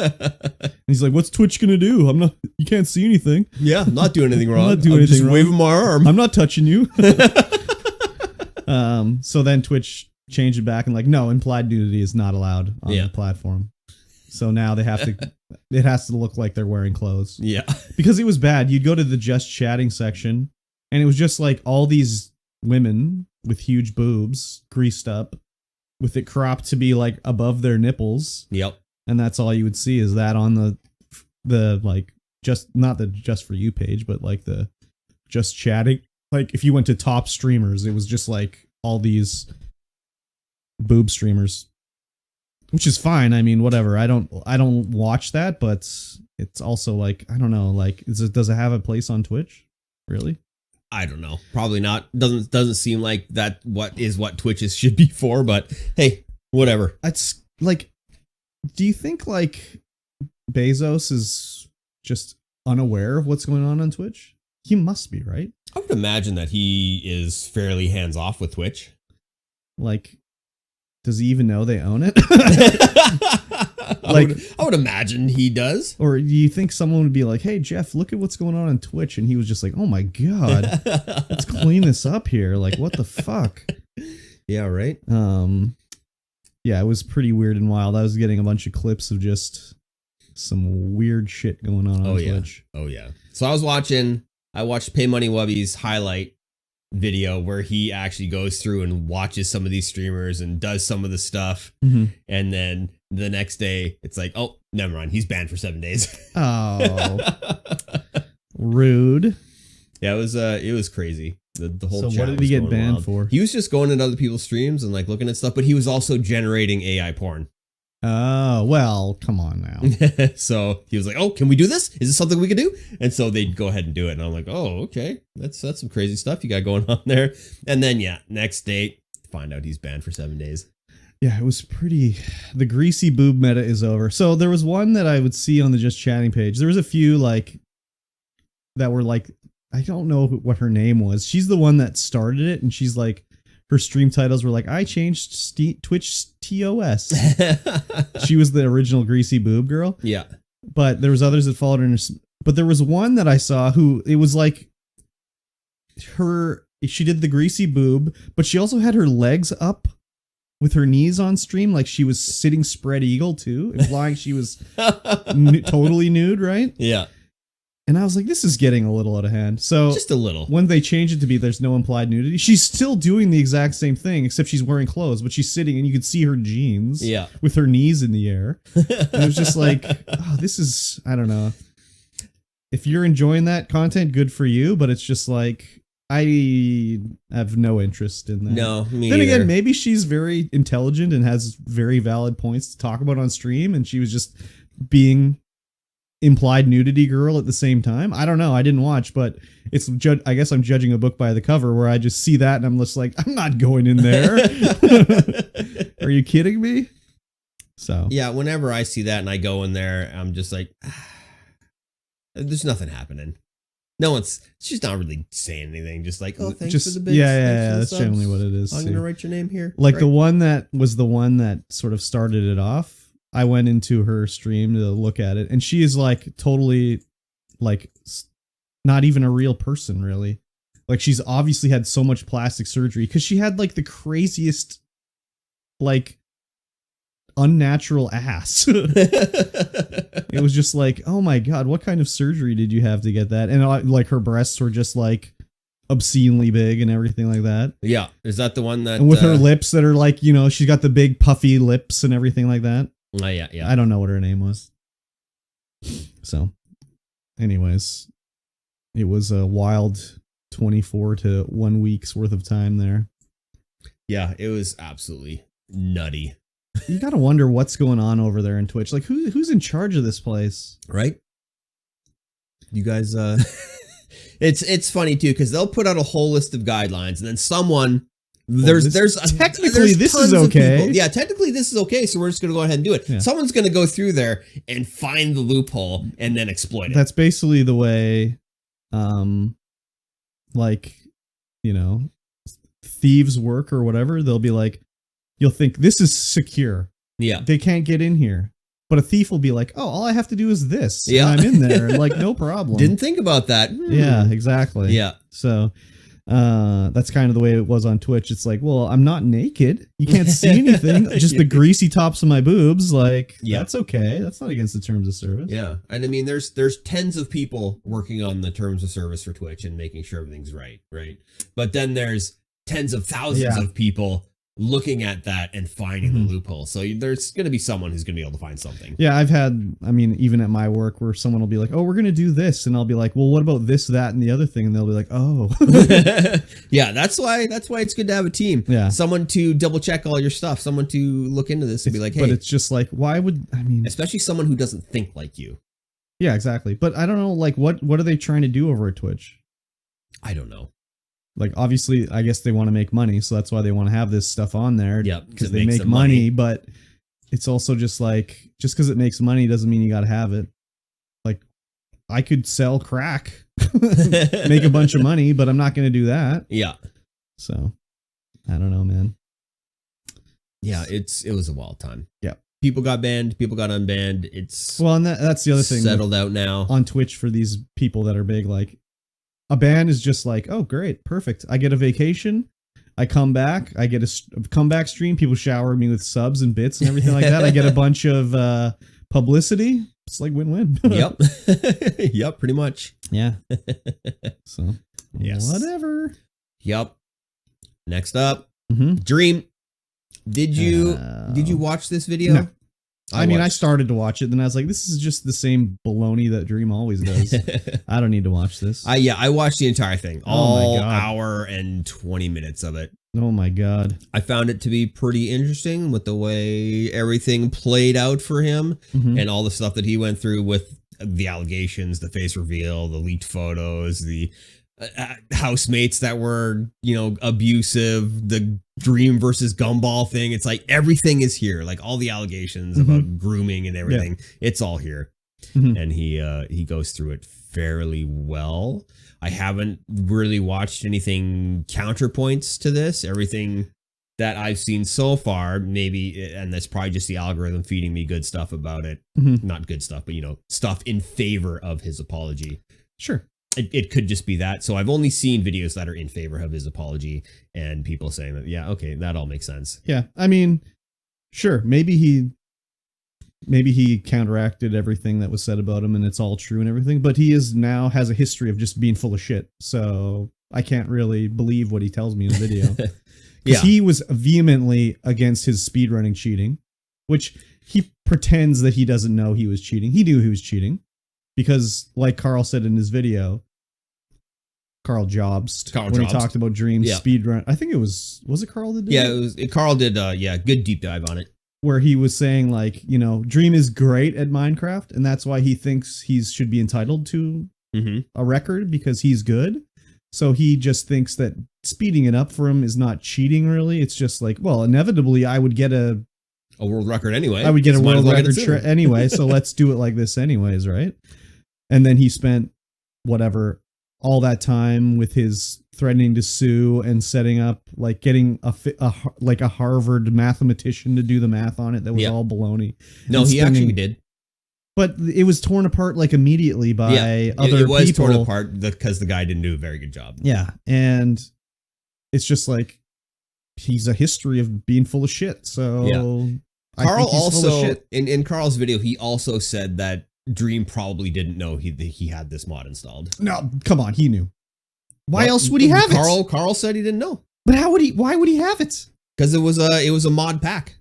And he's like, "What's Twitch gonna do? You can't see anything." Yeah, I'm not doing anything wrong. I'm not doing anything wrong. Waving my arm. I'm not touching you. So then Twitch changed it back and like, no, implied nudity is not allowed on the platform. So now they have to. It has to look like they're wearing clothes. Yeah, because it was bad. You'd go to the just chatting section, and it was just like all these women with huge boobs, greased up, with it cropped to be like above their nipples. Yep. And that's all you would see is that on the like, just not the Just For You page, but like the just chatting. Like if you went to top streamers, it was just like all these boob streamers, which is fine. I mean, whatever. I don't watch that, but it's also like, I don't know, like, does it have a place on Twitch? Really? I don't know. Probably not. Doesn't seem like that what Twitch should be for, but hey, whatever. It's like, do you think like Bezos is just unaware of what's going on Twitch? He must be, right? I would imagine that he is fairly hands off with Twitch. Like, does he even know they own it? I would imagine he does. Or do you think someone would be like, hey, Jeff, look at what's going on Twitch? And he was just like, oh my God, let's clean this up here. Like, what the fuck? Yeah, right. Yeah, it was pretty weird and wild. I was getting a bunch of clips of just some weird shit going on Twitch. Oh yeah. So I watched Pay Money Wubby's highlight video where he actually goes through and watches some of these streamers and does some of the stuff. Mm-hmm. And then the next day it's like, oh, never mind. He's banned for 7 days. Oh, rude. Yeah, it was crazy. The whole So chat what did he get banned wild. for? He was just going into other people's streams and like looking at stuff, but he was also generating AI porn. Oh, well, come on now. So he was like, oh, can we do this? Is this something we can do? And so they'd go ahead and do it. And I'm like, oh, okay. That's some crazy stuff you got going on there. And then, yeah, next day, find out he's banned for 7 days. Yeah, it was pretty. The greasy boob meta is over. So there was one that I would see on the Just Chatting page. There was a few like that were like, I don't know what her name was. She's the one that started it. And she's like, her stream titles were like, I changed Twitch TOS. She was the original greasy boob girl. Yeah. But there was others that followed her. But there was one that I saw who, it was like she did the greasy boob, but she also had her legs up with her knees on stream. Like she was sitting spread eagle too, implying she was totally nude, right? Yeah. And I was like, this is getting a little out of hand. So just a little. When they changed it to be there's no implied nudity, she's still doing the exact same thing, except she's wearing clothes, but she's sitting and you could see her jeans with her knees in the air. And it was just like, oh, this is, I don't know. If you're enjoying that content, good for you. But it's just like, I have no interest in that. No, me Then either. again, maybe she's very intelligent and has very valid points to talk about on stream, and she was just being implied nudity girl at the same time. I don't know. I didn't watch, but it's I guess I'm judging a book by the cover, where I just see that and I'm just like, I'm not going in there. Are you kidding me? So yeah, whenever I see that and I go in there, I'm just like, there's nothing happening. She's not really saying anything. Just like, oh, thanks for the bits. Yeah. That's generally what it is. I'm gonna write your name here. Like the one that was the one that sort of started it off. I went into her stream to look at it, and she is like totally like not even a real person, really. Like she's obviously had so much plastic surgery because she had like the craziest, like unnatural ass. It was just like, oh my God, what kind of surgery did you have to get that? And like her breasts were just like obscenely big and everything like that. Yeah. Is that the one that... And with her lips that are like, she's got the big puffy lips and everything like that. Oh, yeah. I don't know what her name was. So, anyways, it was a wild 24 to 1 week's worth of time there. Yeah, it was absolutely nutty. You gotta wonder what's going on over there in Twitch. Like, who's in charge of this place? Right? You guys, it's funny too, because they'll put out a whole list of guidelines, and then someone... Technically, this is okay. Yeah, technically this is okay, so we're just going to go ahead and do it. Yeah. Someone's going to go through there and find the loophole and then exploit it. That's basically the way, thieves work or whatever. They'll be like, you'll think this is secure. Yeah. They can't get in here. But a thief will be like, oh, all I have to do is this. Yeah. And I'm in there. Like, no problem. Didn't think about that. Yeah, exactly. Yeah. So... that's kind of the way it was on Twitch. It's like, well, I'm not naked. You can't see anything. Just the greasy tops of my boobs. Like, that's okay. That's not against the terms of service. Yeah. And I mean, there's tens of people working on the terms of service for Twitch and making sure everything's right. But then there's tens of thousands of people looking at that and finding the loophole. So there's going to be someone who's going to be able to find something. Yeah, I've had, even at my work where someone will be like, oh, we're going to do this. And I'll be like, well, what about this, that, and the other thing? And they'll be like, oh. Yeah, that's why it's good to have a team. Yeah. Someone to double check all your stuff. Someone to look into this and be like, hey. But it's just like, why would, especially someone who doesn't think like you. Yeah, exactly. But I don't know, like, what are they trying to do over at Twitch? I don't know. Like, obviously, I guess they want to make money, so that's why they want to have this stuff on there. Yep, because they make money, but it's also just like, just because it makes money doesn't mean you got to have it. Like, I could sell crack, make a bunch of money, but I'm not going to do that. Yeah. So, I don't know, man. Yeah, it was a wild time. Yeah. People got banned, people got unbanned. It's well, and that's the other thing. Settled out now on Twitch for these people that are big. Like, a ban is just like, oh, great, perfect. I get a vacation. I come back. I get a comeback stream. People shower me with subs and bits and everything like that. I get a bunch of publicity. It's like win-win. Yep. Yep, pretty much. Yeah. So, yes. Whatever. Yep. Next up, Dream. Did you watch this video? No. I started to watch it, then I was like, this is just the same baloney that Dream always does. I don't need to watch this. I watched the entire thing. All hour and 20 minutes of it. Oh my God. I found it to be pretty interesting with the way everything played out for him and all the stuff that he went through with the allegations, the face reveal, the leaked photos, the housemates that were, abusive, the Dream versus Gumball thing. It's like everything is here, like all the allegations about grooming and everything. Yeah. It's all here. And he goes through it fairly well. I haven't really watched anything counterpoints to this. Everything that I've seen so far, maybe, and that's probably just the algorithm feeding me good stuff about it. Not good stuff, but stuff in favor of his apology. Sure. It could just be that. So I've only seen videos that are in favor of his apology and people saying that, yeah, okay, that all makes sense. Yeah. I mean, sure. Maybe he counteracted everything that was said about him and it's all true and everything, but he now has a history of just being full of shit. So I can't really believe what he tells me in the video. Because he was vehemently against his speedrunning cheating, which he pretends that he doesn't know he was cheating. He knew he was cheating because, like Carl said in his video, Carl Jobst, he talked about Dream's speedrun. I think it was it Carl that did it? Yeah, Carl did, good deep dive on it. Where he was saying, like, Dream is great at Minecraft, and that's why he thinks he should be entitled to a record, because he's good. So he just thinks that speeding it up for him is not cheating, really. It's just like, well, inevitably, I would get a world record anyway. I would get a world record anyway, so let's do it like this anyways, right? And then he spent, all that time with his threatening to sue and setting up, like, getting a Harvard mathematician to do the math on it that was all baloney. No, he actually did. But it was torn apart, like, immediately by other people. It was torn apart because the guy didn't do a very good job. Yeah, and it's just like, he's a history of being full of shit, so... Carl also, in Carl's video, he also said that Dream probably didn't know he had this mod installed. No, come on, he knew. Why else would he have it? Carl said he didn't know. But why would he have it? Because it was a mod pack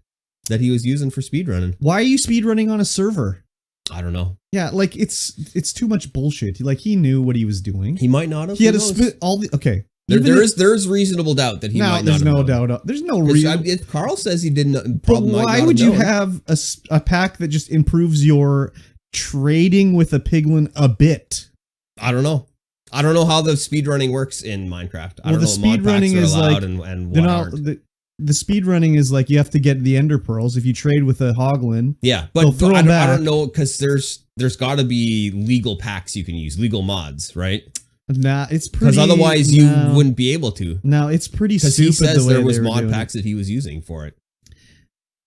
that he was using for speedrunning. Why are you speedrunning on a server? I don't know. Yeah, like, it's too much bullshit. Like, he knew what he was doing. He might not have. He had to spit all the... Okay. There's reasonable doubt that he might not have. There's no doubt. There's no reason. If Carl says he didn't... But why would you have a pack that just improves your trading with a piglin a bit? I don't know. I don't know how the speedrunning works in Minecraft. I don't know what mod packs are allowed and what aren't. The speedrunning is like, you have to get the ender pearls. If you trade with a hoglin, but I don't know, because there's got to be legal packs you can use, legal mods, right? Nah, it's pretty... Because otherwise you wouldn't be able to. No, it's pretty stupid. Because he says there was mod packs that he was using for it.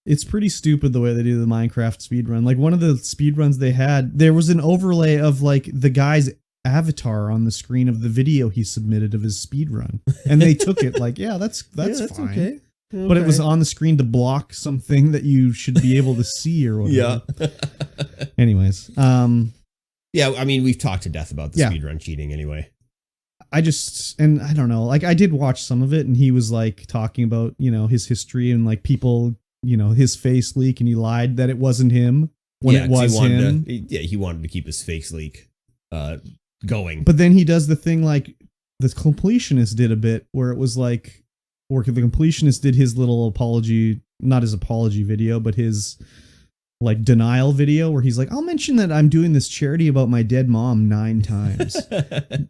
It's pretty stupid the way they do the Minecraft speedrun. Like, one of the speedruns they had, there was an overlay of, like, the guy's avatar on the screen of the video he submitted of his speedrun. And they took it like, that's fine. Okay. But it was on the screen to block something that you should be able to see or whatever. Yeah. Anyways. Yeah, I mean, we've talked to death about the speedrun cheating anyway. I don't know. Like, I did watch some of it, and he was, like, talking about, his history and, like, people, his face leak, and he lied that it wasn't him when it was him. He wanted to keep his face leak going. But then he does the thing like the completionist did a bit, where it was like, or the completionist did his little apology, not his apology video, but his like denial video where he's like, I'll mention that I'm doing this charity about my dead mom 9 times.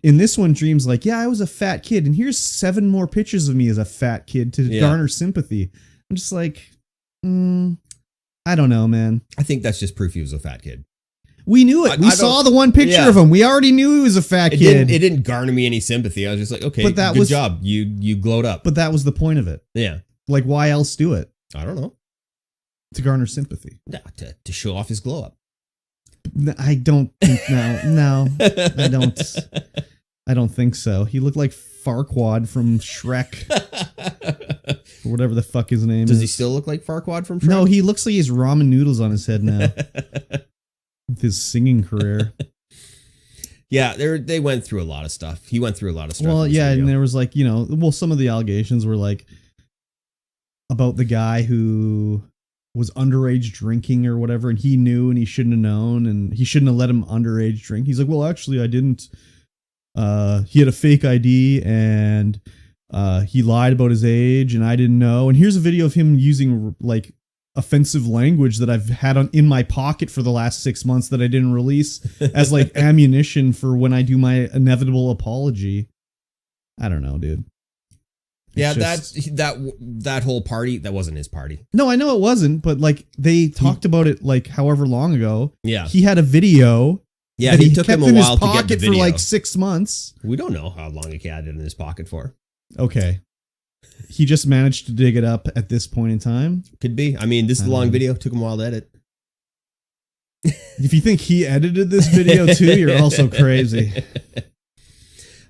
In this one, Dream's like, yeah, I was a fat kid, and here's 7 more pictures of me as a fat kid to garner sympathy. I'm just like, I don't know, man. I think that's just proof he was a fat kid. We knew it. We saw the one picture of him. We already knew he was a fat kid. It didn't garner me any sympathy. I was just like, okay, but good job. You glowed up. But that was the point of it. Yeah. Like, why else do it? I don't know. To garner sympathy. No, to show off his glow up. I don't think, no, I don't. I don't think so. He looked like Farquaad from Shrek. Or whatever the fuck his name is. Does he still look like Farquaad from Shrek? No, he looks like he has ramen noodles on his head now. With his singing career. Yeah, they went through a lot of stuff. He went through a lot of stuff. Well, yeah, and there was like, some of the allegations were like about the guy who was underage drinking or whatever, and he knew and he shouldn't have known, and he shouldn't have let him underage drink. He's like, well, actually, I didn't. He had a fake ID, and he lied about his age, and I didn't know. And here's a video of him using like offensive language that I've had in my pocket for the last 6 months that I didn't release as like ammunition for when I do my inevitable apology. I don't know, dude. Yeah, that whole party, that wasn't his party. No, I know it wasn't, but like they talked about it like however long ago. Yeah. He had a video. Yeah, he took him a while to get the video. For like 6 months. We don't know how long he had it in his pocket for. Okay. He just managed to dig it up at this point in time. Could be. I mean, this is a long video. Took him a while to edit. If you think he edited this video too, you're also crazy.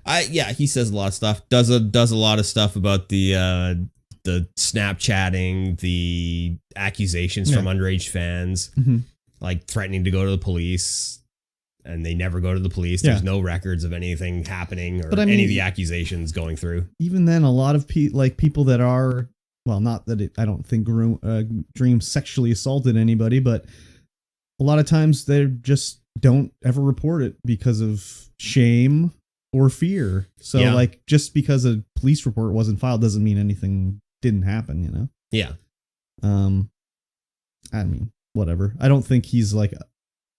He says a lot of stuff. Does a lot of stuff about the Snapchatting, the accusations from underage fans, like threatening to go to the police. And they never go to the police. There's no records of anything happening or any of the accusations going through. Even then, a lot of people that are, well, not that I don't think Dream sexually assaulted anybody, but a lot of times they just don't ever report it because of shame or fear. So like just because a police report wasn't filed doesn't mean anything didn't happen, Yeah. I mean, whatever. I don't think he's like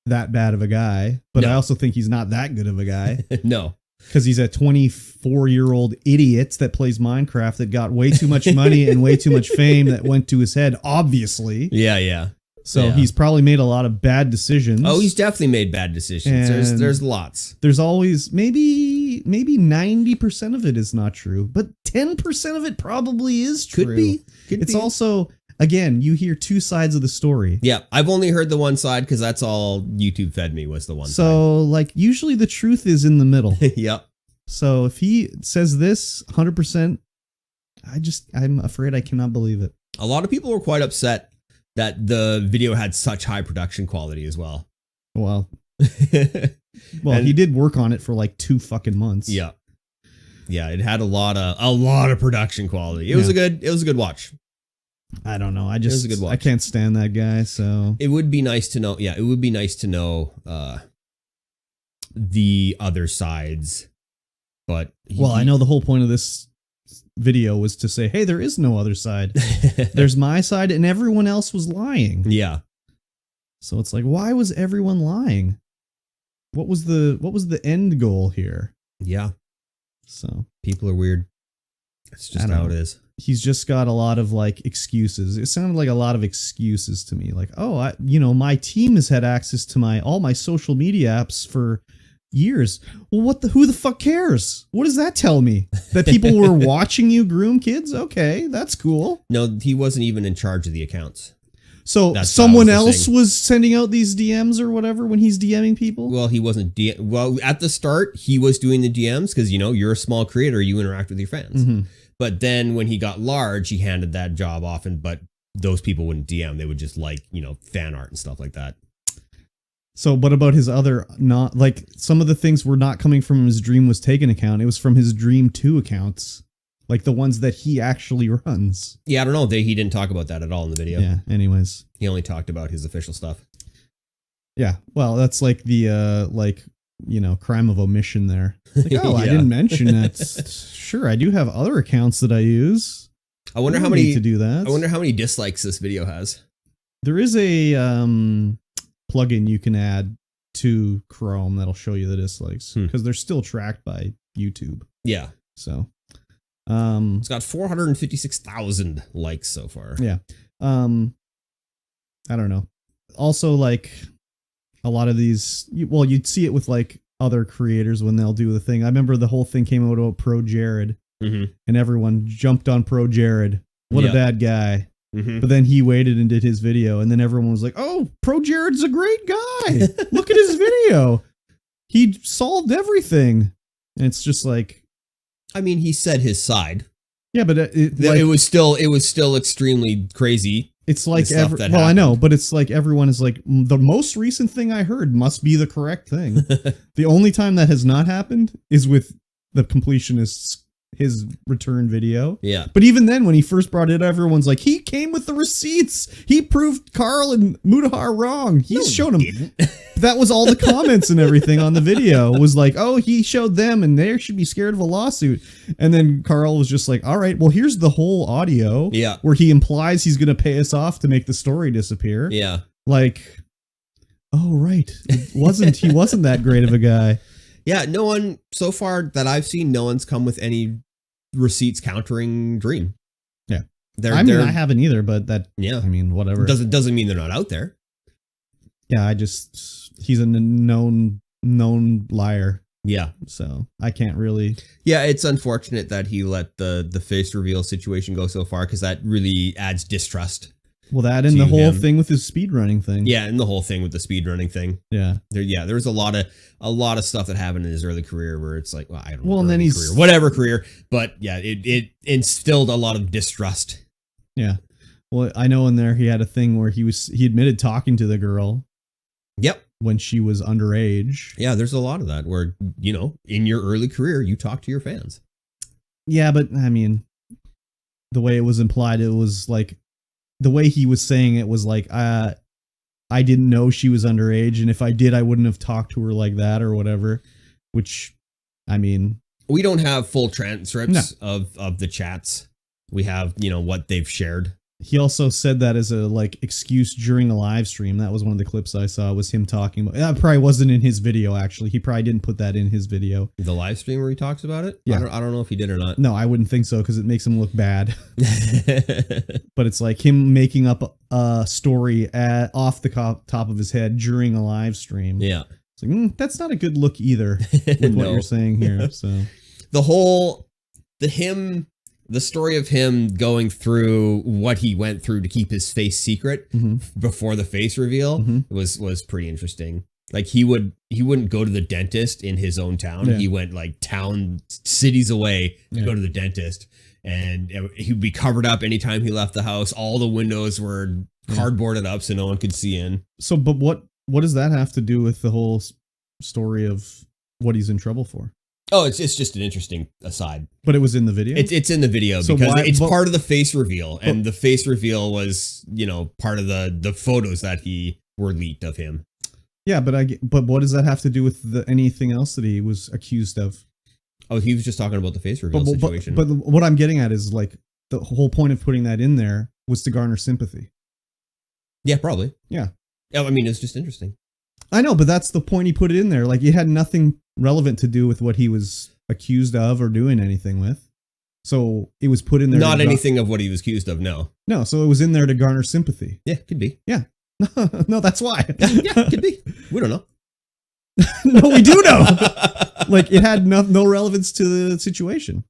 that bad of a guy, but I also think he's not that good of a guy. No. Because he's a 24-year-old idiot that plays Minecraft that got way too much money and way too much fame that went to his head, obviously. Yeah. So he's probably made a lot of bad decisions. Oh, he's definitely made bad decisions. There's lots. There's always maybe 90% of it is not true, but 10% of it probably is true. Could be. It's also, again, you hear 2 sides of the story. Yeah, I've only heard the one side because that's all YouTube fed me was the one side. So, like, usually the truth is in the middle. Yep. So if he says this 100%, I'm afraid I cannot believe it. A lot of people were quite upset that the video had such high production quality as well. Well, he did work on it for like 2 fucking months. Yeah. Yeah, it had a lot of production quality. It was a good watch. I don't know. It was a good watch. I can't stand that guy, so it would be nice to know. Yeah, it would be nice to know the other sides. But I know the whole point of this video was to say, hey, there is no other side. There's my side, and everyone else was lying. Yeah. So it's like, why was everyone lying? What was the end goal here? Yeah. So people are weird. That's just how it is. He's just got a lot of like excuses. It sounded like a lot of excuses to me. Like, oh, my team has had access to all my social media apps for years. Well, who the fuck cares? What does that tell me? That people were watching you groom kids? Okay, that's cool. No, he wasn't even in charge of the accounts. So someone else was sending out these DMs or whatever when he's DMing people? Well, he wasn't. At the start, he was doing the DMs because, you're a small creator. You interact with your fans. Mm-hmm. But then when he got large, he handed that job off. But those people wouldn't DM. They would just fan art and stuff like that. So, but about his other, not like some of the things were not coming from his Dream Was Taken account. It was from his Dream 2 accounts. Like the ones that he actually runs. Yeah, I don't know. He didn't talk about that at all in the video. Yeah, anyways. He only talked about his official stuff. Yeah, well, that's like the, crime of omission there. Like, yeah. I didn't mention that. Sure, I do have other accounts that I use. I wonder how many to do that. I wonder how many dislikes this video has. There is a plugin you can add to Chrome that'll show you the dislikes because they're still tracked by YouTube. Yeah. So it's got 456,000 likes so far. Yeah. I don't know. Also, like a lot of these, you'd see it with like other creators when they'll do the thing. I remember the whole thing came out about Pro Jared, and everyone jumped on Pro Jared. What a bad guy. But then he waited and did his video, and then everyone was like, "Oh, Pro Jared's a great guy. Look at his video. He solved everything." And it's just like, I mean, he said his side. Yeah, but it was still extremely crazy. It's like I know, but it's like everyone is like, the most recent thing I heard must be the correct thing. The only time that has not happened is with the completionist's his return video. Yeah. But even then, when he first brought it, everyone's like, he came with the receipts. He proved Carl and Mudahar wrong. He's shown him. That was all the comments and everything on the video was like, oh, he showed them and they should be scared of a lawsuit. And then Carl was just like, all right, well, here's the whole audio. Yeah. Where he implies he's going to pay us off to make the story disappear. Yeah. Like, oh, right. He wasn't that great of a guy. Yeah, no one so far that I've seen, no one's come with any receipts countering Dream. Yeah, I haven't either, but that. Yeah, I mean, whatever. Doesn't mean they're not out there. Yeah, he's a known liar. Yeah, so I can't really. Yeah, it's unfortunate that he let the face reveal situation go so far because that really adds distrust. Well, that and the whole thing with his speedrunning thing. Yeah, and the whole thing with the speedrunning thing. Yeah. There was a lot of stuff that happened in his early career where it's like, well, I don't know. Well, and then he's whatever career, but yeah, it instilled a lot of distrust. Yeah. Well, I know in there he had a thing where he admitted talking to the girl. Yep. When she was underage. Yeah, there's a lot of that where, in your early career, you talk to your fans. Yeah, but I mean, the way it was implied, it was like, the way he was saying it was like, I didn't know she was underage, and if I did, I wouldn't have talked to her like that or whatever, which, I mean... We don't have full transcripts of the chats. We have, what they've shared. He also said that as a excuse during a live stream. That was one of the clips I saw, was him talking about. That probably wasn't in his video, actually. He probably didn't put that in his video. The live stream where he talks about it? Yeah. I don't know if he did or not. No, I wouldn't think so, because it makes him look bad. But it's like him making up a story off the top of his head during a live stream. Yeah. It's like, that's not a good look either, with what you're saying here. So the story of him going through what he went through to keep his face secret before the face reveal was pretty interesting. Like he wouldn't go to the dentist in his own town. Yeah. He went cities away to go to the dentist, and he'd be covered up anytime he left the house. All the windows were cardboarded up so no one could see in. So, but what does that have to do with the whole story of what he's in trouble for? Oh, it's just an interesting aside. But it was in the video? It's in the video because it's part of the face reveal. And the face reveal was, part of the photos that were leaked of him. Yeah, but what does that have to do with anything else that he was accused of? Oh, he was just talking about the face reveal situation. But what I'm getting at is the whole point of putting that in there was to garner sympathy. Yeah, probably. Yeah. I mean, it's just interesting. I know, but that's the point he put it in there. It had nothing relevant to do with what he was accused of or doing anything with. So it was put in there. Not anything of what he was accused of, no. No, so it was in there to garner sympathy. Yeah, could be. Yeah. No, that's why. Yeah, could be. We don't know. No, we do know. It had no relevance to the situation.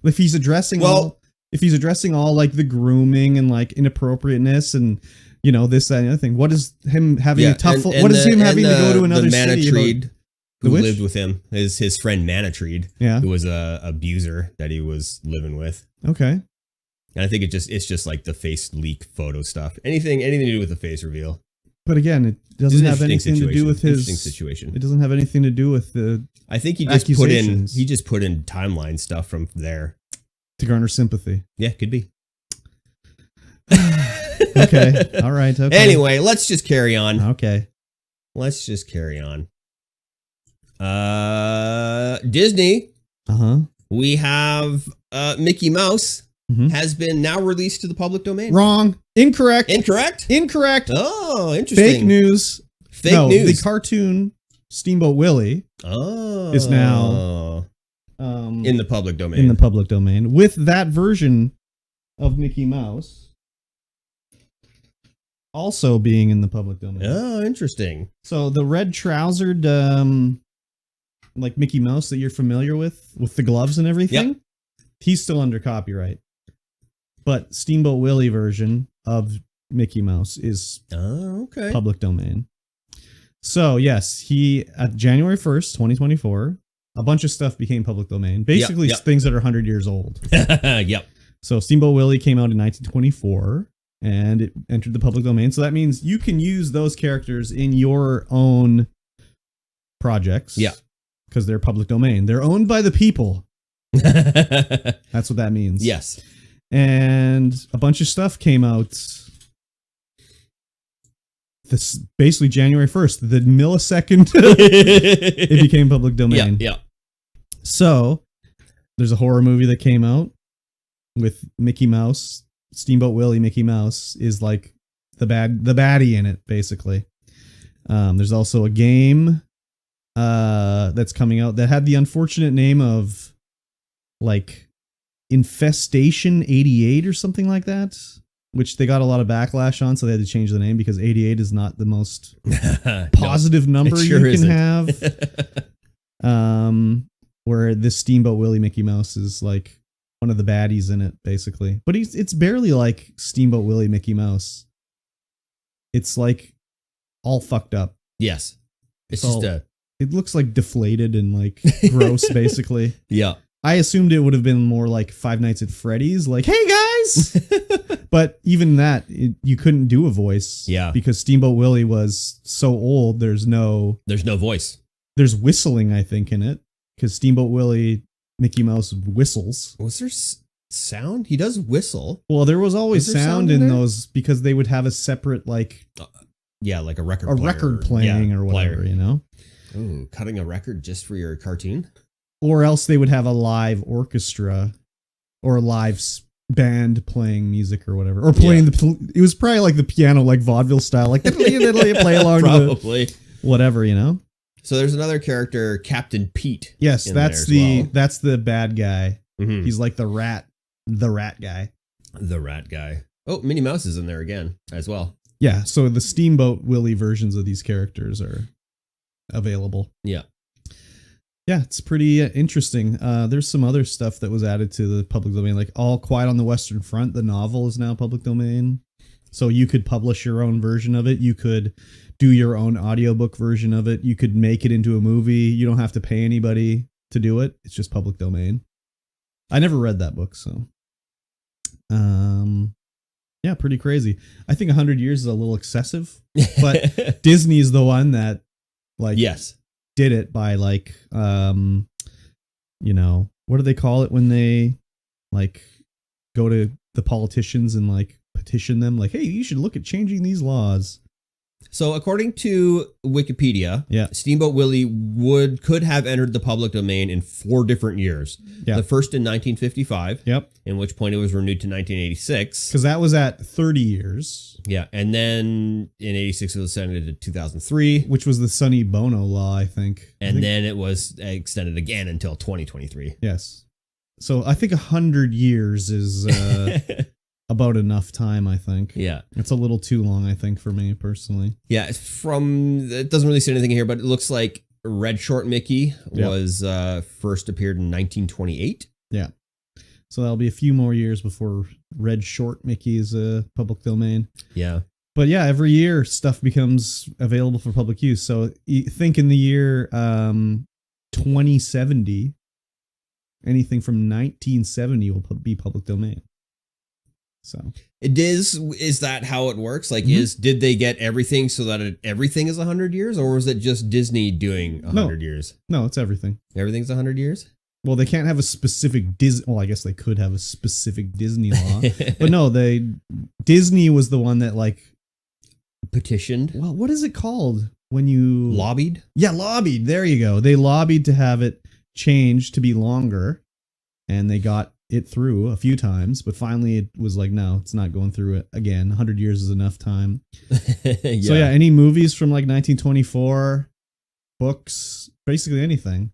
If he's addressing all the grooming and inappropriateness and this, that, and the other thing. What is him having a tough? What is him having to go to another city? Who lived with him? His friend Manatreed, yeah, who was a abuser that he was living with. Okay, and I think it's just like the face leak photo stuff. Anything to do with the face reveal. But again, it doesn't have anything to do with his situation. It doesn't have anything to do with the. I think he just put in timeline stuff from there to garner sympathy. Yeah, could be. Okay. All right. Okay. Anyway, let's just carry on. Okay. Let's just carry on. Disney. Uh-huh. We have Mickey Mouse has been now released to the public domain. Wrong. Incorrect. Incorrect? Incorrect. Oh, interesting. Fake news. Fake news. The cartoon Steamboat Willie is now in the public domain. In the public domain with that version of Mickey Mouse also being in the public domain. Oh, interesting. So the red trousered like Mickey Mouse that you're familiar with the gloves and everything, he's still under copyright. But Steamboat Willie version of Mickey Mouse is public domain. So yes, he at January 1st, 2024, a bunch of stuff became public domain. Basically things that are 100 years old. Yep. So Steamboat Willie came out in 1924 and it entered the public domain. So that means you can use those characters in your own projects. Yeah. Because they're public domain. They're owned by the people. That's what that means. Yes. And a bunch of stuff came out. This basically January 1st, the millisecond it became public domain. Yeah. So there's a horror movie that came out with Mickey Mouse. Steamboat Willie Mickey Mouse is like the baddie in it, basically. There's also a game that's coming out that had the unfortunate name of like Infestation 88 or something like that, which they got a lot of backlash on, so they had to change the name because 88 is not the most positive number you can have. Where this Steamboat Willie Mickey Mouse is like one of the baddies in it, basically. But it's barely like Steamboat Willie Mickey Mouse. It's like all fucked up. Yes. It's all, just it looks like deflated and like gross, basically. Yeah. I assumed it would have been more like Five Nights at Freddy's, like, hey guys! But even that, you couldn't do a voice. Yeah. Because Steamboat Willie was so old, there's no voice. There's whistling, I think, in it. Because Steamboat Willie Mickey Mouse whistles. Was there sound? He does whistle. Well, there was always sound in those because they would have a separate, like... like a record player. A record playing or whatever, you know? Ooh, cutting a record just for your cartoon? Or else they would have a live orchestra or a live band playing music or whatever. Or playing it was probably like the piano, like vaudeville style, like play along probably. To whatever, you know? So there's another character, Captain Pete. Yes, that's the bad guy. Mm-hmm. He's like the rat guy. The rat guy. Oh, Minnie Mouse is in there again as well. Yeah, so the Steamboat Willie versions of these characters are available. Yeah. Yeah, it's pretty interesting. There's some other stuff that was added to the public domain, like All Quiet on the Western Front. The novel is now public domain. So you could publish your own version of it. You could do your own audiobook version of it. You could make it into a movie. You don't have to pay anybody to do it. It's just public domain. I never read that book, so... yeah, pretty crazy. I think 100 years is a little excessive, but Disney's the one that, like... Yes. Did it by like you know, what do they call it when they like go to the politicians and like petition them like, hey, you should look at changing these laws. So according to Wikipedia, Steamboat Willie could have entered the public domain in 4 different years. Yeah. The first in 1955. Yep. In which point it was renewed to 1986. Because that was at 30 years. Yeah. And then in 86 it was extended to 2003. Which was the Sonny Bono law, I think. Then it was extended again until 2023. Yes. So I think 100 years is... about enough time, I think. Yeah. It's a little too long, I think, for me personally. Yeah, it doesn't really say anything here, but it looks like Red Short Mickey was first appeared in 1928. Yeah. So that'll be a few more years before Red Short Mickey is a public domain. Yeah. But yeah, every year stuff becomes available for public use. So think in the year 2070, anything from 1970 will be public domain. So is that how it works? Like, did they get everything so that everything is 100 years, or was it just Disney doing 100 years? No, it's everything. Everything's 100 years. Well, they can't have a specific Disney. Well, I guess they could have a specific Disney law, but no, Disney was the one that like petitioned. Well, what is it called when you lobbied? Yeah, lobbied. There you go. They lobbied to have it changed to be longer, and they got it through a few times, but finally it was like, no, it's not going through it again. 100 years is enough time. Yeah. So yeah, any movies from like 1924, books, basically anything.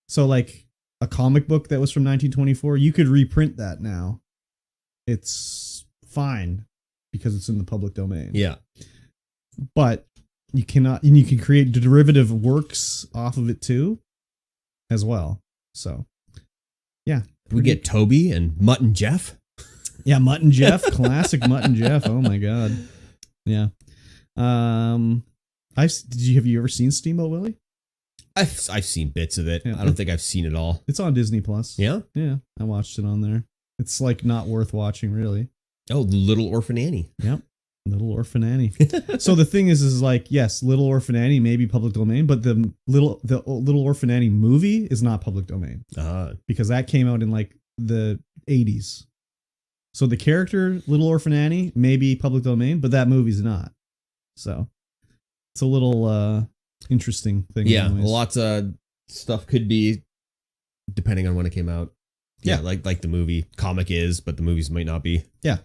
So like a comic book that was from 1924, you could reprint that now. It's fine because it's in the public domain. Yeah. But you cannot, and you can create derivative works off of it too, as well. So, yeah. We get Toby and Mutt and Jeff. Yeah, Mutt and Jeff, classic Mutt and Jeff. Oh my god. Yeah. Have you ever seen Steamboat Willie? I've seen bits of it. Yeah. I don't think I've seen it all. It's on Disney Plus. Yeah? Yeah, I watched it on there. It's like not worth watching, really. Oh, Little Orphan Annie. Yep. Little Orphan Annie. So the thing is like, yes, Little Orphan Annie may be public domain, but the Little Orphan Annie movie is not public domain because that came out in like the 80s. So the character Little Orphan Annie may be public domain, but that movie's not. So it's a little interesting thing. Yeah, anyways. lots of stuff could be depending on when it came out. Yeah, like the movie comic is, but the movies might not be. Yeah.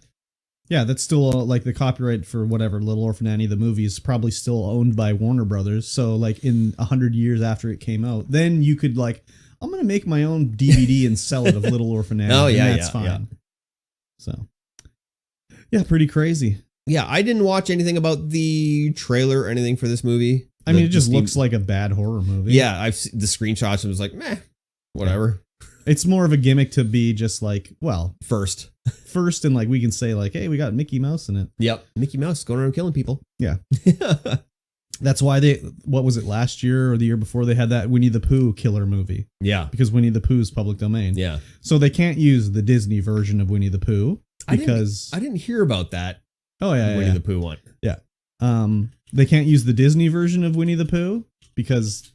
Yeah, that's still like the copyright for whatever Little Orphan Annie, the movie, is probably still owned by Warner Brothers. So like in 100 years after it came out, then you could like, I'm going to make my own DVD and sell it of Little Orphan Annie. Oh, yeah, and that's fine. Yeah. So, yeah, pretty crazy. Yeah, I didn't watch anything about the trailer or anything for this movie. I mean, it just looks like a bad horror movie. Yeah, I've seen the screenshots and was like, meh, whatever. It's more of a gimmick to be just like, well, First, and like we can say like, hey, we got Mickey Mouse in it. Yep, Mickey Mouse going around killing people. Yeah. That's why what was it, last year or the year before, they had that Winnie the Pooh killer movie. Yeah. Because Winnie the Pooh is public domain. Yeah. So they can't use the Disney version of Winnie the Pooh because I didn't hear about that. Oh yeah, Winnie the Pooh one. Yeah. They can't use the Disney version of Winnie the Pooh because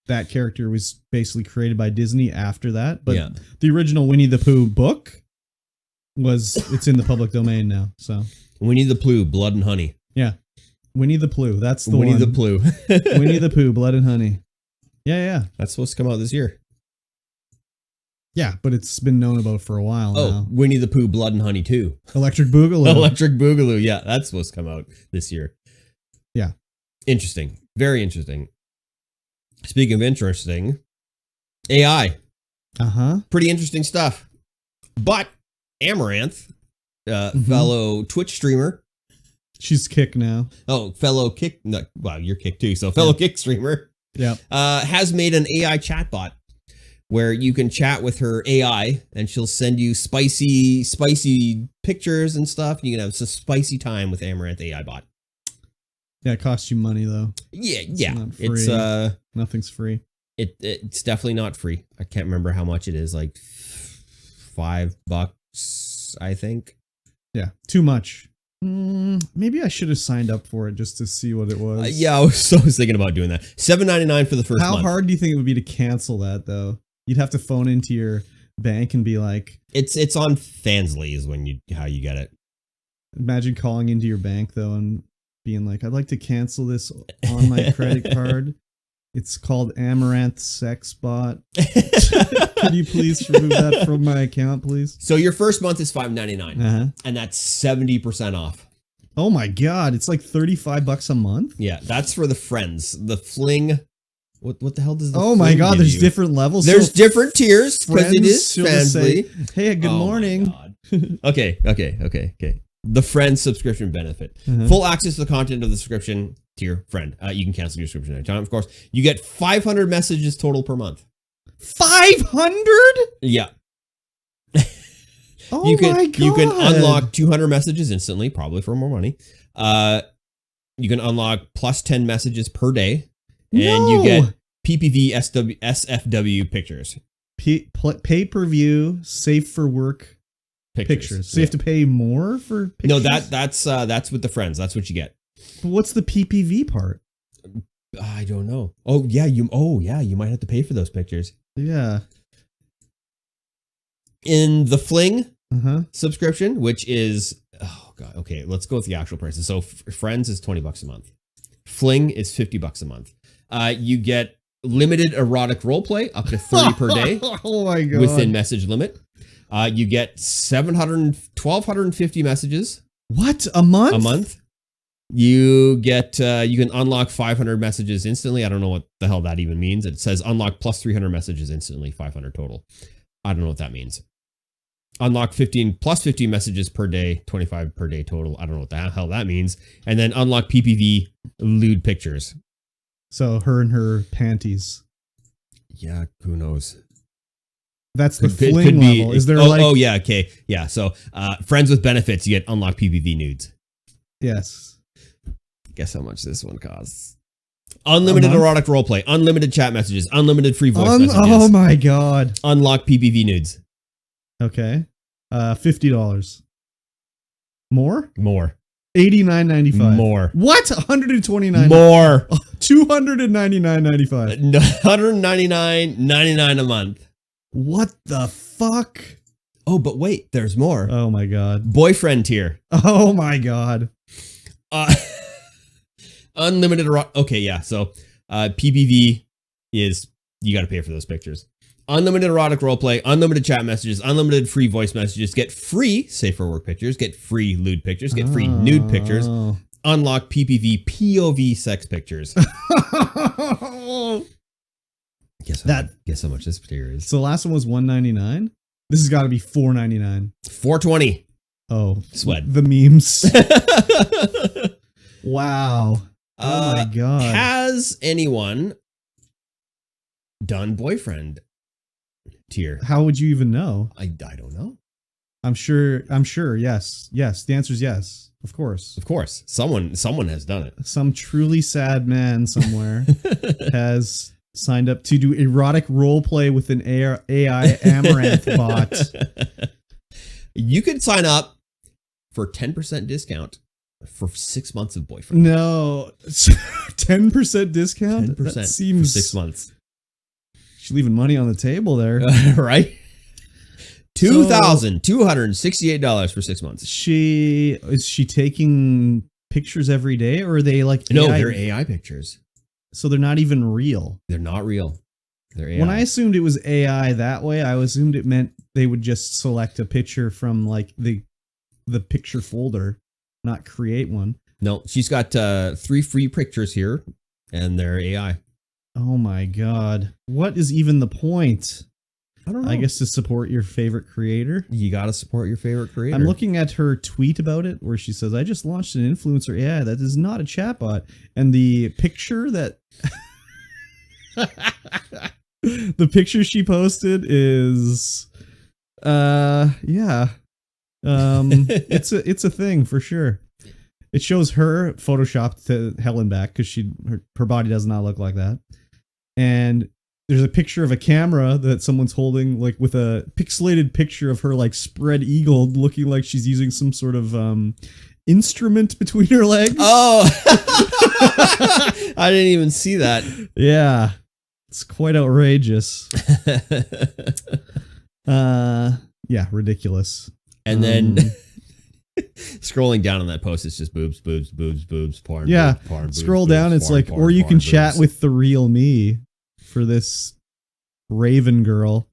that character was basically created by Disney after that. But the original Winnie the Pooh book it's in the public domain now. So Winnie the Pooh, Blood and Honey. Yeah. Winnie the Pooh. That's the Winnie one. the Pooh. Winnie the Pooh, Blood and Honey. Yeah. That's supposed to come out this year. Yeah, but it's been known about for a while now. Winnie the Pooh, Blood and Honey 2. Electric Boogaloo. Electric Boogaloo. Yeah, that's supposed to come out this year. Yeah. Interesting. Very interesting. Speaking of interesting, AI. Pretty interesting stuff. But Amaranth, fellow Twitch streamer. She's Kick now. Oh, fellow Kick. No, well, you're Kick too. So fellow Kick streamer. Yeah. Has made an AI chatbot where you can chat with her AI and she'll send you spicy pictures and stuff. You can have some spicy time with Amaranth AI bot. Yeah, it costs you money though. Yeah. It's It's nothing's free. It's definitely not free. I can't remember how much it is, like $5, I think. Yeah, too much. Maybe I should have signed up for it just to see what it was. Yeah, I was thinking about doing that. $7.99 for the first month. How hard do you think it would be to cancel that though? You'd have to phone into your bank and be like, it's on Fansly is how you get it. Imagine calling into your bank though and being like, I'd like to cancel this on my credit card. It's called Amaranth Sex Bot. Can you please remove that from my account, please? So your first month is $5.99, and that's 70% off. Oh my god, it's like $35 a month. Yeah, that's for the friends. The fling. What the hell does the Oh my god, there's different levels. There's different tiers because it is Fansly. Hey, good morning. Okay. The friend subscription benefit. Full access to the content of the subscription tier friend. You can cancel your subscription anytime, of course. You get 500 messages total per month. 500? Yeah. Oh my god. You can unlock 200 messages instantly, probably for more money. You can unlock plus 10 messages per day. And you get PPV SFW pictures. Pay-per-view, safe for work pictures. So you have to pay more for pictures? No, that's with the friends. That's what you get. But what's the PPV part? I don't know. Oh yeah, you might have to pay for those pictures. Yeah. In the Fling subscription, which is okay, let's go with the actual prices. So Friends is $20 a month. Fling is $50 a month. You get limited erotic roleplay up to 30 per day. Oh my god. Within message limit. You get 1,250 messages What? A month? a month. You get you can unlock 500 messages instantly. I don't know what the hell that even means. It says unlock plus 300 messages instantly, 500 total. I don't know what that means. Unlock 15 plus 15 messages per day, 25 per day total. I don't know what the hell that means. And then unlock PPV lewd pictures. So her and her panties. Yeah, who knows? That's the fling level. Is there oh yeah, okay. Yeah, so friends with benefits, you get unlock PPV nudes. Yes. Guess how much this one costs? Unlimited erotic roleplay, unlimited chat messages, unlimited free voice messages. Oh my god. Unlock PPV nudes. Okay. $50. More? More. $89.95. More. What? $129. More. $299.95. $199.99 a month. What the fuck? Oh, but wait, there's more. Oh my god. Boyfriend tier. Oh my god. Unlimited okay, yeah. So PPV is you got to pay for those pictures. Unlimited erotic roleplay, unlimited chat messages, unlimited free voice messages, get free safe for work pictures, get free lewd pictures, get free nude pictures, unlock PPV POV sex pictures. Guess how much this tier is. So the last one was $199. This has got to be $499. $420. Oh, sweat. The memes. Wow. Oh my god. Has anyone done boyfriend tier? How would you even know? I don't know. I'm sure. Yes. Yes. The answer is yes. Of course. Of course. Someone has done it. Some truly sad man somewhere has signed up to do erotic role play with an AI Amaranth bot. You could sign up for 10% discount for 6 months of boyfriend. No. 10% discount? 10% That seems for 6 months. She's leaving money on the table there. Right? $2,268 for 6 months. Is she taking pictures every day, or are they like No, they're AI pictures. So they're not even real. They're not real. They're AI. When I assumed it was AI that way, I assumed it meant they would just select a picture from like the picture folder, not create one. No, she's got 3 free pictures here, and they're AI. Oh my god. What is even the point? I don't know. I guess to support your favorite creator. You got to support your favorite creator. I'm looking at her tweet about it where she says, I just launched an influencer AI that is not a chatbot. And the picture that... the picture she posted is... yeah. It's a thing for sure. It shows her photoshopped to hell and back because her body does not look like that. And there's a picture of a camera that someone's holding, like with a pixelated picture of her like spread eagled, looking like she's using some sort of instrument between her legs. Oh, I didn't even see that. Yeah, it's quite outrageous. Yeah, ridiculous. And then scrolling down on that post, it's just boobs, boobs, boobs, boobs, porn. Yeah, boobs, porn, scroll boobs, down. boobs, It's porn, like, porn, or you porn, can boobs. chat with the real me for this Raven girl.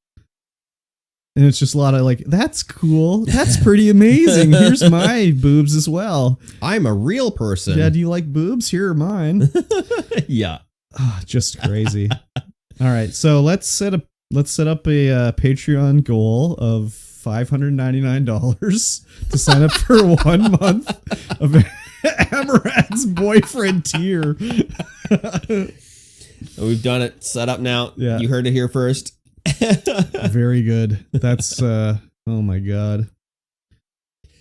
And it's just a lot of like, that's cool. That's pretty amazing. Here's my boobs as well. I'm a real person. Yeah, do you like boobs? Here are mine. Yeah. Oh, just crazy. All right, so let's set up a Patreon goal of $599 to sign up for 1 month of Amaranth's boyfriend tier. We've done it. Set up now. Yeah. You heard it here first. Very good. That's oh my god.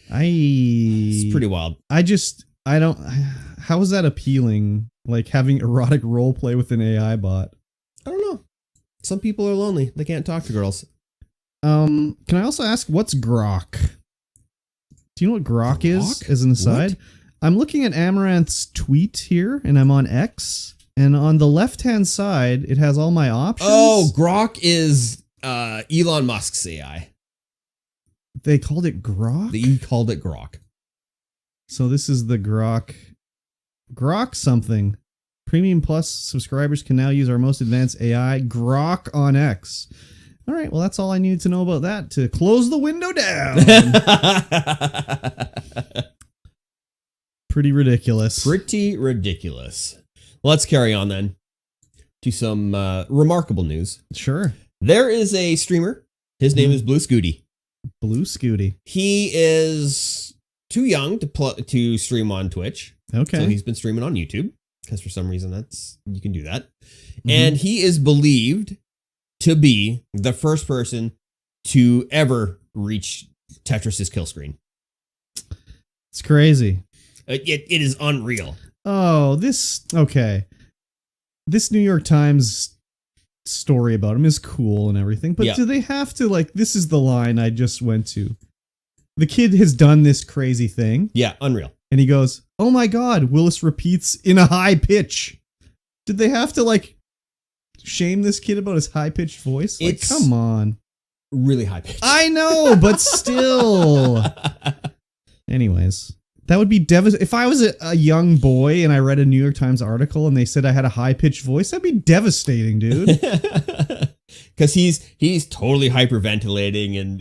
It's pretty wild. I don't. How is that appealing? Like having erotic role play with an AI bot. I don't know. Some people are lonely. They can't talk to girls. Can I also ask what's grok? Do you know what grok is? As an aside, What? I'm looking at Amaranth's tweet here, and I'm on X. And on the left-hand side, it has all my options. Oh, Grok is Elon Musk's AI. They called it grok? He called it Grok. So this is the grok. Grok something. Premium Plus subscribers can now use our most advanced AI, Grok on X. All right, well, that's all I needed to know about that to close the window down. Pretty ridiculous. Pretty ridiculous. Let's carry on then to some remarkable news. Sure. There is a streamer. His name is Blue Scooty. Blue Scooty. He is too young to stream on Twitch. Okay. So he's been streaming on YouTube because for some reason you can do that. And he is believed to be the first person to ever reach Tetris's kill screen. It's crazy. It is unreal. Oh, okay. This New York Times story about him is cool and everything, but do they have to, like, this is the line I just went to. The kid has done this crazy thing. Yeah, unreal. And he goes, oh my God, Willis repeats in a high pitch. Did they have to, like, shame this kid about his high-pitched voice? Like, come on. Really high-pitched. I know, but still. Anyways. That would be devastating. If I was a young boy and I read a New York Times article and they said I had a high-pitched voice, that'd be devastating, dude. Because he's totally hyperventilating and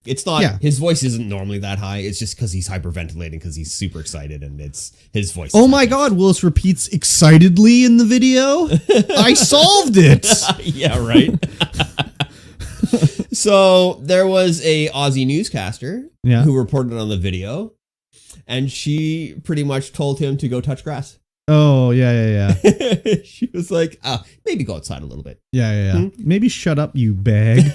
it's not, his voice isn't normally that high. It's just because he's hyperventilating because he's super excited and it's his voice. Oh my God, Willis repeats excitedly in the video. I solved it. Yeah, right. So there was a Aussie newscaster who reported on the video. And she pretty much told him to go touch grass. Oh, yeah. She was like, maybe go outside a little bit. Yeah. Maybe shut up, you bag.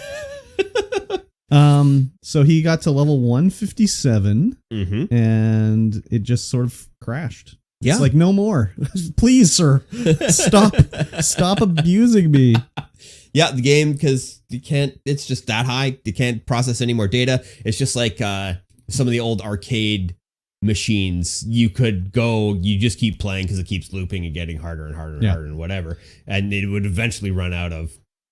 So he got to level 157 and it just sort of crashed. Yeah. It's like, no more. Please, sir. Stop abusing me. Yeah, the game, because it's just that high. You can't process any more data. It's just like some of the old arcade machines. You just keep playing because it keeps looping and getting harder and harder and harder and whatever. And it would eventually run out of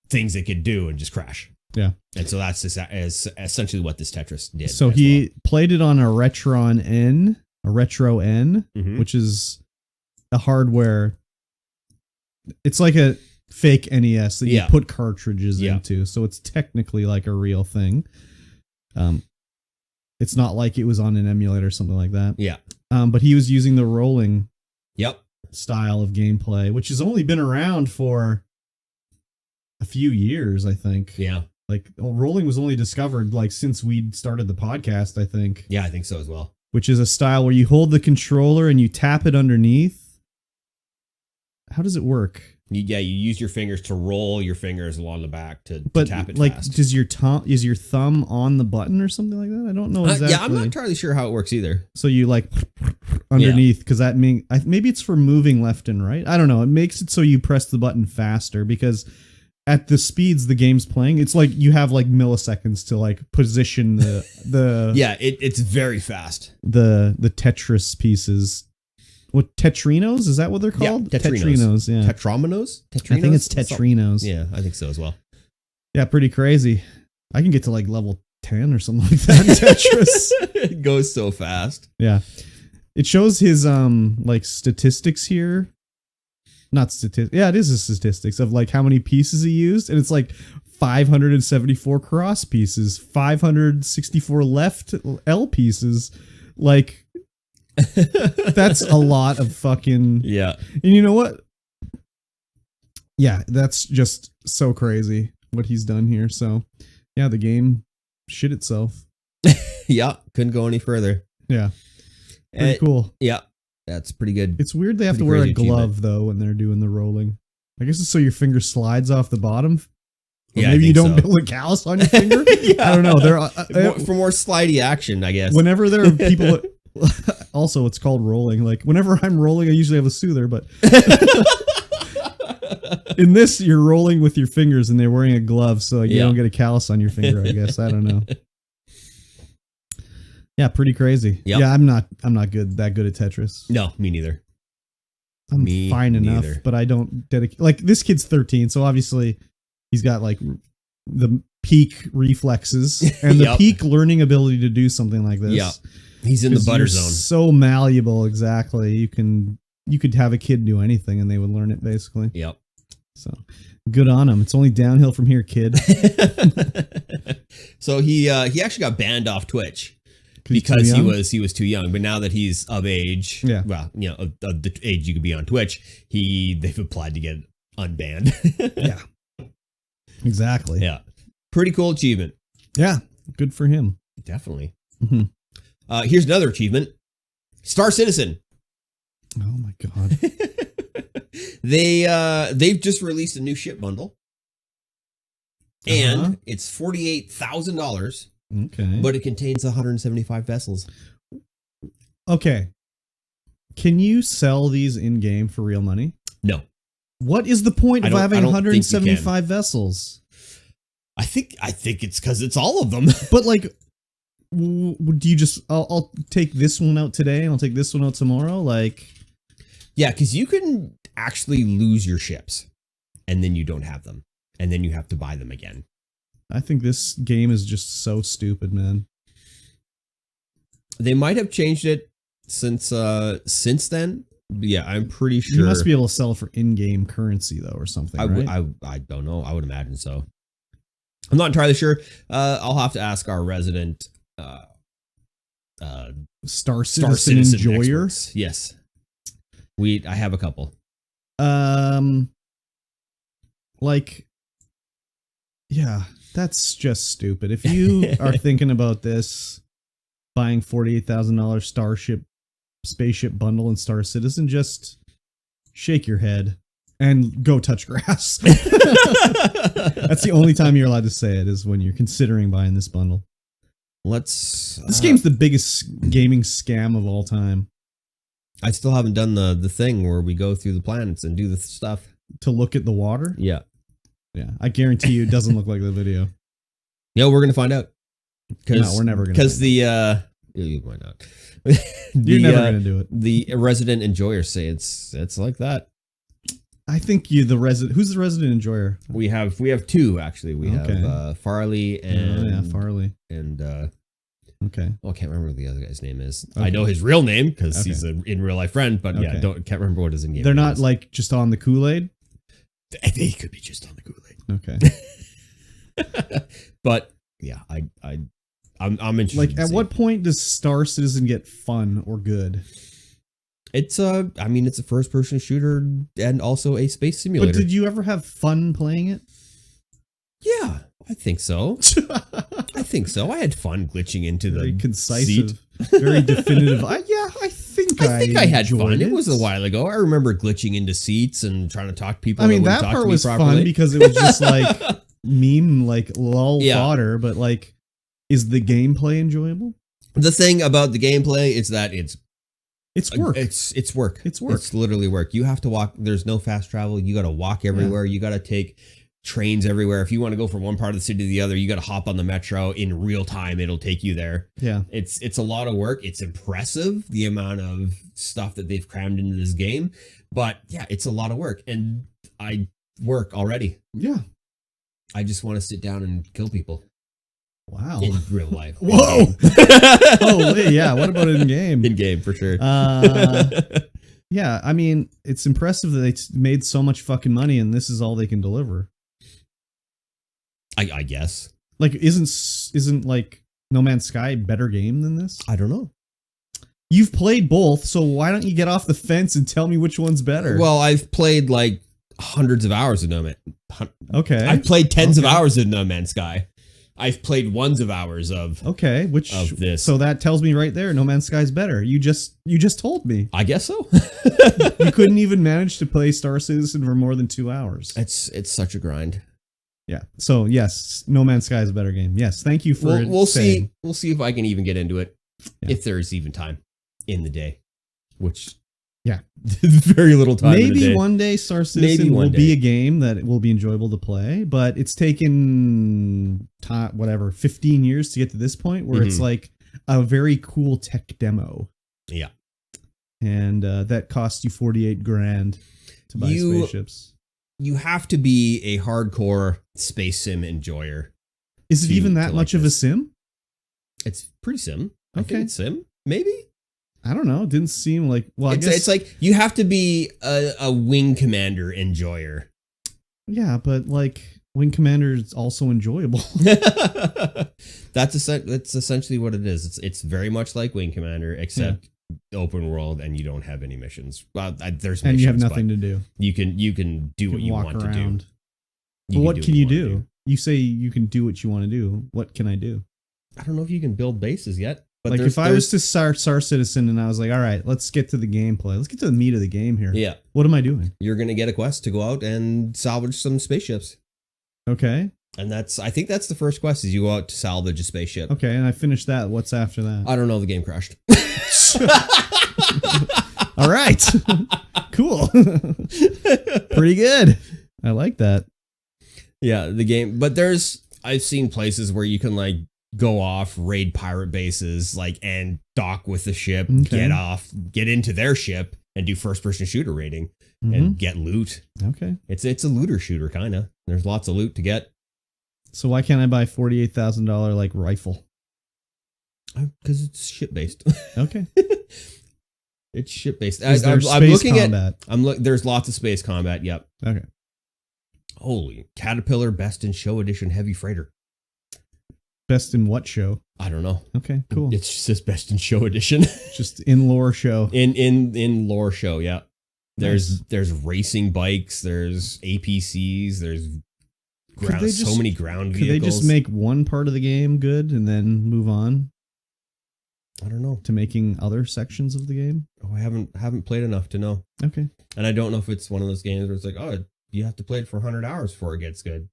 things it could do and just crash. Yeah. And so that's essentially what this Tetris did. So he played it on a Retro N, which is a hardware. It's like a fake NES that you put cartridges into. So it's technically like a real thing. It's not like it was on an emulator or something like that. Yeah. But he was using the rolling style of gameplay, which has only been around for a few years, I think. Yeah. Like, rolling was only discovered, like, since we'd started the podcast, I think. Yeah, I think so as well. Which is a style where you hold the controller and you tap it underneath. How does it work? You use your fingers to roll your fingers along the back to tap it like, fast. Is your thumb on the button or something like that? I don't know exactly. Yeah, I'm not entirely sure how it works either. So you, like, underneath, because that means maybe it's for moving left and right. I don't know. It makes it so you press the button faster because at the speeds the game's playing, it's like you have like milliseconds to like position the yeah, it's very fast. The Tetris pieces. What, tetrinos? Is that what they're called? Yeah, tetrinos. Yeah. Tetrominos? I think it's tetrinos. Yeah, I think so as well. Yeah, pretty crazy. I can get to like level 10 or something like that in Tetris. It goes so fast. Yeah. It shows his like statistics here. Not statistics. Yeah, it is a statistics of like how many pieces he used. And it's like 574 cross pieces, 564 left L pieces. Like, that's a lot of fucking... Yeah. And you know what? Yeah, that's just so crazy what he's done here. So, yeah, the game shit itself. Yeah, couldn't go any further. Yeah. Pretty cool. Yeah, that's pretty good. It's weird they have to wear a glove, though, when they're doing the rolling. I guess it's so your finger slides off the bottom. Or yeah, maybe you don't build a callus on your finger. Yeah. I don't know. For more slidey action, I guess. Whenever there are people... Also, it's called rolling. Like, whenever I'm rolling, I usually have a soother, but in this, you're rolling with your fingers and they're wearing a glove, so like, you don't get a callus on your finger, I guess. I don't know. Yeah, pretty crazy. Yep. Yeah, I'm not that good at Tetris. No, me neither. I'm fine enough, but I don't dedicate. Like, this kid's 13, so obviously he's got like the peak reflexes and the peak learning ability to do something like this. Yeah. He's in the butter zone. So malleable, exactly. You could have a kid do anything and they would learn it basically. Yep. So, Good on him. It's only downhill from here, kid. So he actually got banned off Twitch because he was too young. But now that he's of age, well, of the age you could be on Twitch, they've applied to get unbanned. Yeah, exactly. Yeah, pretty cool achievement. Yeah, good for him. Definitely. Mm-hmm. Here's another achievement: Star Citizen. Oh my god. They've just released a new ship bundle, and it's $48,000. Okay, but it contains 175 vessels. Okay, can you sell these in game for real money? No. What is the point of having 175 vessels? I think it's because it's all of them. But like, do you just? I'll take this one out today, and I'll take this one out tomorrow. Like, yeah, because you can actually lose your ships, and then you don't have them, and then you have to buy them again. I think this game is just so stupid, man. They might have changed it since then. Yeah, I'm pretty sure. You must be able to sell for in-game currency though, or something. I don't know. I would imagine so. I'm not entirely sure. I'll have to ask our resident Star Citizen enjoyer. Experts. Yes, I have a couple. Like, yeah, that's just stupid. If you are thinking about this, buying $48,000 spaceship bundle in Star Citizen, just shake your head and go touch grass. That's the only time you're allowed to say it, is when you're considering buying this bundle. This game's the biggest gaming scam of all time. I still haven't done the thing where we go through the planets and do the stuff. To look at the water? Yeah. Yeah, I guarantee you it doesn't look like the video. No, we're gonna find out. No, we're never gonna. Because you might not. You're never gonna do it. The resident enjoyers say it's like that. I think who's the resident enjoyer? We have two actually. We have Farley and Farley and okay. Well, I can't remember what the other guy's name is. Okay. I know his real name because he's an in real life friend, but can't remember what his in game. They're not like just on the Kool-Aid. They could be just on the Kool-Aid. Okay. But yeah, I'm interested. Like, at what point does Star Citizen get fun or good? It's a first person shooter and also a space simulator. But did you ever have fun playing it? Yeah, I think so. I had fun glitching into the very concise, seat. Very definitive. I think I had fun. It was a while ago. I remember glitching into seats and trying to talk to people. I mean, that part was fun because it was just like meme, like lull fodder. But like, is the gameplay enjoyable? The thing about the gameplay is that it's work. It's work. It's work. It's literally work. You have to walk. There's no fast travel. You got to walk everywhere. You got to take trains everywhere. If you want to go from one part of the city to the other, you got to hop on the metro in real time. It'll take you there. Yeah. It's a lot of work. It's impressive, the amount of stuff that they've crammed into this game. But yeah, it's a lot of work. And I work already. Yeah. I just want to sit down and kill people. Wow. In real life. Whoa. Holy, yeah. What about in game? In game, for sure. Yeah, I mean, it's impressive that they made so much fucking money and this is all they can deliver. I guess. Like, isn't like No Man's Sky a better game than this? I don't know. You've played both, so why don't you get off the fence and tell me which one's better? Well, I've played like hundreds of hours of No Man. Okay. I've played tens of hours of No Man's Sky. I've played ones of hours of of this. So that tells me right there, No Man's Sky's better. You just told me. I guess so. You couldn't even manage to play Star Citizen for more than 2 hours. It's such a grind. Yeah. So yes, No Man's Sky is a better game. Yes. Thank you for we'll see. We'll see if I can even get into it. Yeah. If there is even time in the day, which very little time. Maybe one day Star Citizen will be a game that will be enjoyable to play, but it's taken 15 years to get to this point where it's like a very cool tech demo. Yeah. And that costs you $48,000 to buy spaceships. You have to be a hardcore space sim enjoyer. Is it even that much of a sim? It's pretty sim. Okay. I think it's sim. Maybe. I don't know. It didn't seem like. Well, I guess it's like you have to be a wing commander enjoyer. Yeah, but like Wing Commander is also enjoyable. That's essentially what it is. It's very much like Wing Commander, except open world, and you don't have any missions. Well, there's missions, and you have nothing to do. You can do what you want to do. But what can you do? You say you can do what you want to do. What can I do? I don't know if you can build bases yet. But like if I was to start Star Citizen and I was like, all right, let's get to the gameplay. Let's get to the meat of the game here. Yeah. What am I doing? You're going to get a quest to go out and salvage some spaceships. Okay. And I think that's the first quest is you go out to salvage a spaceship. Okay. And I finished that. What's after that? I don't know. The game crashed. All right. Cool. Pretty good. I like that. Yeah. The game, but I've seen places where you can like go off, raid pirate bases, like, and dock with the ship, get into their ship and do first person shooter raiding and get loot. Okay. It's a looter shooter kind of. There's lots of loot to get. So why can't I buy $48,000 like rifle? Because it's ship based. Okay. It's ship based. I'm looking combat? There's lots of space combat. Yep. Okay. Holy Caterpillar Best in Show Edition Heavy Freighter. Best in what show? I don't know. Okay, cool. It's just this Best in Show Edition. Just in lore show. In lore show, yeah. There's racing bikes, there's APCs, there's so many ground vehicles. Could they just make one part of the game good and then move on? I don't know. To making other sections of the game? Oh, I haven't played enough to know. Okay. And I don't know if it's one of those games where it's like, oh, you have to play it for 100 hours before it gets good.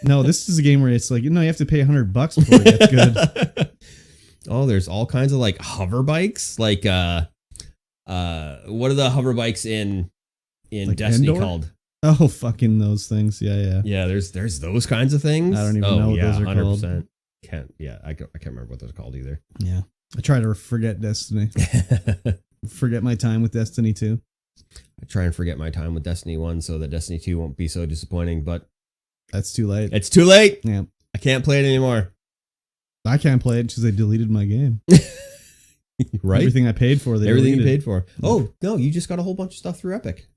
No, this is a game where it's like, you have to pay $100 before it gets good. Oh, there's all kinds of like hover bikes. Like, what are the hover bikes in like Destiny Endor? Called? Oh, fucking those things. Yeah. Yeah, there's those kinds of things. I don't even know what those are 100%. Called. I can't remember what those are called either. Yeah. I try to forget Destiny. Forget my time with Destiny 2. I try and forget my time with Destiny 1 so that Destiny 2 won't be so disappointing, but that's too late. It's too late. Yeah. I can't play it anymore. I can't play it because they deleted my game. Right? Everything I paid for, they Everything deleted. You paid for. Oh, no, you just got a whole bunch of stuff through Epic.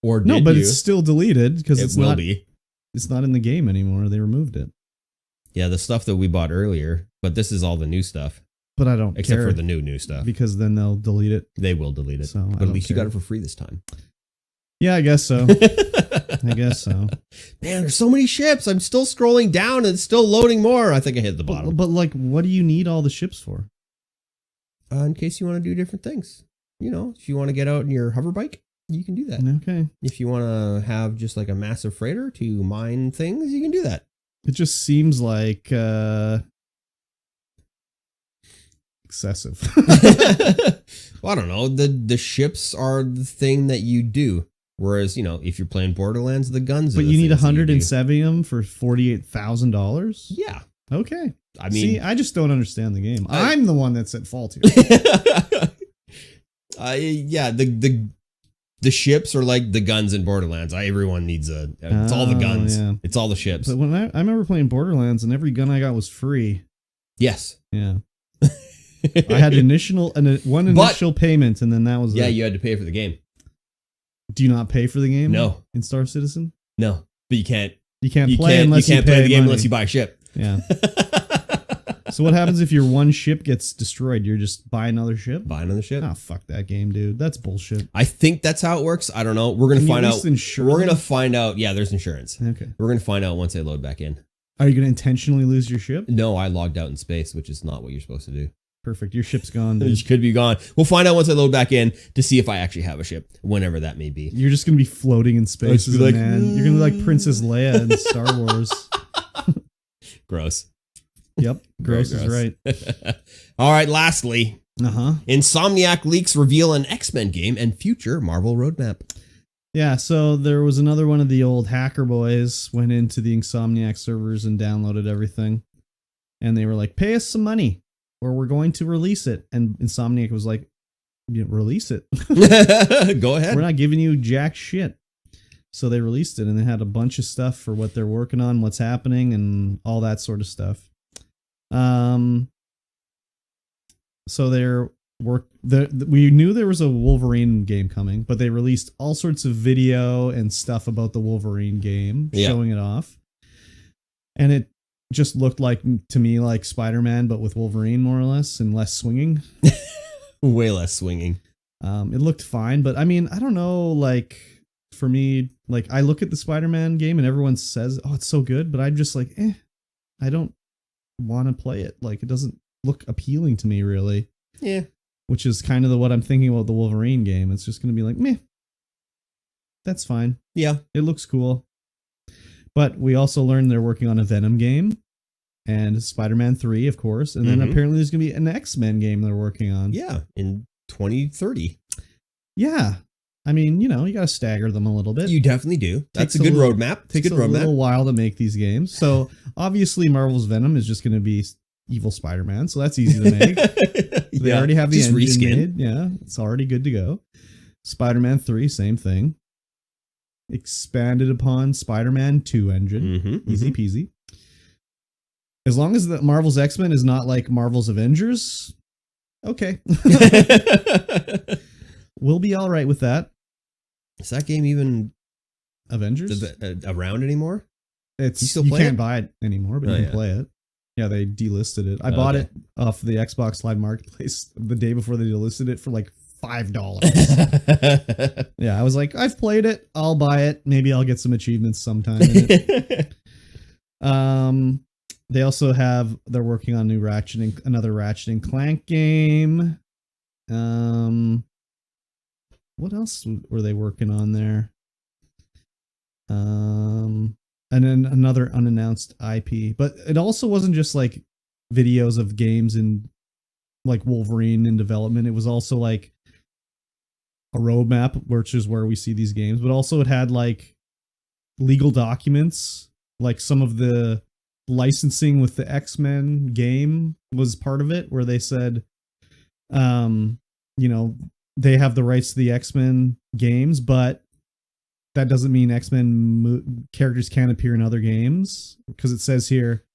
Or did no, but you? It's still deleted because It will be. It's not in the game anymore. They removed it. Yeah, the stuff that we bought earlier, but this is all the new stuff. But I don't Except care. for the new stuff. Because then they'll delete it. They will delete it. So but at least you got it for free this time. Yeah, I guess so. I guess so. Man, there's so many ships. I'm still scrolling down and it's still loading more. I think I hit the bottom. But like, what do you need all the ships for? In case you want to do different things. If you want to get out in your hover bike, you can do that. Okay. If you want to have just like a massive freighter to mine things, you can do that. It just seems like excessive. Well, I don't know. The ships are the thing that you do. Whereas, if you're playing Borderlands, the guns. But you need 170 of them for $48,000. Yeah. Okay. I mean, see, I just don't understand the game. I'm the one that's at fault here. Yeah. The ships are like the guns in Borderlands. Everyone needs it's all the guns. Yeah. It's all the ships. But when I remember playing Borderlands and every gun I got was free. Yes. Yeah. I had one initial payment and then that was it. You had to pay for the game. Do you not pay for the game? No. In Star Citizen? No. But you can't play unless you pay the game money. unless you buy a ship. Yeah. So what happens if your one ship gets destroyed? You're just buy another ship? Buy another ship. Oh, fuck that game, dude. That's bullshit. I think that's how it works. I don't know. We're going to find out. We're going to find out. Yeah, there's insurance. Okay. We're going to find out once they load back in. Are you going to intentionally lose your ship? No, I logged out in space, which is not what you're supposed to do. Perfect. Your ship's gone, dude. It could be gone. We'll find out once I load back in to see if I actually have a ship, whenever that may be. You're just going to be floating in space as a man. You're going to be like Princess Leia in Star Wars. Gross. Yep. Gross is right. All right. Lastly, Uh-huh. Insomniac leaks reveal an X-Men game and future Marvel roadmap. Yeah, so there was another one of the old hacker boys went into the Insomniac servers and downloaded everything. And they were like, pay us some money or we're going to release it. And Insomniac was like, release it. Go ahead. We're not giving you jack shit. So they released it and they had a bunch of stuff for what they're working on, what's happening, and all that sort of stuff. So they're we knew there was a Wolverine game coming, but they released all sorts of video and stuff about the Wolverine game, showing it off. And it just looked like, to me, like Spider-Man, but with Wolverine more or less, and less swinging. Way less swinging. It looked fine, but I mean, I don't know, like, for me, like, I look at the Spider-Man game and everyone says, oh, it's so good, but I'm just like, I don't want to play it. Like, it doesn't look appealing to me, really. Yeah. Which is kind of what I'm thinking about the Wolverine game. It's just going to be like, meh. That's fine. Yeah. It looks cool. But we also learned they're working on a Venom game and Spider-Man 3, of course. And then apparently there's going to be an X-Men game they're working on. Yeah, in 2030. Yeah. I mean, you know, you got to stagger them a little bit. You definitely do. That's a good roadmap. Takes a little while to make these games. So obviously Marvel's Venom is just going to be evil Spider-Man. So that's easy to make. They already have the engine made. Yeah, it's already good to go. Spider-Man 3, same thing. Expanded upon Spider-Man 2 engine. Easy peasy. As long as the Marvel's X-Men is not like Marvel's Avengers, okay. We'll be all right with that. Is that game even Avengers around anymore? You can't buy it anymore, but you can play it. Yeah, they delisted it. I bought it off the Xbox Live Marketplace the day before they delisted it for like $5. Yeah, I was like, I've played it. I'll buy it. Maybe I'll get some achievements sometime in it. They also they're working on another Ratchet and Clank game. What else were they working on there? And then another unannounced IP. But it also wasn't just like videos of games in like Wolverine in development. It was also like a roadmap, which is where we see these games. But also it had like legal documents, like some of the licensing with the X-Men game was part of it, where they said, you know, they have the rights to the X-Men games, but that doesn't mean X-Men characters can't appear in other games, because it says here,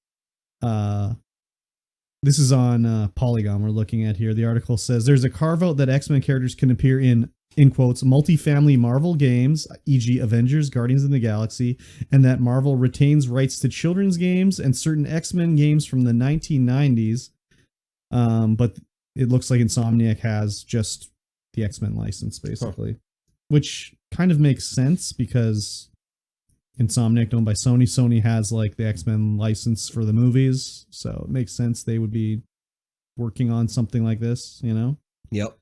this is on Polygon we're looking at here. The article says there's a carve out that X-Men characters can appear in quotes, multifamily Marvel games, e.g. Avengers, Guardians of the Galaxy, and that Marvel retains rights to children's games and certain X-Men games from the 1990s. But it looks like Insomniac has just the X-Men license, basically. Which kind of makes sense because Insomniac owned by Sony. Sony has like the X-Men license for the movies, so it makes sense they would be working on something like this, you know? Yep.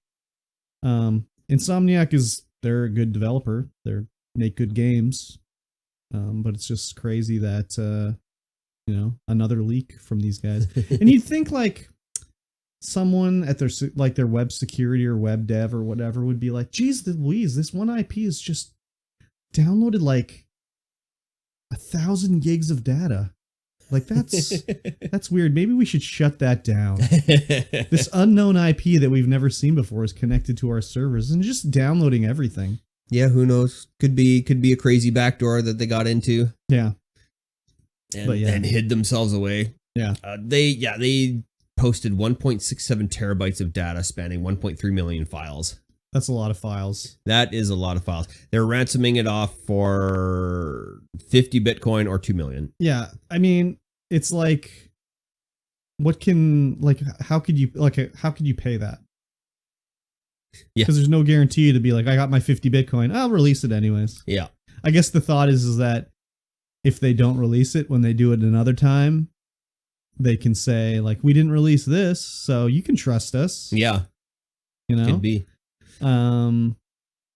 Insomniac they're a good developer. They make good games. But it's just crazy that, you know, another leak from these guys. And you'd think like someone at their web security or web dev or whatever would be like, geez Louise, this one IP is just downloaded like 1,000 gigs of data. Like that's weird. Maybe we should shut that down. This unknown IP that we've never seen before is connected to our servers and just downloading everything. Yeah, who knows? Could be a crazy backdoor that they got into. Yeah. And hid themselves away. Yeah. They posted 1.67 terabytes of data spanning 1.3 million files. That's a lot of files. That is a lot of files. They're ransoming it off for 50 Bitcoin or 2 million. Yeah. I mean, it's like, how could you pay that? Yeah. Because there's no guarantee to be like, I got my 50 Bitcoin, I'll release it anyways. Yeah. I guess the thought is that if they don't release it when they do it another time, they can say like, we didn't release this, so you can trust us. Yeah. You know? Could be.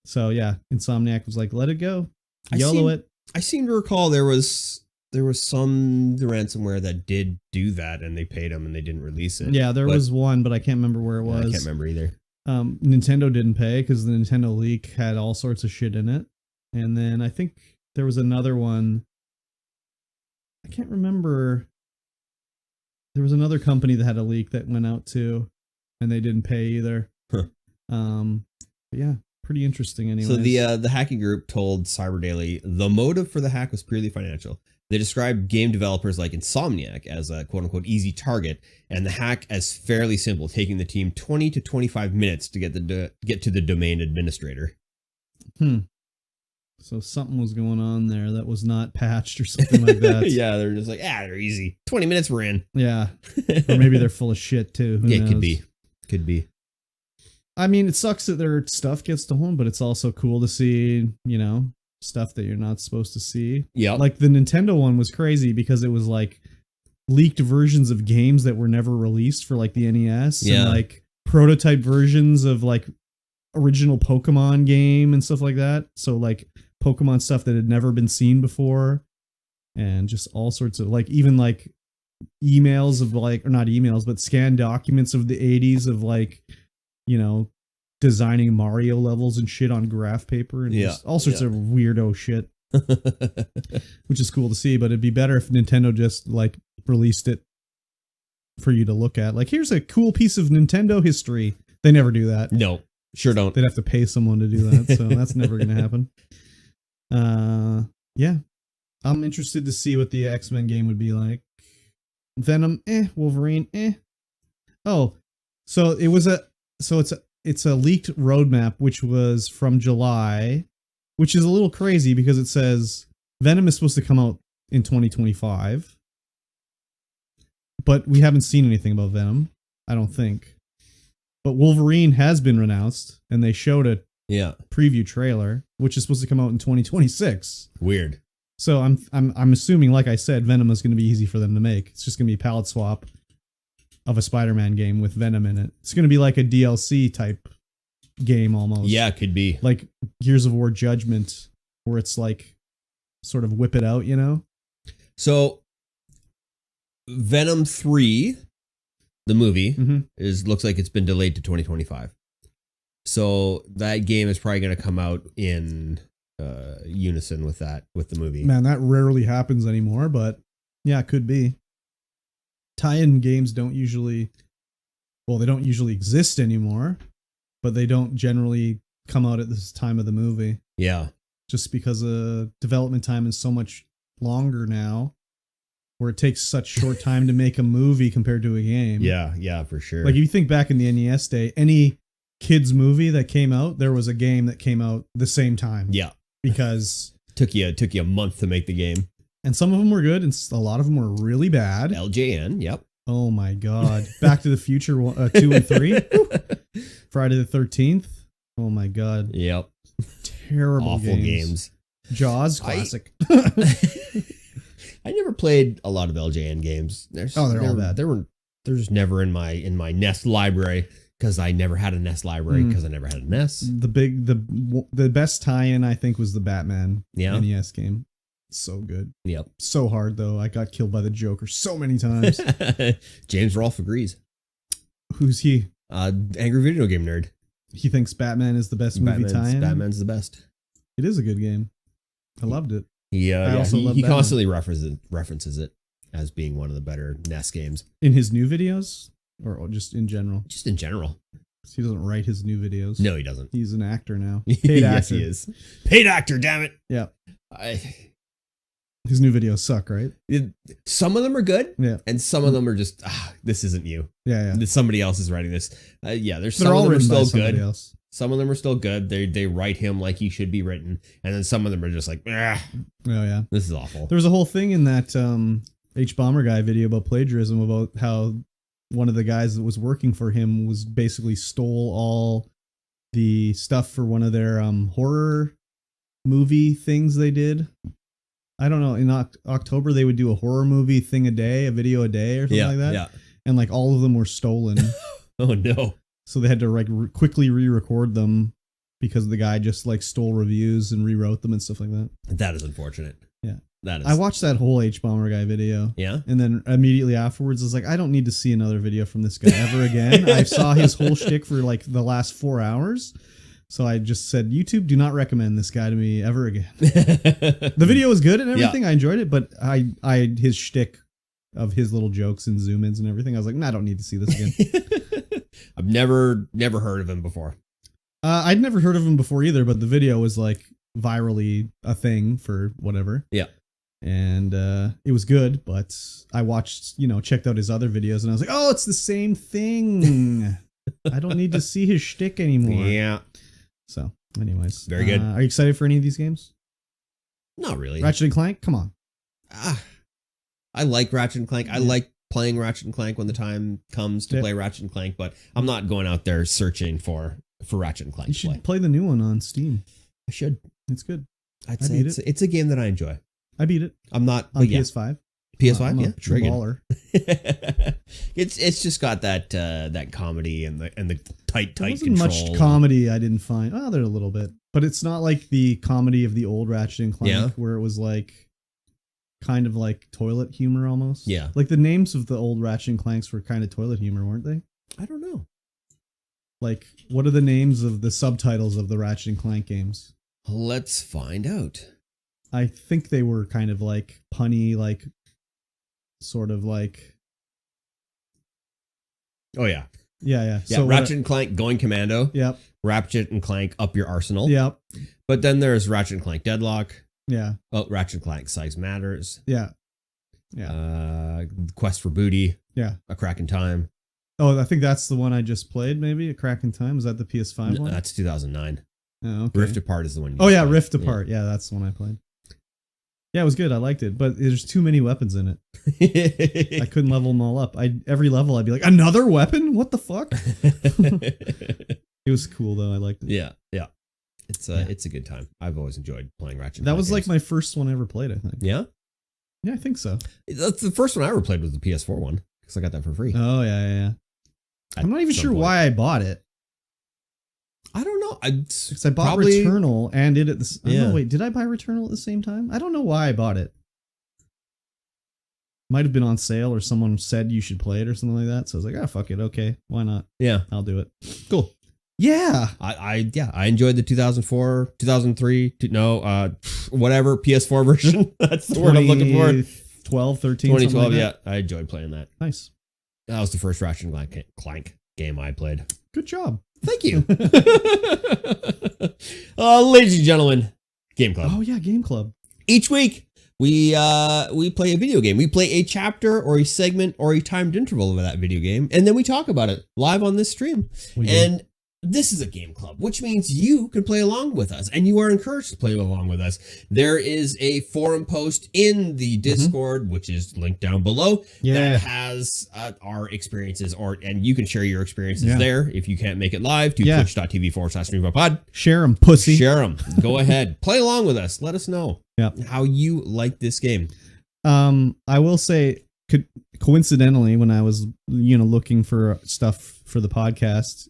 So yeah, Insomniac was like, let it go. YOLO it. I seem to recall there was some ransomware that did do that and they paid them and they didn't release it. Yeah, there was one, but I can't remember where it was. I can't remember either. Nintendo didn't pay because the Nintendo leak had all sorts of shit in it. And then I think there was another one. I can't remember. There was another company that had a leak that went out too, and they didn't pay either. Huh. But yeah, pretty interesting anyway. So the hacking group told Cyber Daily the motive for the hack was purely financial. They describe game developers like Insomniac as a quote-unquote easy target, and the hack as fairly simple, taking the team 20 to 25 minutes to get to the domain administrator. So something was going on there that was not patched or something like that. Yeah, they're just like, they're easy. 20 minutes, we're in. Yeah. Or maybe they're full of shit, too. Who knows? Could be. I mean, it sucks that their stuff gets stolen, but it's also cool to see, stuff that you're not supposed to see. Yeah. Like the Nintendo one was crazy because it was like leaked versions of games that were never released for like the NES. Yeah. And like prototype versions of like original Pokemon game and stuff like that. So like Pokemon stuff that had never been seen before. And just all sorts of like, even like emails of like, or not emails, but scanned documents of the 80s of like, designing Mario levels and shit on graph paper and just all sorts of weirdo shit, which is cool to see. But it'd be better if Nintendo just like released it for you to look at. Like, here's a cool piece of Nintendo history. They never do that. No, sure don't. They'd have to pay someone to do that. So that's never going to happen. Yeah. I'm interested to see what the X-Men game would be like. Venom, Wolverine, Oh, so it's a leaked roadmap, which was from July, which is a little crazy because it says Venom is supposed to come out in 2025, but we haven't seen anything about Venom, I don't think. But Wolverine has been announced, and they showed a preview trailer, which is supposed to come out in 2026. Weird. So I'm assuming, like I said, Venom is going to be easy for them to make. It's just going to be a palette swap of a Spider-Man game with Venom in it. It's going to be like a DLC type game almost. Yeah, it could be. Like Gears of War Judgment, where it's like sort of whip it out, So Venom 3, the movie, looks like it's been delayed to 2025. So that game is probably going to come out in unison with the movie. Man, that rarely happens anymore, but yeah, it could be. Tie-in games don't usually exist anymore, but they don't generally come out at this time of the movie. Yeah. Just because development time is so much longer now, where it takes such short time to make a movie compared to a game. Yeah, for sure. Like if you think back in the NES day, any kids movie that came out, there was a game that came out the same time. Yeah. Because took you a month to make the game. And some of them were good, and a lot of them were really bad. LJN, yep. Oh my God. Back to the Future 2 and 3. Friday the 13th. Oh my God. Yep. Terrible awful games. Jaws, classic. I never played a lot of LJN games. They're all bad. They're just never in my NES library because I never had a NES library because I never had a NES. The best tie-in I think was the Batman NES game. So good. Yep. So hard though. I got killed by the Joker so many times. James Rolfe agrees. Who's he? Angry video game nerd. He thinks Batman is the best movie tie-in. Batman's the best. It is a good game. I loved it. He constantly references it as being one of the better NES games. In his new videos? Or just in general? Just in general. He doesn't write his new videos. No, he doesn't. He's an actor now. Paid yes, actor. he is. Paid actor, damn it. Yeah. His new videos suck, right? Some of them are good. Yeah. And some of them are just, this isn't you. Yeah. Somebody else is writing this. There's some They're of all them are still good. Else. Some of them are still good. They write him like he should be written. And then some of them are just like, oh yeah. This is awful. There was a whole thing in that H-Bomber guy video about plagiarism, about how one of the guys that was working for him was basically stole all the stuff for one of their horror movie things they did. I don't know. In October, they would do a horror movie thing a day, a video a day or something like that. Yeah. And like all of them were stolen. Oh no. So they had to like quickly re-record them because the guy just like stole reviews and rewrote them and stuff like that. That is unfortunate. Yeah. That is. I watched that whole H-Bomber guy video. Yeah. And then immediately afterwards, I was like, I don't need to see another video from this guy ever again. I saw his whole shtick for like the last 4 hours. So I just said, YouTube, do not recommend this guy to me ever again. The video was good and everything. Yeah. I enjoyed it, but his shtick of his little jokes and zoom-ins and everything, I was like, I don't need to see this again. I've never heard of him before. I'd never heard of him before either, but the video was like virally a thing for whatever. Yeah. And it was good, but I watched, checked out his other videos, and I was like, oh, it's the same thing. I don't need to see his shtick anymore. Yeah. So, anyways. Very good. Are you excited for any of these games? Not really. Ratchet and Clank? Come on. I like Ratchet and Clank. I like playing Ratchet and Clank when the time comes to play Ratchet and Clank, but I'm not going out there searching for Ratchet and Clank. You should play the new one on Steam. I should. It's good. I'd say it's a game that I enjoy. I beat it. I'm not on PS5. PS5, I'm a true baller. It's just got that comedy and the tight wasn't control. Much comedy I didn't find. Oh, there's a little bit, but it's not like the comedy of the old Ratchet and Clank, where it was like kind of like toilet humor almost. Yeah, like the names of the old Ratchet and Clanks were kind of toilet humor, weren't they? I don't know. Like, what are the names of the subtitles of the Ratchet and Clank games? Let's find out. I think they were kind of like punny, like sort of like. Oh yeah. Yeah. So Ratchet and Clank Going Commando. Yep. Ratchet and Clank Up Your Arsenal. Yep. But then there's Ratchet and Clank Deadlock. Yeah. Oh, Ratchet and Clank Size Matters. Yeah. Yeah. Quest for Booty. Yeah. A Crack in Time. Oh, I think that's the one I just played. Maybe A Crack in Time. Was that the PS5 one? That's 2009. Oh, okay. Rift Apart is the one. Oh yeah, Rift Apart. Yeah, that's the one I played. Yeah, it was good. I liked it, but there's too many weapons in it. I couldn't level them all up. Every level I'd be like, another weapon? What the fuck? It was cool though. I liked it. Yeah. It's a good time. I've always enjoyed playing Ratchet. That was like my first one I ever played, I think. Yeah? Yeah, I think so. That's the first one I ever played was the PS4 one, because I got that for free. Oh, yeah. I'm not even sure why I bought it. I don't know. Because I bought Returnal and it at the wait, did I buy Returnal at the same time? I don't know why I bought it. Might have been on sale or someone said you should play it or something like that. So I was like, ah, fuck it. Okay, why not? Yeah. I'll do it. Cool. Yeah. I enjoyed the 2004, 2003, whatever PS4 version. That's the word I'm looking for. 12, 13, 2012, like yeah. I enjoyed playing that. Nice. That was the first Ratchet and Clank game I played. Good job. Thank you. Ladies and gentlemen, Game Club. Oh yeah, Game Club. Each week we play a video game. We play a chapter or a segment or a timed interval of that video game, and then we talk about it live on this stream. And this is a game club, which means you can play along with us, and you are encouraged to play along with us. There is a forum post in the Discord, which is linked down below, that has our experiences, and you can share your experiences there if you can't make it live to twitch.tv/StreamvoidPod. Share them, pussy. Share them. Go ahead. Play along with us. Let us know how you like this game. I will say, coincidentally, when I was looking for stuff for the podcast,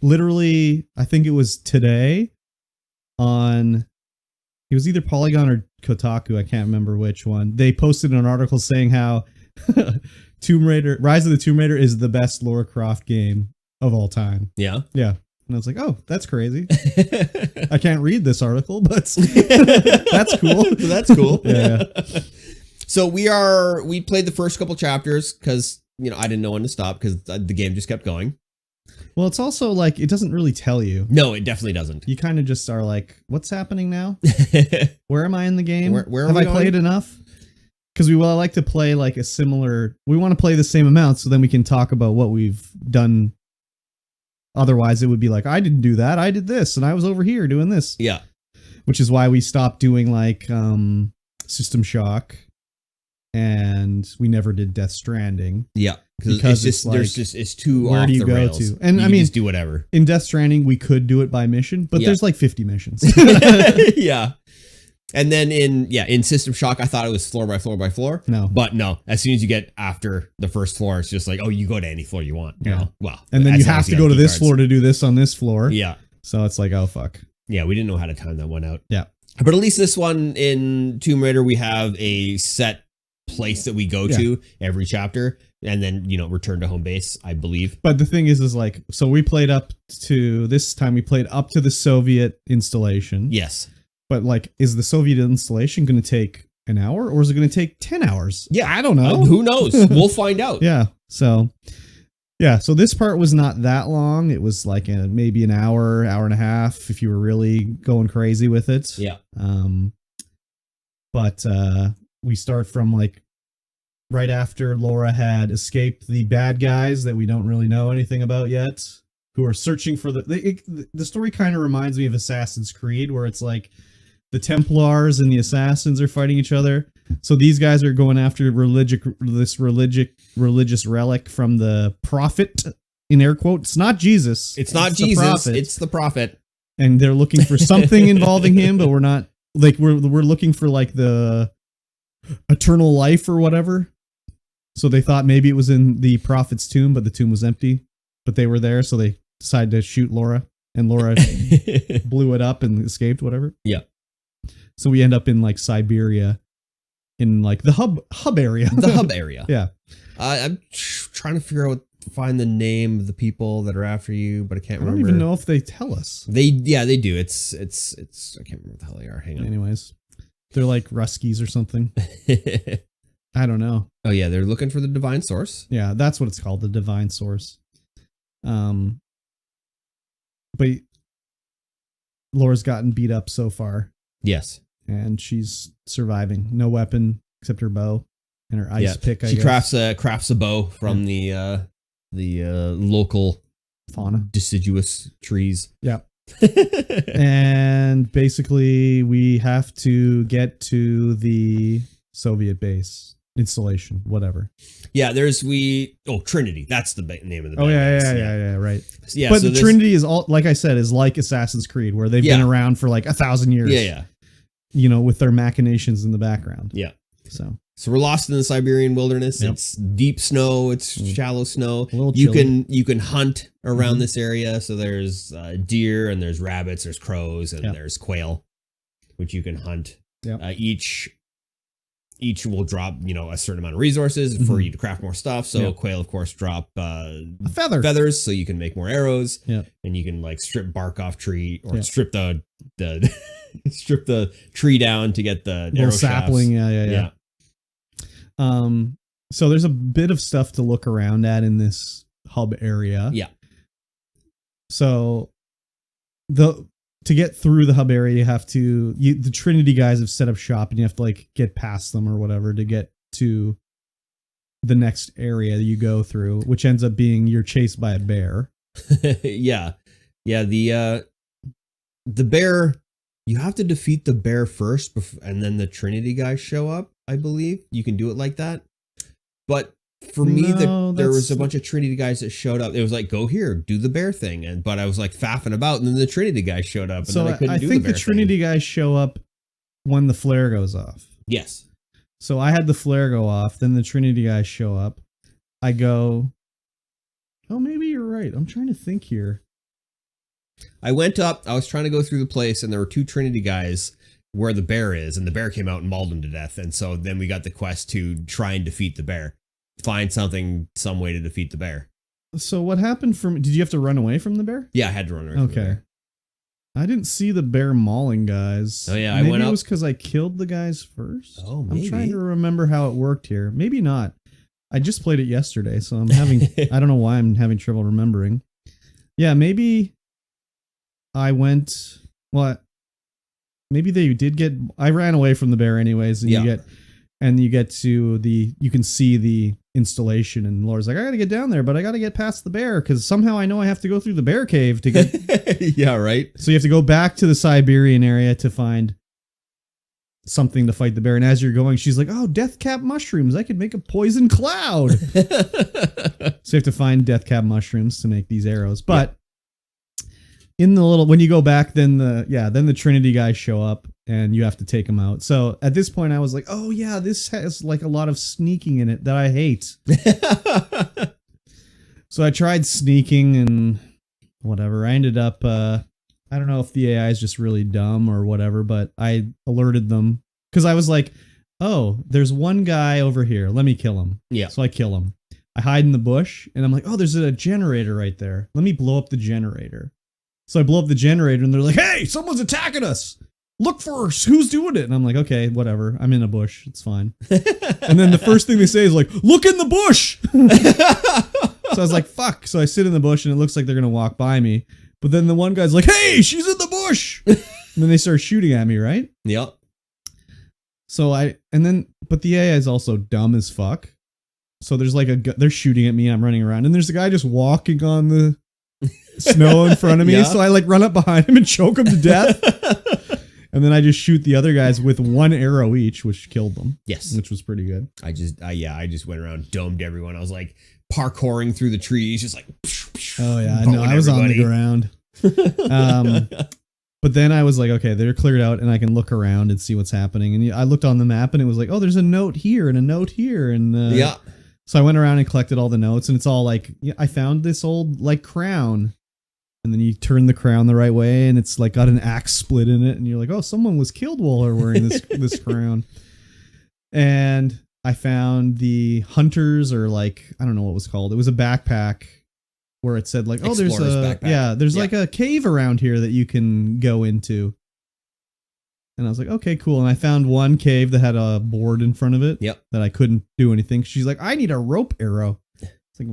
literally, I think it was today it was either Polygon or Kotaku, I can't remember which one. They posted an article saying how Rise of the Tomb Raider is the best Lara Croft game of all time. Yeah. Yeah. And I was like, oh, that's crazy. I can't read this article, but that's cool. That's cool. Yeah. So we played the first couple chapters because, I didn't know when to stop because the game just kept going. Well, it's also like, it doesn't really tell you. No, it definitely doesn't. You kind of just are like, what's happening now? Where am I in the game? Where have I played enough? Because we like to play like we want to play the same amount so then we can talk about what we've done. Otherwise, it would be like, I didn't do that. I did this and I was over here doing this. Yeah. Which is why we stopped doing like System Shock and we never did Death Stranding. Yeah. Because it's too where off do you the go rails. to? And I mean, just do whatever. In Death Stranding, we could do it by mission, but there's like 50 missions. Yeah. And then in System Shock, I thought it was floor by floor by floor. No. But no, as soon as you get after the first floor, it's just like, oh, you go to any floor you want. Yeah. Well, and then you have to go to this floor to do this on this floor. Yeah. So it's like, oh, fuck. Yeah, we didn't know how to time that one out. Yeah. But at least this one in Tomb Raider, we have a set place that we go to every chapter and then, return to home base, I believe. But the thing is like, so we played up to the Soviet installation. Yes. But like, is the Soviet installation going to take an hour or is it going to take 10 hours? Yeah. I don't know. Who knows? We'll find out. Yeah. So this part was not that long. It was like maybe an hour and a half if you were really going crazy with it. Yeah. But we start from like right after Laura had escaped the bad guys that we don't really know anything about yet, who are searching for the story kind of reminds me of Assassin's Creed, where it's like the Templars and the Assassins are fighting each other. So these guys are going after religious relic from the prophet, in air quotes. It's not Jesus. It's not Jesus. It's the prophet. And they're looking for something involving him, but we're not like we're looking for like the eternal life or whatever. So they thought maybe it was in the prophet's tomb, but the tomb was empty. But they were there, so they decided to shoot Laura, and Laura blew it up and escaped, whatever. Yeah. So we end up in like Siberia, in like the hub area. The hub area. Yeah. I'm trying to find the name of the people that are after you, but I can't remember. I don't even know if they tell us. They do. It's I can't remember what the hell they are. Hang on. Anyways, they're like Ruskies or something. I don't know. Oh yeah, they're looking for the divine source. Yeah, that's what it's called, the divine source. But Laura's gotten beat up so far. Yes. And she's surviving. No weapon except her bow and her ice pick. She crafts a bow from the local fauna, deciduous trees. Yeah. And basically, we have to get to the Soviet base installation, whatever. Yeah, Trinity. That's the name of the base. Yeah, right. Yeah, but so the Trinity is all, like I said, is like Assassin's Creed, where they've been around for like 1,000 years. Yeah. You know, with their machinations in the background. Yeah. So we're lost in the Siberian wilderness. Yep. It's deep snow. It's shallow snow. You can hunt around this area. So there's deer and there's rabbits, there's crows, and there's quail, which you can hunt. Yep. Each will drop, a certain amount of resources for you to craft more stuff. So quail, of course, drop feathers, so you can make more arrows. Yeah. And you can like strip bark off tree or strip the strip the tree down to get the arrow sapling. Yeah. So there's a bit of stuff to look around at in this hub area. Yeah. So to get through the hub area, you have to, the Trinity guys have set up shop, and you have to like get past them or whatever to get to the next area that you go through, which ends up being you're chased by a bear. Yeah. The bear, you have to defeat the bear first, and then the Trinity guys show up, I believe. You can do it like that. But for me, there was a bunch of Trinity guys that showed up. It was like, go here, do the bear thing. But I was like faffing about, and then the Trinity guys showed up. And so then I couldn't do think the bear the Trinity guys show up when the flare goes off. Yes. So I had the flare go off, then the Trinity guys show up. I go, oh, maybe you're right. I'm trying to think here. I went up, I was trying to go through the place, and there were two Trinity guys where the bear is, and the bear came out and mauled him to death. And so then we got the quest to try and defeat the bear. Find some way to defeat the bear. So what happened did you have to run away from the bear? Yeah, I had to run away from the bear. I didn't see the bear mauling guys. Oh yeah, maybe I went up. Maybe it was because I killed the guys first. Oh, maybe. I'm trying to remember how it worked here. Maybe not. I just played it yesterday, so I'm having, I don't know why I'm having trouble remembering. Yeah, maybe I went, maybe they did I ran away from the bear anyways, and you get to you can see the installation, and Laura's like, I gotta get down there, but I gotta get past the bear, because somehow I know I have to go through the bear cave to get... Yeah, right? So you have to go back to the Siberian area to find something to fight the bear, and as you're going, she's like, oh, death cap mushrooms, I could make a poison cloud. So you have to find death cap mushrooms to make these arrows, but when you go back, then the Trinity guys show up, and you have to take them out. So at this point, I was like, oh yeah, this has like a lot of sneaking in it that I hate. So I tried sneaking and whatever. I ended up, I don't know if the AI is just really dumb or whatever, but I alerted them because I was like, oh, there's one guy over here. Let me kill him. Yeah. So I kill him. I hide in the bush, and I'm like, oh, there's a generator right there. Let me blow up the generator. So I blow up the generator, and they're like, hey, someone's attacking us. Look for us. Who's doing it? And I'm like, okay, whatever. I'm in a bush. It's fine. And then the first thing they say is like, look in the bush. So I was like, fuck. So I sit in the bush, and it looks like they're going to walk by me. But then the one guy's like, hey, she's in the bush. And then they start shooting at me, right? Yep. But the AI is also dumb as fuck. So there's like they're shooting at me. I'm running around, and there's a guy just walking on the snow in front of me. Yeah. So I like run up behind him and choke him to death. And then I just shoot the other guys with one arrow each, which killed them. Yes. Which was pretty good. I just went around, domed everyone. I was like parkouring through the trees, just like. Oh yeah, I know. I was on the ground. But then I was like, okay, they're cleared out, and I can look around and see what's happening. And I looked on the map, and it was like, oh, there's a note here and a note here, and yeah. So I went around and collected all the notes, and it's all like, I found this old like crown. And then you turn the crown the right way, and it's like got an axe split in it, and you're like, oh, someone was killed while they're wearing this crown. And I found the hunters, or like, I don't know what it was called. It was a backpack where it said like, oh, there's there's like a cave around here that you can go into. And I was like, okay, cool. And I found one cave that had a board in front of it. Yep. That I couldn't do anything. She's like, I need a rope arrow. It's like,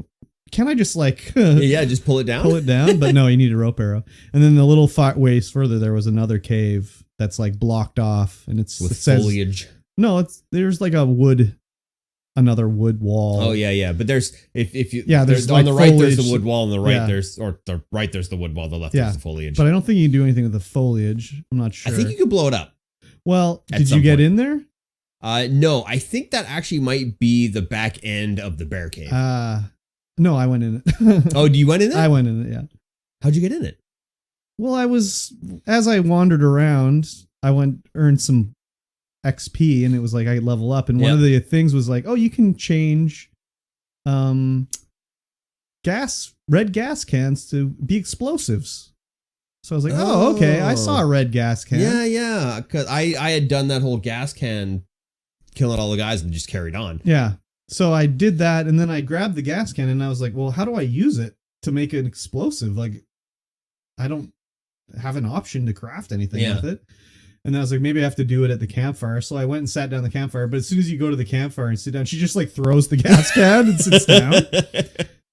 can I just like just pull it down? Pull it down, but no, you need a rope arrow. And then the little ways further, there was another cave that's like blocked off, and it says foliage. No, there's like another wood wall. Oh yeah. But there's if you there's on like the right foliage. there's the wood wall, on the right Yeah. there's the wood wall, the left there's the foliage. But I don't think you can do anything with the foliage. I'm not sure. I think you could blow it up. Well, At did some you get point. in there? No, I think that actually might be the back end of the bear cave. No, I went in it. Oh, you went in it? I went in it, yeah. How'd you get in it? Well, as I wandered around, I earned some XP, and it was like I level up, and one of the things was like, oh, you can change red gas cans to be explosives. So I was like, oh, okay, I saw a red gas can. Yeah, because I had done that whole gas can, killing all the guys, and just carried on. Yeah. So I did that, and then I grabbed the gas can, and I was like, well, how do I use it to make an explosive? Like, I don't have an option to craft anything with it. And I was like, maybe I have to do it at the campfire. So I went and sat down at the campfire, but as soon as you go to the campfire and sit down, she just like throws the gas can and sits down.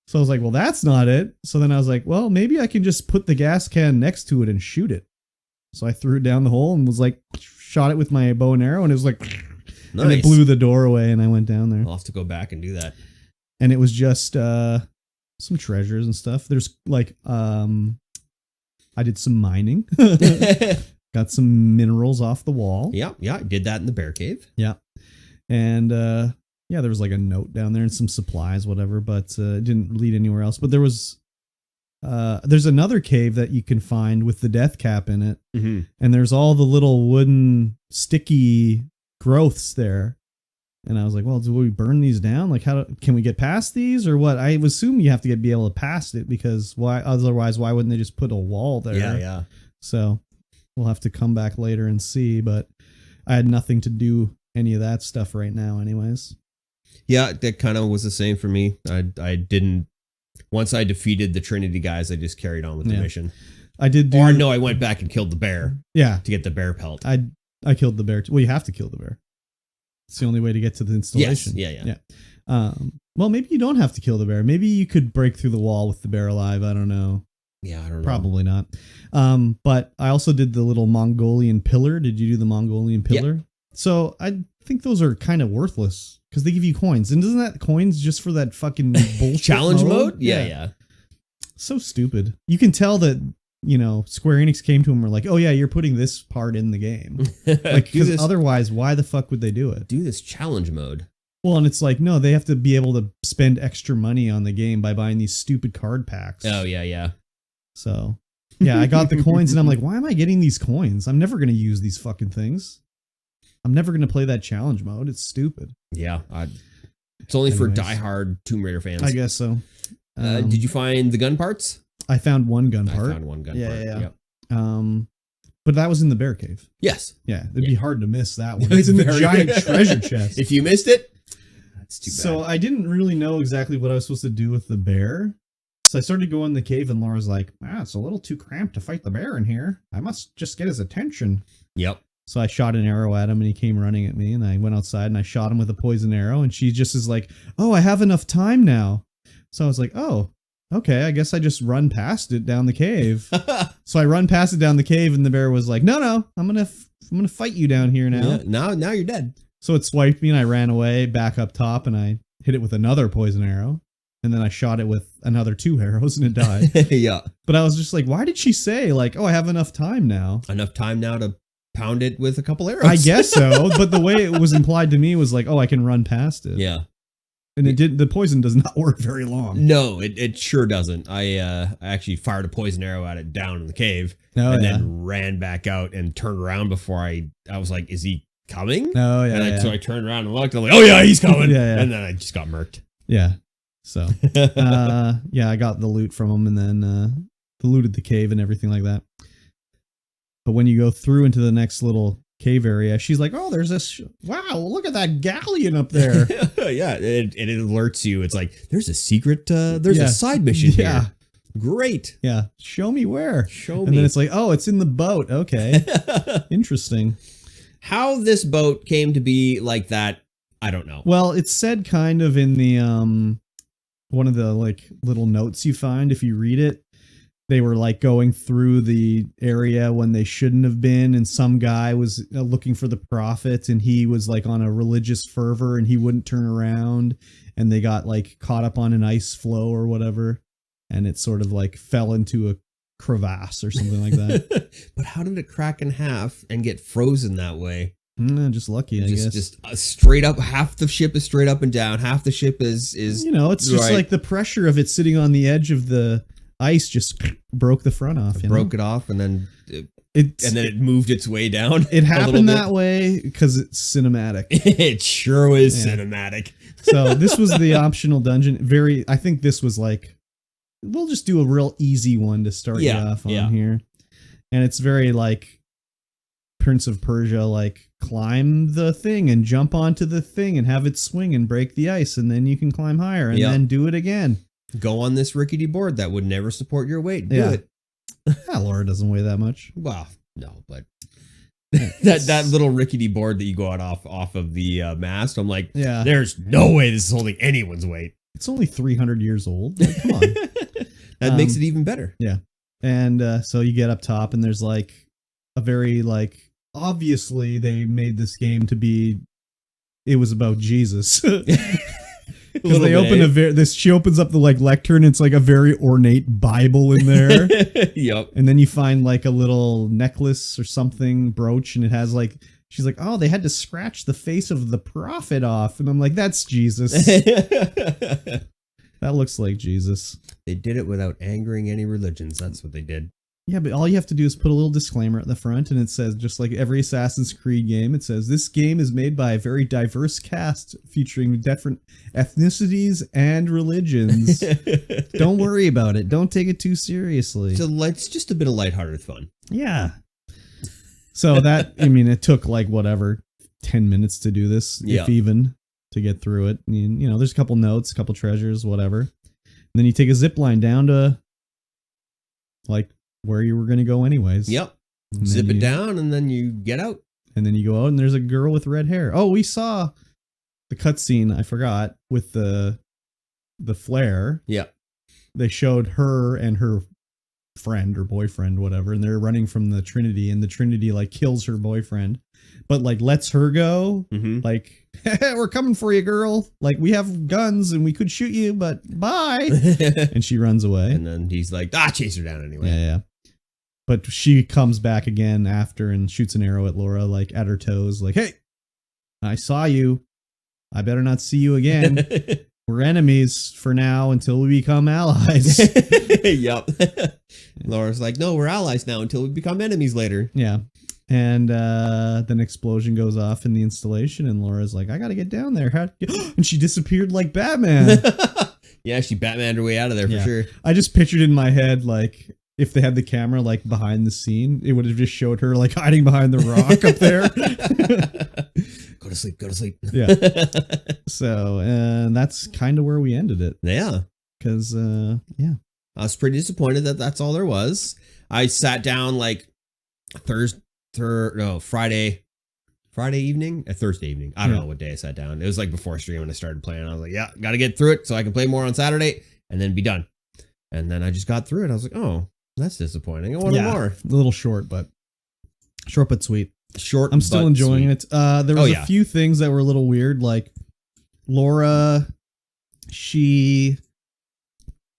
So I was like, well, that's not it. So then I was like, well, maybe I can just put the gas can next to it and shoot it. So I threw it down the hole and was like, shot it with my bow and arrow, and it was like... Nice. And it blew the door away, and I went down there. I'll have to go back and do that. And it was just some treasures and stuff. There's like I did some mining. Got some minerals off the wall. Yeah, I did that in the bear cave. Yeah. And there was like a note down there and some supplies, whatever, but it didn't lead anywhere else. But there's another cave that you can find with the death cap in it. Mm-hmm. And there's all the little wooden sticky growths there, and I was like, well, do we burn these down? Like, can we get past these or what? I assume you have to be able to pass it, because why wouldn't they just put a wall there? Yeah. So we'll have to come back later and see, but I had nothing to do any of that stuff right now anyways. Yeah, that kind of was the same for me. I didn't, once I defeated the Trinity guys, I just carried on with the mission. I did I went back and killed the bear. Yeah. To get the bear pelt. I killed the bear. Well, you have to kill the bear. It's the only way to get to the installation. Yes. Yeah. Well, maybe you don't have to kill the bear. Maybe you could break through the wall with the bear alive. I don't know. Yeah, I don't know. Probably not. But I also did the little Mongolian pillar. Did you do the Mongolian pillar? Yeah. So I think those are kind of worthless because they give you coins. And isn't that coins just for that fucking bullshit challenge mode? Yeah. So stupid. You can tell that, Square Enix came to him and were like, oh yeah, you're putting this part in the game. Like, because otherwise, why the fuck would they do it? Do this challenge mode. Well, and it's like, no, they have to be able to spend extra money on the game by buying these stupid card packs. Oh, yeah. So, yeah, I got the coins and I'm like, why am I getting these coins? I'm never going to use these fucking things. I'm never going to play that challenge mode. It's stupid. Yeah. It's only for diehard Tomb Raider fans. I guess so. Did you find the gun parts? I found one gun part. I found one gun part. Yeah. Yep. But that was in the bear cave. Yes. Yeah, it'd be hard to miss that one. It's in the giant treasure chest. If you missed it, that's too bad. So I didn't really know exactly what I was supposed to do with the bear. So I started going in the cave, and Laura's like, it's a little too cramped to fight the bear in here. I must just get his attention. Yep. So I shot an arrow at him, and he came running at me, and I went outside, and I shot him with a poison arrow, and she just is like, oh, I have enough time now. So I was like, oh, okay, I guess I just run past it down the cave. So I run past it down the cave, and the bear was like, no, I'm gonna fight you down here now. Yeah, now you're dead. So it swiped me, and I ran away back up top, and I hit it with another poison arrow. And then I shot it with another 2 arrows, and it died. Yeah. But I was just like, why did she say, like, oh, I have enough time now? Enough time now to pound it with a couple arrows. I guess so. But the way it was implied to me was like, oh, I can run past it. Yeah. And it did. The poison does not work very long. No, it sure doesn't. I actually fired a poison arrow at it down in the cave, then ran back out and turned around before I was like, is he coming? Oh, yeah. And so I turned around and looked. I'm like, oh, yeah, he's coming. Yeah. And then I just got murked. Yeah. So, I got the loot from him, and then looted the cave and everything like that. But when you go through into the next little cave area, she's like, oh, there's this, wow, look at that galleon up there. Yeah, it alerts you. It's like, there's a secret, there's a side mission here. Great. Yeah, show me where. Show me. And then it's like, oh, it's in the boat. Okay. Interesting. How this boat came to be like that, I don't know. Well, it's said kind of in the, one of the like little notes you find if you read it. They were like going through the area when they shouldn't have been, and some guy was looking for the prophet, and he was like on a religious fervor, and he wouldn't turn around, and they got like caught up on an ice floe or whatever, and it sort of like fell into a crevasse or something like that. But how did it crack in half and get frozen that way? Just lucky, I guess. Just straight up. Half the ship is straight up and down. Half the ship is it's just like the pressure of it sitting on the edge of the ice just broke the front off. Broke it off, and then it moved its way down. It happened that way because it's cinematic. It sure is cinematic. So this was the optional dungeon. I think this was like, we'll just do a real easy one to start you off on here. And it's very like Prince of Persia, like climb the thing and jump onto the thing and have it swing and break the ice, and then you can climb higher and then do it again. Go on this rickety board that would never support your weight. Do it. Laura doesn't weigh that much. Well, no, but that little rickety board that you go out off of the mast, I'm like, there's no way this is holding anyone's weight. It's only 300 years old. Like, come on. That makes it even better. Yeah. And so you get up top, and there's like a very like, obviously they made this game to be, it was about Jesus. Because they open she opens up the like lectern, and it's like a very ornate Bible in there. Yep. And then you find like a little necklace or something, brooch, and it has like, she's like, oh, they had to scratch the face of the prophet off. And I'm like, that's Jesus. That looks like Jesus. They did it without angering any religions. That's what they did. Yeah, but all you have to do is put a little disclaimer at the front, and it says, just like every Assassin's Creed game, it says, this game is made by a very diverse cast featuring different ethnicities and religions. Don't worry about it. Don't take it too seriously. So it's just a bit of lighthearted fun. Yeah. So that, I mean, it took like whatever, 10 minutes to do this, if even, to get through it. And, you know, there's a couple notes, a couple treasures, whatever. And then you take a zip line down to like where you were going to go anyways. Yep. Zip it down, and then you get out. And then you go out, and there's a girl with red hair. Oh, we saw the cutscene, I forgot, with the flare. Yeah. They showed her and her friend or boyfriend, whatever, and they're running from the Trinity, and the Trinity like kills her boyfriend, but like lets her go. Like, we're coming for you, girl. Like, we have guns and we could shoot you, but bye. And she runs away. And then he's like, chase her down anyway. Yeah. But she comes back again after and shoots an arrow at Laura, like at her toes, like, hey, I saw you. I better not see you again. We're enemies for now until we become allies. Yep. Laura's like, no, we're allies now until we become enemies later. Yeah. And then an explosion goes off in the installation, and Laura's like, I got to get down there. And she disappeared like Batman. Yeah, she Batmaned her way out of there for sure. I just pictured in my head, like, if they had the camera like behind the scene, it would have just showed her like hiding behind the rock up there. Go to sleep. Go to sleep. Yeah. So, and that's kind of where we ended it. Yeah. Because, I was pretty disappointed that that's all there was. I sat down like Friday evening, Thursday evening. I don't know what day I sat down. It was like before stream when I started playing. I was like, got to get through it so I can play more on Saturday and then be done. And then I just got through it. I was like, oh, That's disappointing. I wanted more. A little short but sweet. Short. I'm still enjoying sweet. it. There was a few things that were a little weird, like Laura.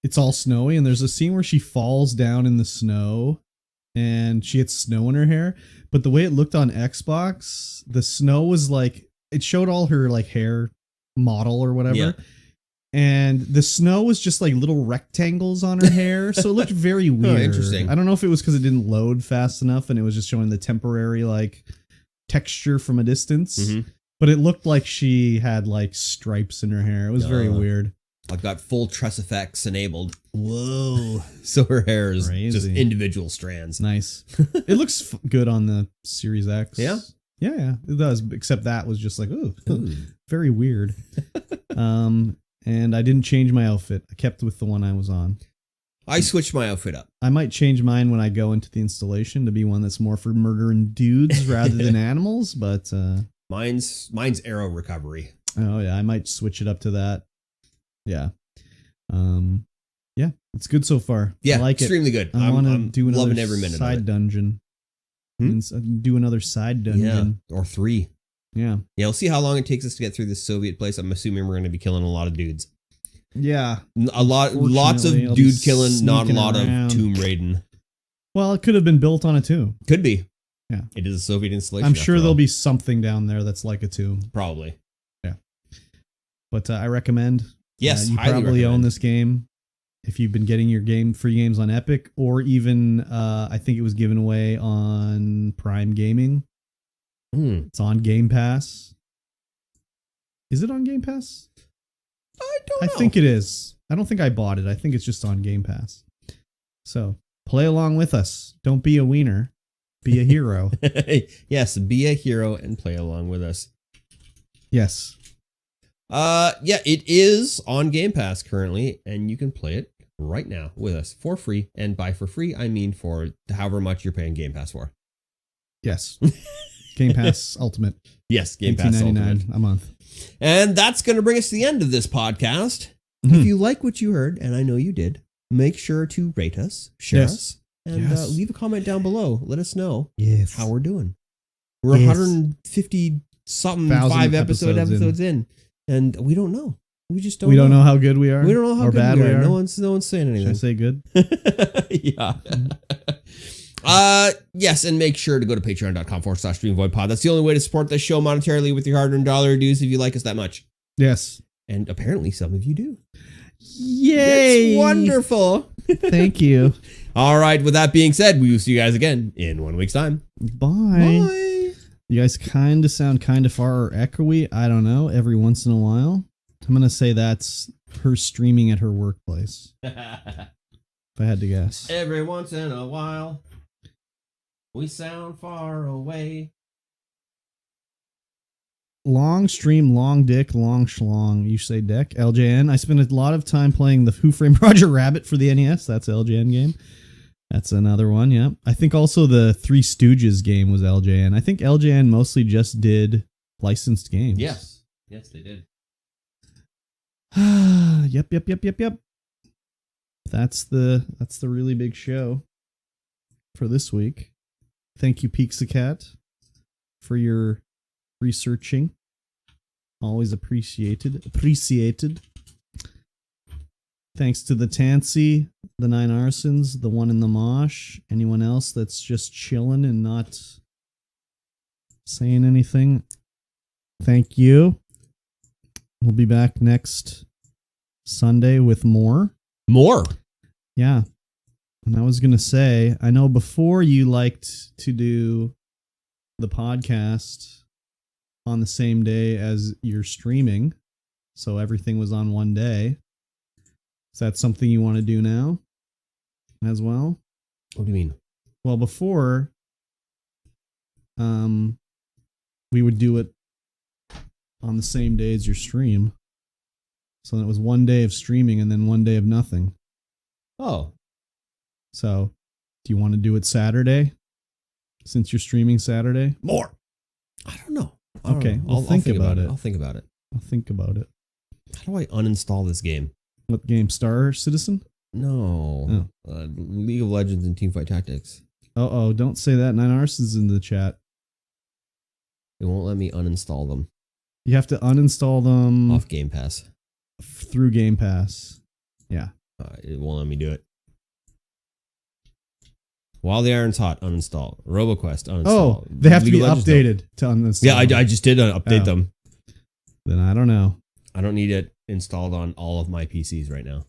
It's all snowy, and there's a scene where she falls down in the snow, and she gets snow in her hair. But the way it looked on Xbox, the snow was like it showed all her like hair model or whatever. Yeah. And the snow was just like little rectangles on her hair. So it looked very weird. Oh, interesting. I don't know if it was because it didn't load fast enough and it was just showing the temporary like texture from a distance. Mm-hmm. But it looked like she had like stripes in her hair. It was very weird. I've got full tress effects enabled. Whoa. So her hair is crazy. Just individual strands. Nice. It looks good on the Series X. Yeah? Yeah, it does. Except that was just like, ooh. Very weird. And I didn't change my outfit. I kept with the one I was on. I switched my outfit up. I might change mine when I go into the installation to be one that's more for murdering dudes rather than animals, but mine's arrow recovery. Oh yeah, I might switch it up to that. Yeah. Yeah, it's good so far. Yeah, I like extremely it. good. I'm do another loving every minute side of it. Dungeon. Do another side dungeon. Yeah, or 3. Yeah. Yeah, we'll see how long it takes us to get through this Soviet place. I'm assuming we're going to be killing a lot of dudes. Yeah. Lots of dude killing, not a lot of tomb raiding. Well, it could have been built on a tomb. Could be. Yeah. It is a Soviet installation. I'm sure there'll be something down there that's like a tomb. Probably. Yeah. But I recommend. Yes, you probably own this game if you've been getting your free games on Epic, or even I think it was given away on Prime Gaming. It's on Game Pass. Is it on Game Pass? I don't know. I think it is. I don't think I bought it. I think it's just on Game Pass. So play along with us. Don't be a wiener. Be a hero. Yes, be a hero and play along with us. Yes. Yeah, it is on Game Pass currently, and you can play it right now with us for free. And by for free, I mean for however much you're paying Game Pass for. Yes. Game Pass Ultimate. Yes, Game Pass Ultimate. $18.99 a month. And that's going to bring us to the end of this podcast. Mm-hmm. If you like what you heard, and I know you did, make sure to rate us, share us, and leave a comment down below. Let us know how we're doing. We're 150-something 5 episodes in, and we don't know. We just don't know. We don't know how good we are. We don't know how or good bad we are. are. No one's saying anything. Should I say good? Yeah. Yes, and make sure to go to patreon.com/StreamVoidPod. That's the only way to support this show monetarily with your hard-earned dollar dues if you like us that much. Yes. And apparently some of you do. Yay! It's wonderful. Thank you. All right, with that being said, we will see you guys again in 1 week's time. Bye. You guys kind of sound kind of far or echoey. I don't know. Every once in a while. I'm going to say that's her streaming at her workplace. If I had to guess. Every once in a while. We sound far away. Long stream, long dick, long schlong. You say dick. LJN. I spent a lot of time playing the Who Framed Roger Rabbit for the NES. That's an LJN game. That's another one, yeah. I think also the Three Stooges game was LJN. I think LJN mostly just did licensed games. Yes. Yes, they did. Yep. That's the really big show for this week. Thank you, Pixacat, for your researching. Always appreciated. Thanks to the Tansy, the 9 Arsons, the one in the Mosh, anyone else that's just chilling and not saying anything. Thank you. We'll be back next Sunday with more. More? Yeah. And I was going to say, I know before you liked to do the podcast on the same day as you're streaming, so everything was on one day. Is that something you want to do now as well? What do you mean? Well, before, we would do it on the same day as your stream. So it was one day of streaming and then one day of nothing. Oh. So, do you want to do it Saturday? Since you're streaming Saturday? More. I don't know. Okay, I'll think about it. I'll think about it. How do I uninstall this game? What game? Star Citizen? No. League of Legends and Teamfight Tactics. Oh, don't say that. 9arson's in the chat. It won't let me uninstall them. You have to uninstall them Off Game Pass. Through Game Pass. Yeah. It won't let me do it. While the Iron's Hot, uninstall. RoboQuest, uninstall. Oh, they have to be updated to uninstall. Yeah, I just did update them. Then I don't know. I don't need it installed on all of my PCs right now.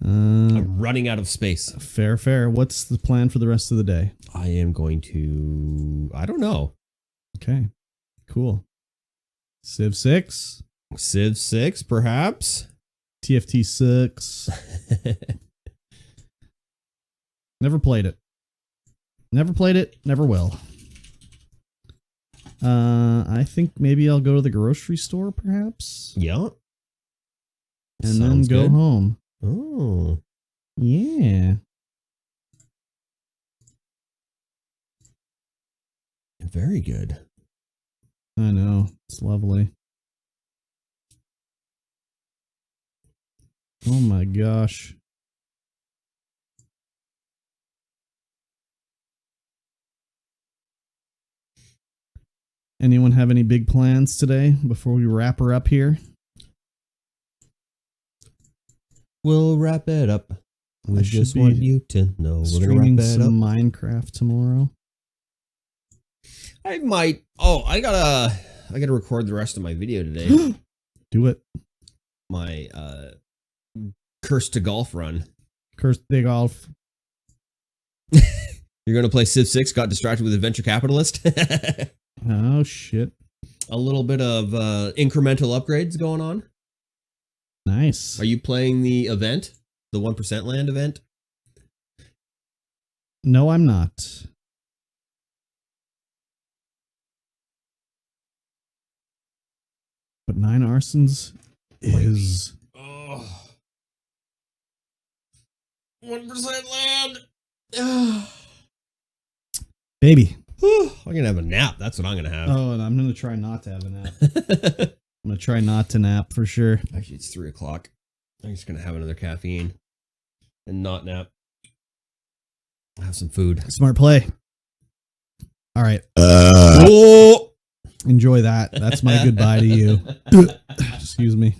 I'm running out of space. Fair. What's the plan for the rest of the day? I am going to... I don't know. Okay. Cool. Civ 6? Civ 6, perhaps? TFT 6. Never played it. Never will. I think maybe I'll go to the grocery store, perhaps. Yeah. And then go home. Oh. Yeah. Very good. I know. It's lovely. Oh my gosh. Anyone have any big plans today before we wrap her up here? We'll wrap it up. We just want you to know we're gonna wrap it up. Minecraft tomorrow. I might. Oh, I gotta record the rest of my video today. Do it. My Curse to Golf run. Curse to Golf. You're gonna play Civ 6. Got distracted with Adventure Capitalist. Oh shit. A little bit of incremental upgrades going on. Nice. Are you playing the event? The 1% land event? No, I'm not. But 9arsons is... Oh. 1% land! Baby. I'm going to have a nap. That's what I'm going to have. Oh, and I'm going to try not to have a nap. I'm going to try not to nap for sure. Actually, it's 3 o'clock. I'm just going to have another caffeine and not nap. Have some food. Smart play. All right. Oh! Enjoy that. That's my goodbye to you. Excuse me.